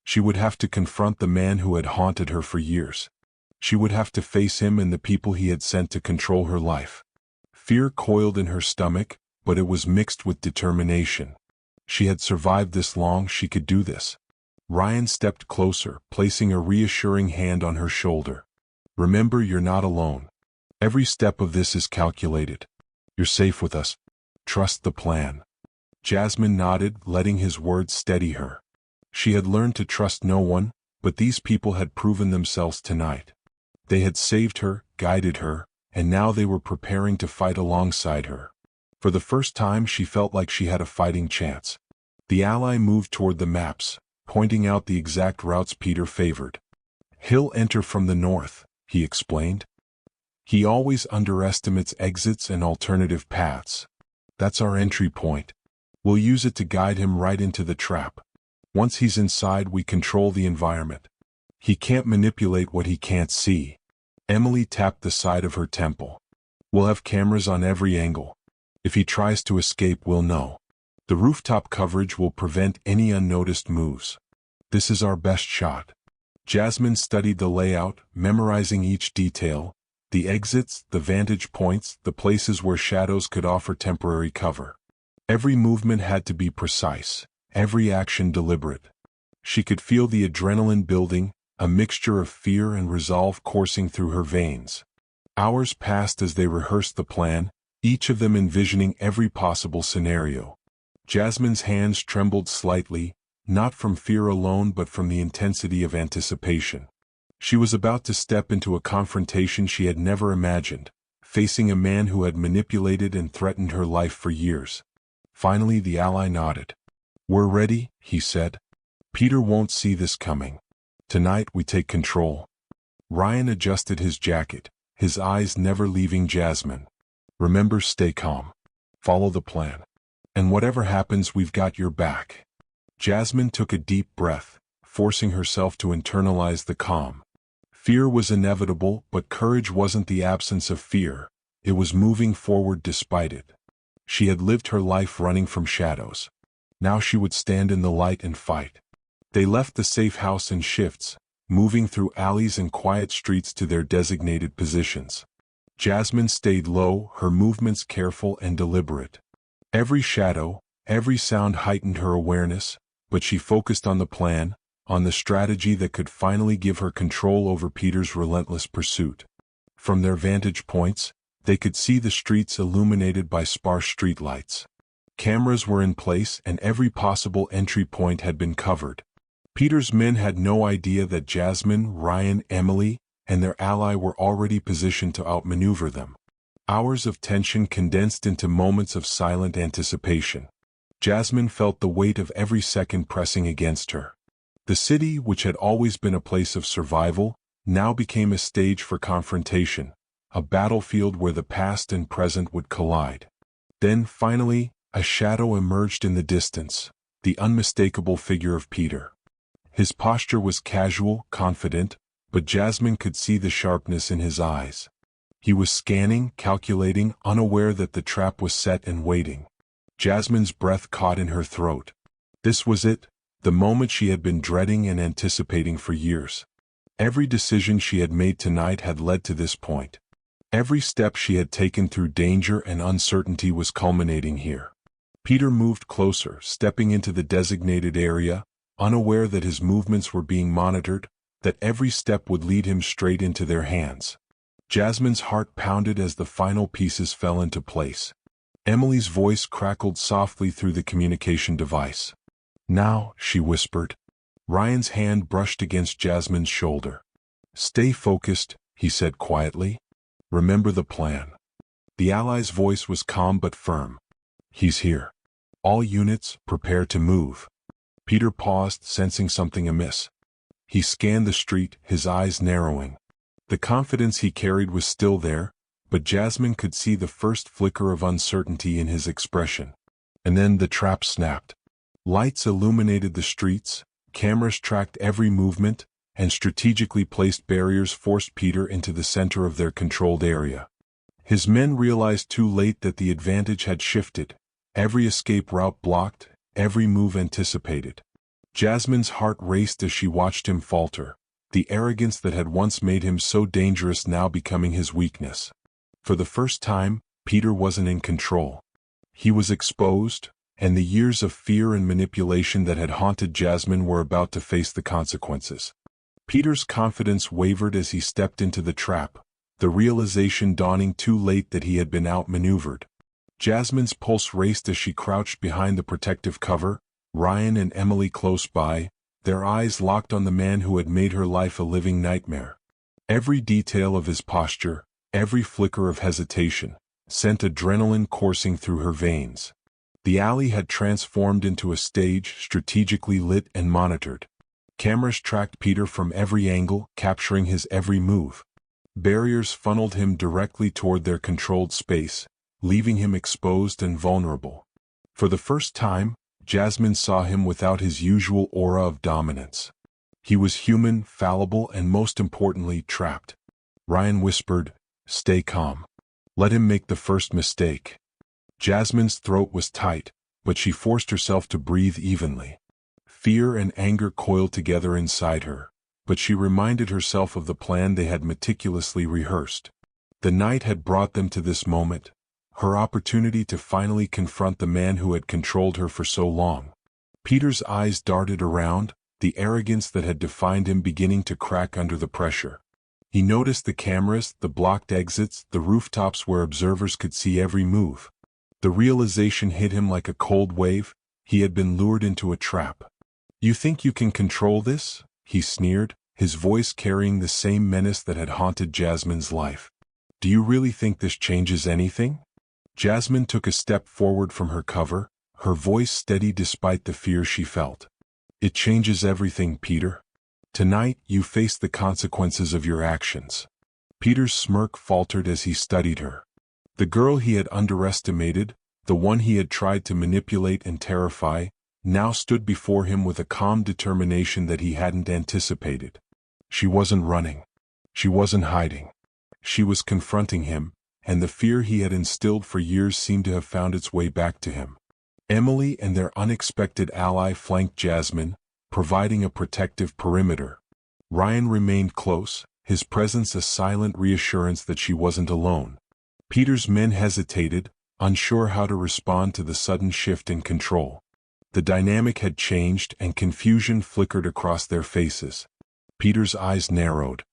She would have to confront the man who had haunted her for years. She would have to face him and the people he had sent to control her life. Fear coiled in her stomach, but it was mixed with determination. She had survived this long, she could do this. Ryan stepped closer, placing a reassuring hand on her shoulder. "Remember, you're not alone. Every step of this is calculated. You're safe with us. Trust the plan." Jasmine nodded, letting his words steady her. She had learned to trust no one, but these people had proven themselves tonight. They had saved her, guided her, and now they were preparing to fight alongside her. For the first time she felt like she had a fighting chance. The ally moved toward the maps, pointing out the exact routes Peter favored. "He'll enter from the north," he explained. "He always underestimates exits and alternative paths. That's our entry point. We'll use it to guide him right into the trap. Once he's inside, we control the environment. He can't manipulate what he can't see." Emily tapped the side of her temple. "We'll have cameras on every angle. If he tries to escape, we'll know. The rooftop coverage will prevent any unnoticed moves. This is our best shot." Jasmine studied the layout, memorizing each detail, the exits, the vantage points, the places where shadows could offer temporary cover. Every movement had to be precise, every action deliberate. She could feel the adrenaline building, a mixture of fear and resolve coursing through her veins. Hours passed as they rehearsed the plan, each of them envisioning every possible scenario. Jasmine's hands trembled slightly, not from fear alone but from the intensity of anticipation. She was about to step into a confrontation she had never imagined, facing a man who had manipulated and threatened her life for years. Finally the ally nodded. "We're ready," he said. "Peter won't see this coming. Tonight we take control." Ryan adjusted his jacket, his eyes never leaving Jasmine. "Remember, stay calm. Follow the plan. And whatever happens, we've got your back." Jasmine took a deep breath, forcing herself to internalize the calm. Fear was inevitable, but courage wasn't the absence of fear. It was moving forward despite it. She had lived her life running from shadows. Now she would stand in the light and fight. They left the safe house in shifts, moving through alleys and quiet streets to their designated positions. Jasmine stayed low, her movements careful and deliberate. Every shadow, every sound heightened her awareness, but she focused on the plan, on the strategy that could finally give her control over Peter's relentless pursuit. From their vantage points, they could see the streets illuminated by sparse streetlights. Cameras were in place and every possible entry point had been covered. Peter's men had no idea that Jasmine, Ryan, Emily, and their ally were already positioned to outmaneuver them. Hours of tension condensed into moments of silent anticipation. Jasmine felt the weight of every second pressing against her. The city, which had always been a place of survival, now became a stage for confrontation, a battlefield where the past and present would collide. Then, finally, a shadow emerged in the distance, the unmistakable figure of Peter. His posture was casual, confident, but Jasmine could see the sharpness in his eyes. He was scanning, calculating, unaware that the trap was set and waiting. Jasmine's breath caught in her throat. This was it, the moment she had been dreading and anticipating for years. Every decision she had made tonight had led to this point. Every step she had taken through danger and uncertainty was culminating here. Peter moved closer, stepping into the designated area, unaware that his movements were being monitored, that every step would lead him straight into their hands. Jasmine's heart pounded as the final pieces fell into place. Emily's voice crackled softly through the communication device. "Now," she whispered. Ryan's hand brushed against Jasmine's shoulder. "Stay focused," he said quietly. "Remember the plan." The ally's voice was calm but firm. "He's here. All units, prepare to move." Peter paused, sensing something amiss. He scanned the street, his eyes narrowing. The confidence he carried was still there, but Jasmine could see the first flicker of uncertainty in his expression. And then the trap snapped. Lights illuminated the streets, cameras tracked every movement, and strategically placed barriers forced Peter into the center of their controlled area. His men realized too late that the advantage had shifted, every escape route blocked, every move anticipated. Jasmine's heart raced as she watched him falter, the arrogance that had once made him so dangerous now becoming his weakness. For the first time, Peter wasn't in control. He was exposed, and the years of fear and manipulation that had haunted Jasmine were about to face the consequences. Peter's confidence wavered as he stepped into the trap, the realization dawning too late that he had been outmaneuvered. Jasmine's pulse raced as she crouched behind the protective cover, Ryan and Emily close by, their eyes locked on the man who had made her life a living nightmare. Every detail of his posture, every flicker of hesitation, sent adrenaline coursing through her veins. The alley had transformed into a stage, strategically lit and monitored. Cameras tracked Peter from every angle, capturing his every move. Barriers funneled him directly toward their controlled space, leaving him exposed and vulnerable. For the first time, Jasmine saw him without his usual aura of dominance. He was human, fallible, and most importantly, trapped. Ryan whispered, "Stay calm. Let him make the first mistake." Jasmine's throat was tight, but she forced herself to breathe evenly. Fear and anger coiled together inside her, but she reminded herself of the plan they had meticulously rehearsed. The night had brought them to this moment, her opportunity to finally confront the man who had controlled her for so long. Peter's eyes darted around, the arrogance that had defined him beginning to crack under the pressure. He noticed the cameras, the blocked exits, the rooftops where observers could see every move. The realization hit him like a cold wave. He had been lured into a trap. "You think you can control this?" he sneered, his voice carrying the same menace that had haunted Jasmine's life. "Do you really think this changes anything?" Jasmine took a step forward from her cover, her voice steady despite the fear she felt. "It changes everything, Peter. Tonight, you face the consequences of your actions." Peter's smirk faltered as he studied her. The girl he had underestimated, the one he had tried to manipulate and terrify, now stood before him with a calm determination that he hadn't anticipated. She wasn't running. She wasn't hiding. She was confronting him, and the fear he had instilled for years seemed to have found its way back to him. Emily and their unexpected ally flanked Jasmine, providing a protective perimeter. Ryan remained close, his presence a silent reassurance that she wasn't alone. Peter's men hesitated, unsure how to respond to the sudden shift in control. The dynamic had changed and confusion flickered across their faces. Peter's eyes narrowed.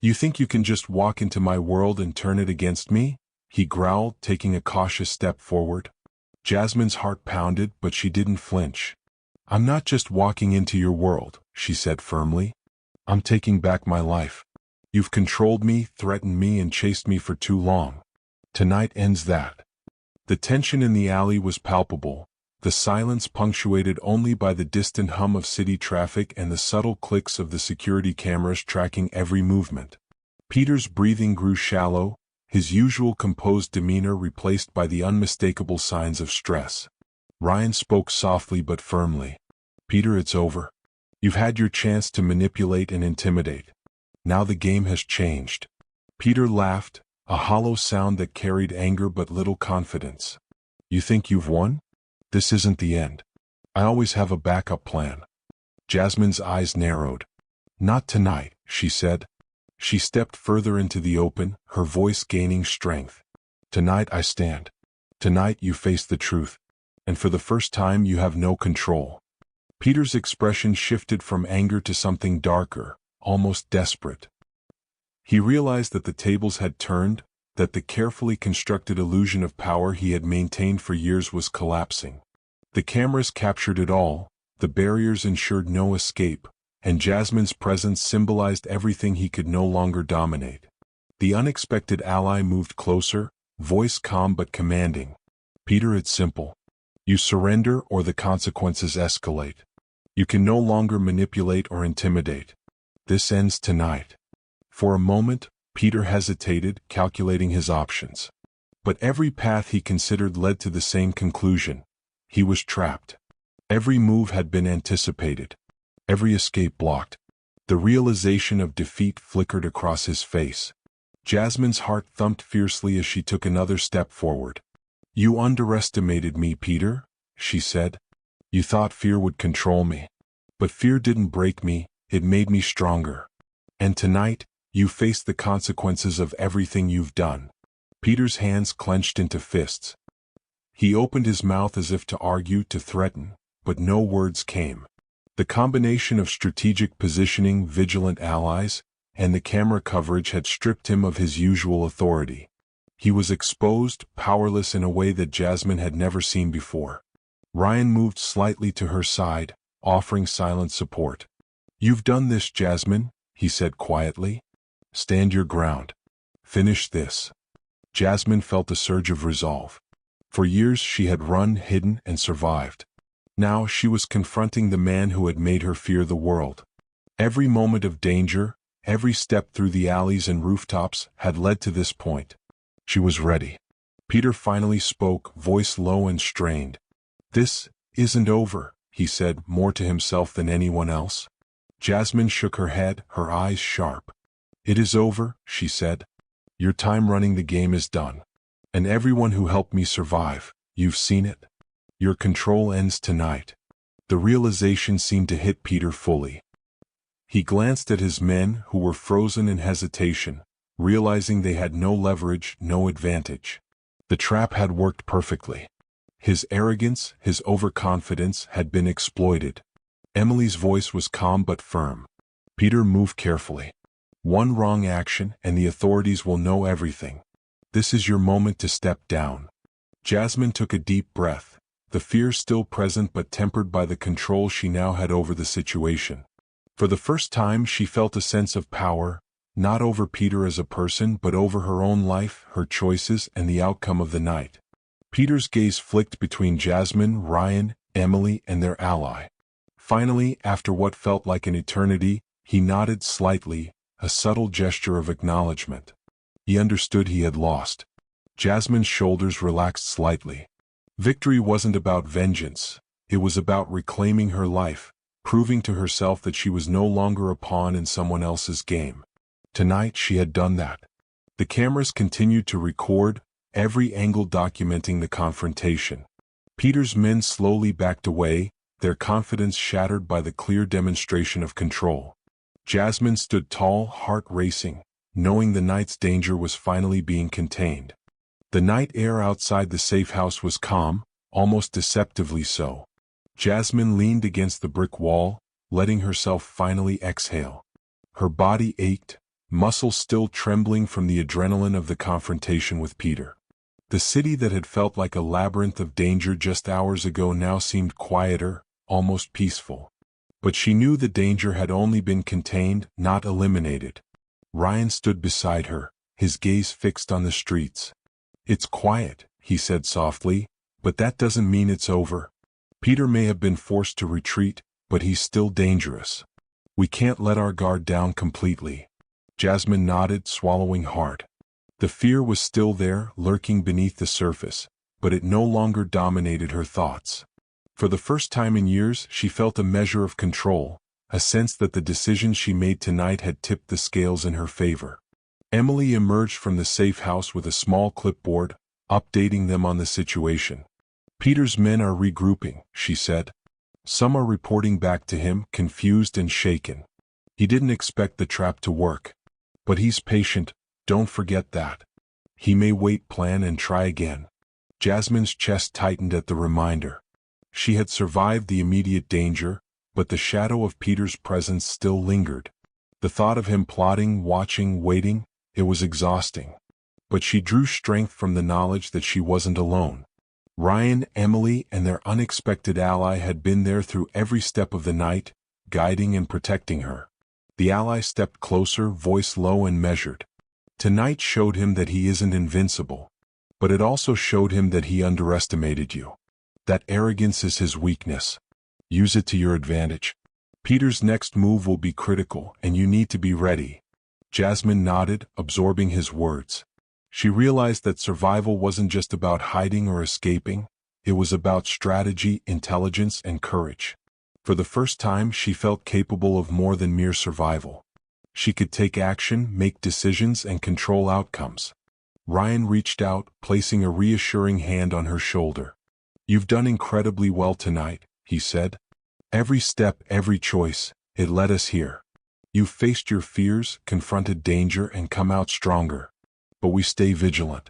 "You think you can just walk into my world and turn it against me?" he growled, taking a cautious step forward. Jasmine's heart pounded, but she didn't flinch. "I'm not just walking into your world," she said firmly. "I'm taking back my life. You've controlled me, threatened me, and chased me for too long. Tonight ends that." The tension in the alley was palpable, the silence punctuated only by the distant hum of city traffic and the subtle clicks of the security cameras tracking every movement. Peter's breathing grew shallow, his usual composed demeanor replaced by the unmistakable signs of stress. Ryan spoke softly but firmly. "Peter, it's over. You've had your chance to manipulate and intimidate. Now the game has changed." Peter laughed, a hollow sound that carried anger but little confidence. "You think you've won? This isn't the end. I always have a backup plan." Jasmine's eyes narrowed. "Not tonight," she said. She stepped further into the open, her voice gaining strength. "Tonight I stand. Tonight you face the truth. And for the first time you have no control." Peter's expression shifted from anger to something darker, almost desperate. He realized that the tables had turned, that the carefully constructed illusion of power he had maintained for years was collapsing. The cameras captured it all, the barriers ensured no escape, and Jasmine's presence symbolized everything he could no longer dominate. The unexpected ally moved closer, voice calm but commanding. "Peter, it's simple. You surrender or the consequences escalate. You can no longer manipulate or intimidate. This ends tonight." For a moment, Peter hesitated, calculating his options. But every path he considered led to the same conclusion. He was trapped. Every move had been anticipated. Every escape blocked. The realization of defeat flickered across his face. Jasmine's heart thumped fiercely as she took another step forward. "You underestimated me, Peter," she said. "You thought fear would control me. But fear didn't break me, it made me stronger. And tonight, you face the consequences of everything you've done." Peter's hands clenched into fists. He opened his mouth as if to argue, to threaten, but no words came. The combination of strategic positioning, vigilant allies, and the camera coverage had stripped him of his usual authority. He was exposed, powerless in a way that Jasmine had never seen before. Ryan moved slightly to her side, offering silent support. "You've done this, Jasmine," he said quietly. "Stand your ground. Finish this." Jasmine felt a surge of resolve. For years she had run, hidden, and survived. Now she was confronting the man who had made her fear the world. Every moment of danger, every step through the alleys and rooftops, had led to this point. She was ready. Peter finally spoke, voice low and strained. "This isn't over," he said, more to himself than anyone else. Jasmine shook her head, her eyes sharp. "It is over," she said. "Your time running the game is done. And everyone who helped me survive, you've seen it. Your control ends tonight." The realization seemed to hit Peter fully. He glanced at his men, who were frozen in hesitation, realizing they had no leverage, no advantage. The trap had worked perfectly. His arrogance, his overconfidence, had been exploited. Emily's voice was calm but firm. "Peter, move carefully. One wrong action, and the authorities will know everything. This is your moment to step down." Jasmine took a deep breath, the fear still present but tempered by the control she now had over the situation. For the first time she felt a sense of power, not over Peter as a person but over her own life, her choices, and the outcome of the night. Peter's gaze flicked between Jasmine, Ryan, Emily, and their ally. Finally, after what felt like an eternity, he nodded slightly, a subtle gesture of acknowledgement. He understood he had lost. Jasmine's shoulders relaxed slightly. Victory wasn't about vengeance, it was about reclaiming her life, proving to herself that she was no longer a pawn in someone else's game. Tonight she had done that. The cameras continued to record, every angle documenting the confrontation. Peter's men slowly backed away, their confidence shattered by the clear demonstration of control. Jasmine stood tall, heart racing, knowing the night's danger was finally being contained. The night air outside the safe house was calm, almost deceptively so. Jasmine leaned against the brick wall, letting herself finally exhale. Her body ached, muscles still trembling from the adrenaline of the confrontation with Peter. The city that had felt like a labyrinth of danger just hours ago now seemed quieter, almost peaceful. But she knew the danger had only been contained, not eliminated. Ryan stood beside her, his gaze fixed on the streets. "It's quiet," he said softly, "but that doesn't mean it's over. Peter may have been forced to retreat, but he's still dangerous. We can't let our guard down completely." Jasmine nodded, swallowing hard. The fear was still there, lurking beneath the surface, but it no longer dominated her thoughts. For the first time in years, she felt a measure of control, a sense that the decision she made tonight had tipped the scales in her favor. Emily emerged from the safe house with a small clipboard, updating them on the situation. "Peter's men are regrouping," she said. "Some are reporting back to him, confused and shaken. He didn't expect the trap to work. But he's patient, don't forget that. He may wait, plan and try again." Jasmine's chest tightened at the reminder. She had survived the immediate danger, but the shadow of Peter's presence still lingered. The thought of him plotting, watching, waiting, it was exhausting. But she drew strength from the knowledge that she wasn't alone. Ryan, Emily, and their unexpected ally had been there through every step of the night, guiding and protecting her. The ally stepped closer, voice low and measured. "Tonight showed him that he isn't invincible. But it also showed him that he underestimated you. That arrogance is his weakness. Use it to your advantage. Peter's next move will be critical, and you need to be ready." Jasmine nodded, absorbing his words. She realized that survival wasn't just about hiding or escaping, it was about strategy, intelligence, and courage. For the first time, she felt capable of more than mere survival. She could take action, make decisions, and control outcomes. Ryan reached out, placing a reassuring hand on her shoulder. "You've done incredibly well tonight," he said. "Every step, every choice, it led us here. You've faced your fears, confronted danger, and come out stronger. But we stay vigilant.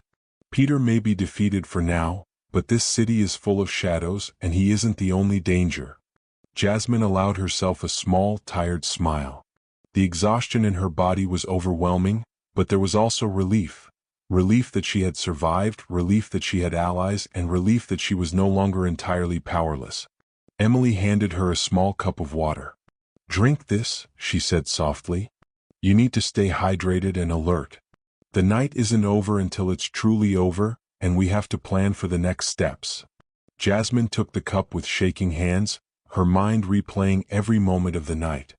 Peter may be defeated for now, but this city is full of shadows, and he isn't the only danger." Jasmine allowed herself a small, tired smile. The exhaustion in her body was overwhelming, but there was also relief. Relief that she had survived, relief that she had allies, and relief that she was no longer entirely powerless. Emily handed her a small cup of water. "Drink this," she said softly. "You need to stay hydrated and alert. The night isn't over until it's truly over, and we have to plan for the next steps." Jasmine took the cup with shaking hands, her mind replaying every moment of the night.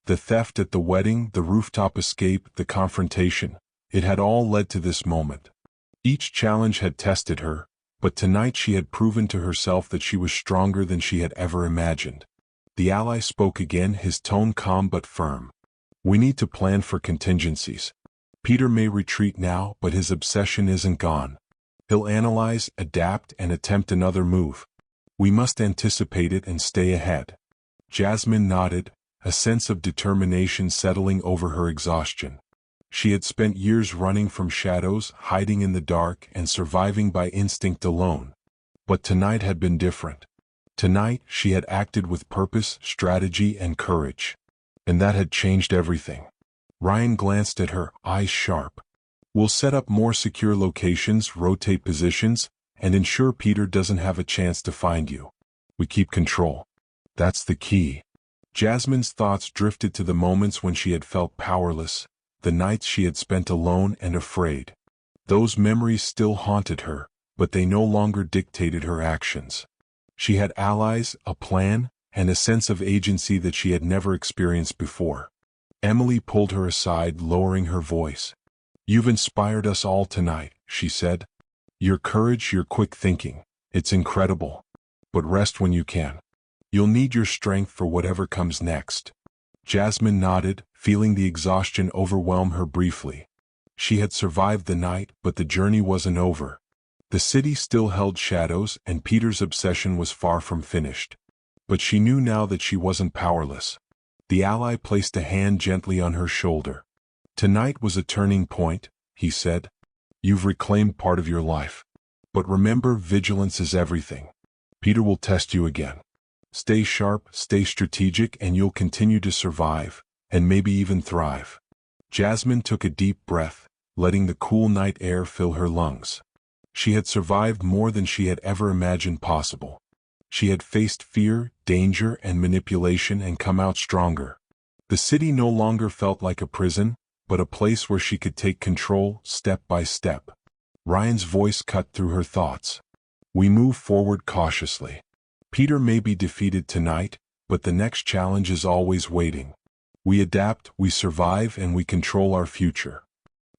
The theft at the wedding, the rooftop escape, the confrontation. It had all led to this moment. Each challenge had tested her, but tonight she had proven to herself that she was stronger than she had ever imagined. The ally spoke again, his tone calm but firm. "We need to plan for contingencies. Peter may retreat now, but his obsession isn't gone. He'll analyze, adapt, and attempt another move. We must anticipate it and stay ahead." Jasmine nodded, a sense of determination settling over her exhaustion. She had spent years running from shadows, hiding in the dark, and surviving by instinct alone. But tonight had been different. Tonight, she had acted with purpose, strategy, and courage. And that had changed everything. Ryan glanced at her, eyes sharp. "We'll set up more secure locations, rotate positions, and ensure Peter doesn't have a chance to find you. We keep control. That's the key." Jasmine's thoughts drifted to the moments when she had felt powerless, the nights she had spent alone and afraid. Those memories still haunted her, but they no longer dictated her actions. She had allies, a plan, and a sense of agency that she had never experienced before. Emily pulled her aside, lowering her voice. "You've inspired us all tonight," she said. "Your courage, your quick thinking, it's incredible. But rest when you can. You'll need your strength for whatever comes next." Jasmine nodded, feeling the exhaustion overwhelm her briefly. She had survived the night, but the journey wasn't over. The city still held shadows, and Peter's obsession was far from finished. But she knew now that she wasn't powerless. The ally placed a hand gently on her shoulder. "Tonight was a turning point," he said. "You've reclaimed part of your life. But remember, vigilance is everything. Peter will test you again. Stay sharp, stay strategic, and you'll continue to survive, and maybe even thrive." Jasmine took a deep breath, letting the cool night air fill her lungs. She had survived more than she had ever imagined possible. She had faced fear, danger, and manipulation and come out stronger. The city no longer felt like a prison, but a place where she could take control step by step. Ryan's voice cut through her thoughts. "We move forward cautiously. Peter may be defeated tonight, but the next challenge is always waiting. We adapt, we survive, and we control our future."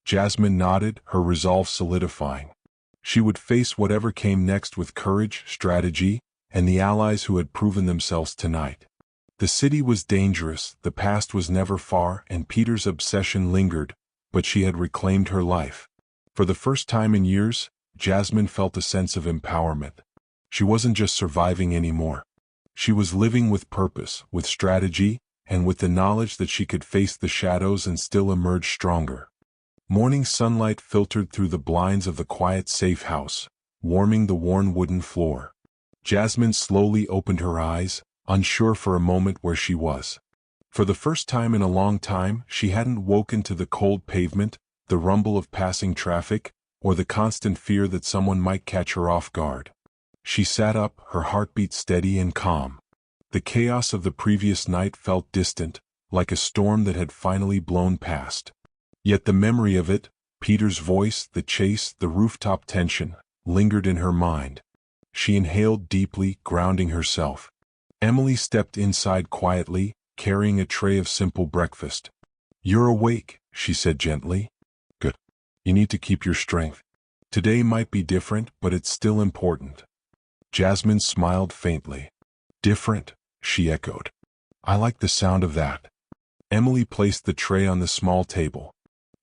Jasmine nodded, her resolve solidifying. She would face whatever came next with courage, strategy, and the allies who had proven themselves tonight. The city was dangerous, the past was never far, and Peter's obsession lingered, but she had reclaimed her life. For the first time in years, Jasmine felt a sense of empowerment. She wasn't just surviving anymore. She was living with purpose, with strategy, and with the knowledge that she could face the shadows and still emerge stronger. Morning sunlight filtered through the blinds of the quiet safe house, warming the worn wooden floor. Jasmine slowly opened her eyes, unsure for a moment where she was. For the first time in a long time, she hadn't woken to the cold pavement, the rumble of passing traffic, or the constant fear that someone might catch her off guard. She sat up, her heartbeat steady and calm. The chaos of the previous night felt distant, like a storm that had finally blown past. Yet the memory of it, Peter's voice, the chase, the rooftop tension, lingered in her mind. She inhaled deeply, grounding herself. Emily stepped inside quietly, carrying a tray of simple breakfast. "You're awake," she said gently. "Good. You need to keep your strength. Today might be different, but it's still important." Jasmine smiled faintly. "Different," she echoed. "I like the sound of that." Emily placed the tray on the small table.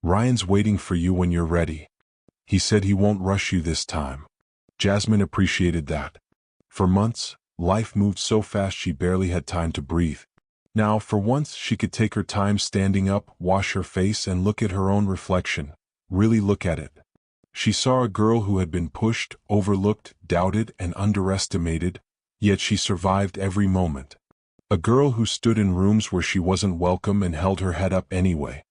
"Ryan's waiting for you when you're ready. He said he won't rush you this time." Jasmine appreciated that. For months, life moved so fast she barely had time to breathe. Now, for once, she could take her time standing up, wash her face, and look at her own reflection. Really look at it. She saw a girl who had been pushed, overlooked, doubted, and underestimated, yet she survived every moment. A girl who stood in rooms where she wasn't welcome and held her head up anyway.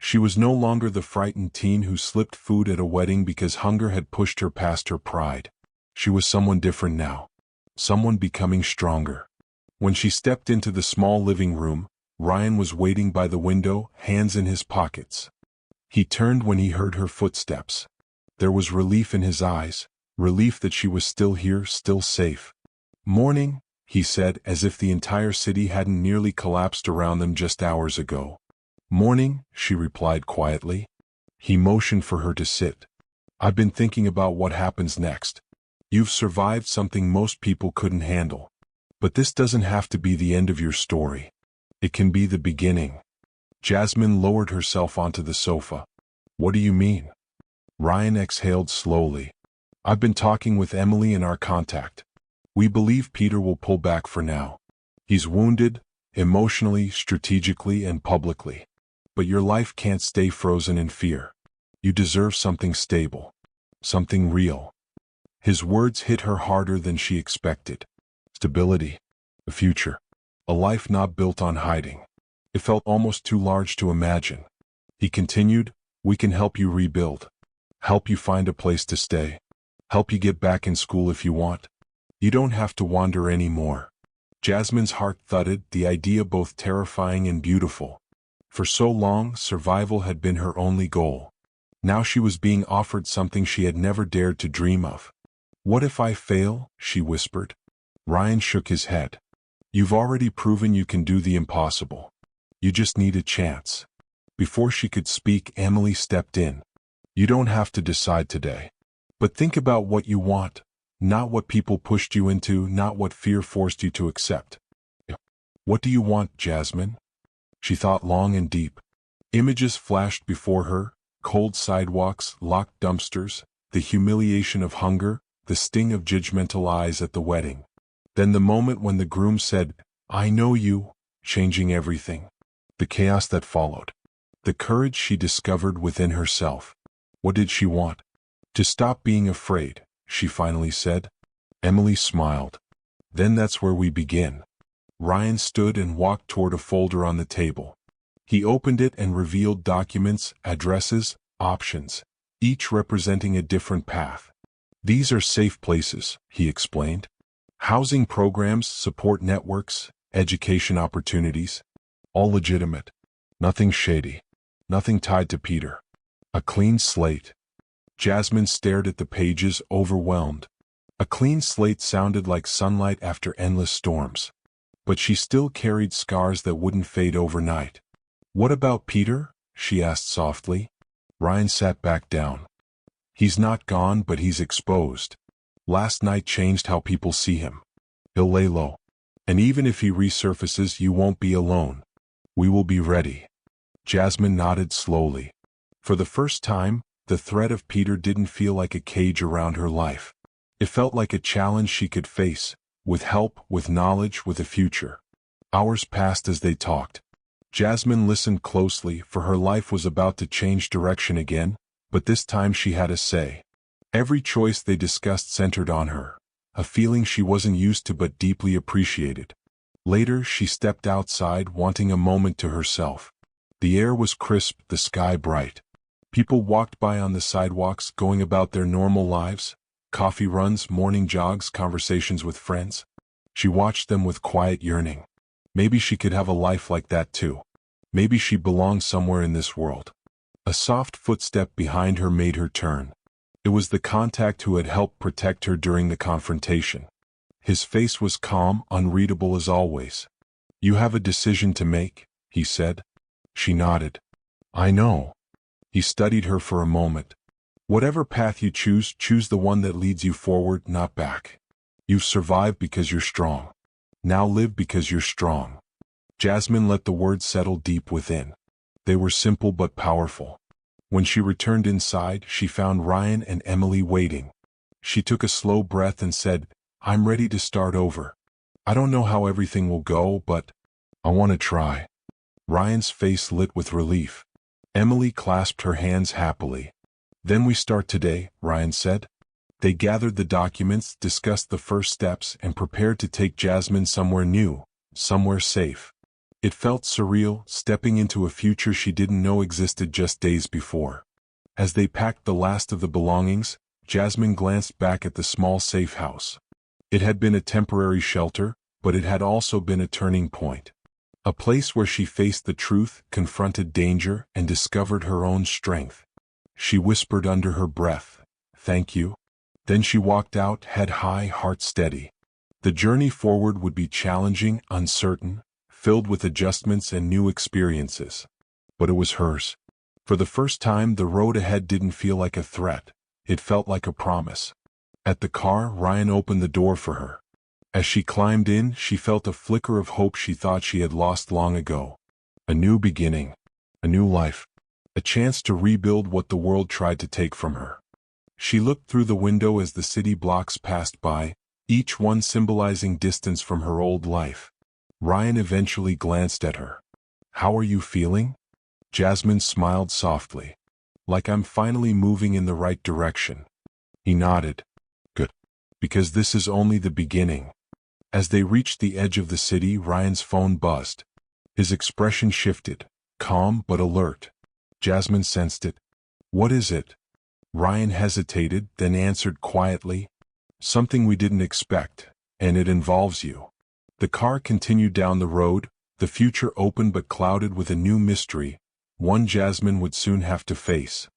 She was no longer the frightened teen who slipped food at a wedding because hunger had pushed her past her pride. She was someone different now. Someone becoming stronger. When she stepped into the small living room, Ryan was waiting by the window, hands in his pockets. He turned when he heard her footsteps. There was relief in his eyes, relief that she was still here, still safe. "Morning," he said, as if the entire city hadn't nearly collapsed around them just hours ago. "Morning," she replied quietly. He motioned for her to sit. "I've been thinking about what happens next. You've survived something most people couldn't handle. But this doesn't have to be the end of your story. It can be the beginning." Jasmine lowered herself onto the sofa. "What do you mean?" Ryan exhaled slowly. "I've been talking with Emily and our contact. We believe Peter will pull back for now. He's wounded, emotionally, strategically, and publicly. But your life can't stay frozen in fear. You deserve something stable. Something real." His words hit her harder than she expected. Stability. A future. A life not built on hiding. It felt almost too large to imagine. He continued, "We can help you rebuild. Help you find a place to stay. Help you get back in school if you want. You don't have to wander anymore." Jasmine's heart thudded, the idea both terrifying and beautiful. For so long, survival had been her only goal. Now she was being offered something she had never dared to dream of. "What if I fail?" she whispered. Ryan shook his head. "You've already proven you can do the impossible. You just need a chance." Before she could speak, Emily stepped in. "You don't have to decide today. But think about what you want, not what people pushed you into, not what fear forced you to accept." "What do you want, Jasmine?" She thought long and deep. Images flashed before her, cold sidewalks, locked dumpsters, the humiliation of hunger, the sting of judgmental eyes at the wedding. Then the moment when the groom said, "I know you," changing everything. The chaos that followed. The courage she discovered within herself. What did she want? To stop being afraid, she finally said. Emily smiled. Then that's where we begin. Ryan stood and walked toward a folder on the table. He opened it and revealed documents, addresses, options, each representing a different path. These are safe places, he explained. Housing programs, support networks, education opportunities. All legitimate. Nothing shady. Nothing tied to Peter. A clean slate. Jasmine stared at the pages, overwhelmed. A clean slate sounded like sunlight after endless storms. But she still carried scars that wouldn't fade overnight. What about Peter? She asked softly. Ryan sat back down. He's not gone, but he's exposed. Last night changed how people see him. He'll lay low. And even if he resurfaces, you won't be alone. We will be ready. Jasmine nodded slowly. For the first time, the threat of Peter didn't feel like a cage around her life. It felt like a challenge she could face, with help, with knowledge, with a future. Hours passed as they talked. Jasmine listened closely, for her life was about to change direction again, but this time she had a say. Every choice they discussed centered on her, a feeling she wasn't used to but deeply appreciated. Later, she stepped outside, wanting a moment to herself. The air was crisp, the sky bright. People walked by on the sidewalks, going about their normal lives. Coffee runs, morning jogs, conversations with friends. She watched them with quiet yearning. Maybe she could have a life like that too. Maybe she belonged somewhere in this world. A soft footstep behind her made her turn. It was the contact who had helped protect her during the confrontation. His face was calm, unreadable as always. "You have a decision to make," he said. She nodded. "I know." He studied her for a moment. "Whatever path you choose, choose the one that leads you forward, not back. You've survived because you're strong. Now live because you're strong." Jasmine let the words settle deep within. They were simple but powerful. When she returned inside, she found Ryan and Emily waiting. She took a slow breath and said, "I'm ready to start over. I don't know how everything will go, but I want to try." Ryan's face lit with relief. Emily clasped her hands happily. "Then we start today," Ryan said. They gathered the documents, discussed the first steps, and prepared to take Jasmine somewhere new, somewhere safe. It felt surreal, stepping into a future she didn't know existed just days before. As they packed the last of the belongings, Jasmine glanced back at the small safe house. It had been a temporary shelter, but it had also been a turning point. A place where she faced the truth, confronted danger, and discovered her own strength. She whispered under her breath, "Thank you." Then she walked out, head high, heart steady. The journey forward would be challenging, uncertain, filled with adjustments and new experiences. But it was hers. For the first time, the road ahead didn't feel like a threat. It felt like a promise. At the car, Ryan opened the door for her. As she climbed in, she felt a flicker of hope she thought she had lost long ago. A new beginning. A new life. A chance to rebuild what the world tried to take from her. She looked through the window as the city blocks passed by, each one symbolizing distance from her old life. Ryan eventually glanced at her. "How are you feeling?" Jasmine smiled softly. "Like I'm finally moving in the right direction." He nodded. "Good. Because this is only the beginning." As they reached the edge of the city, Ryan's phone buzzed. His expression shifted, calm but alert. Jasmine sensed it. "What is it?" Ryan hesitated, then answered quietly, "Something we didn't expect, and it involves you." The car continued down the road, the future open but clouded with a new mystery, one Jasmine would soon have to face.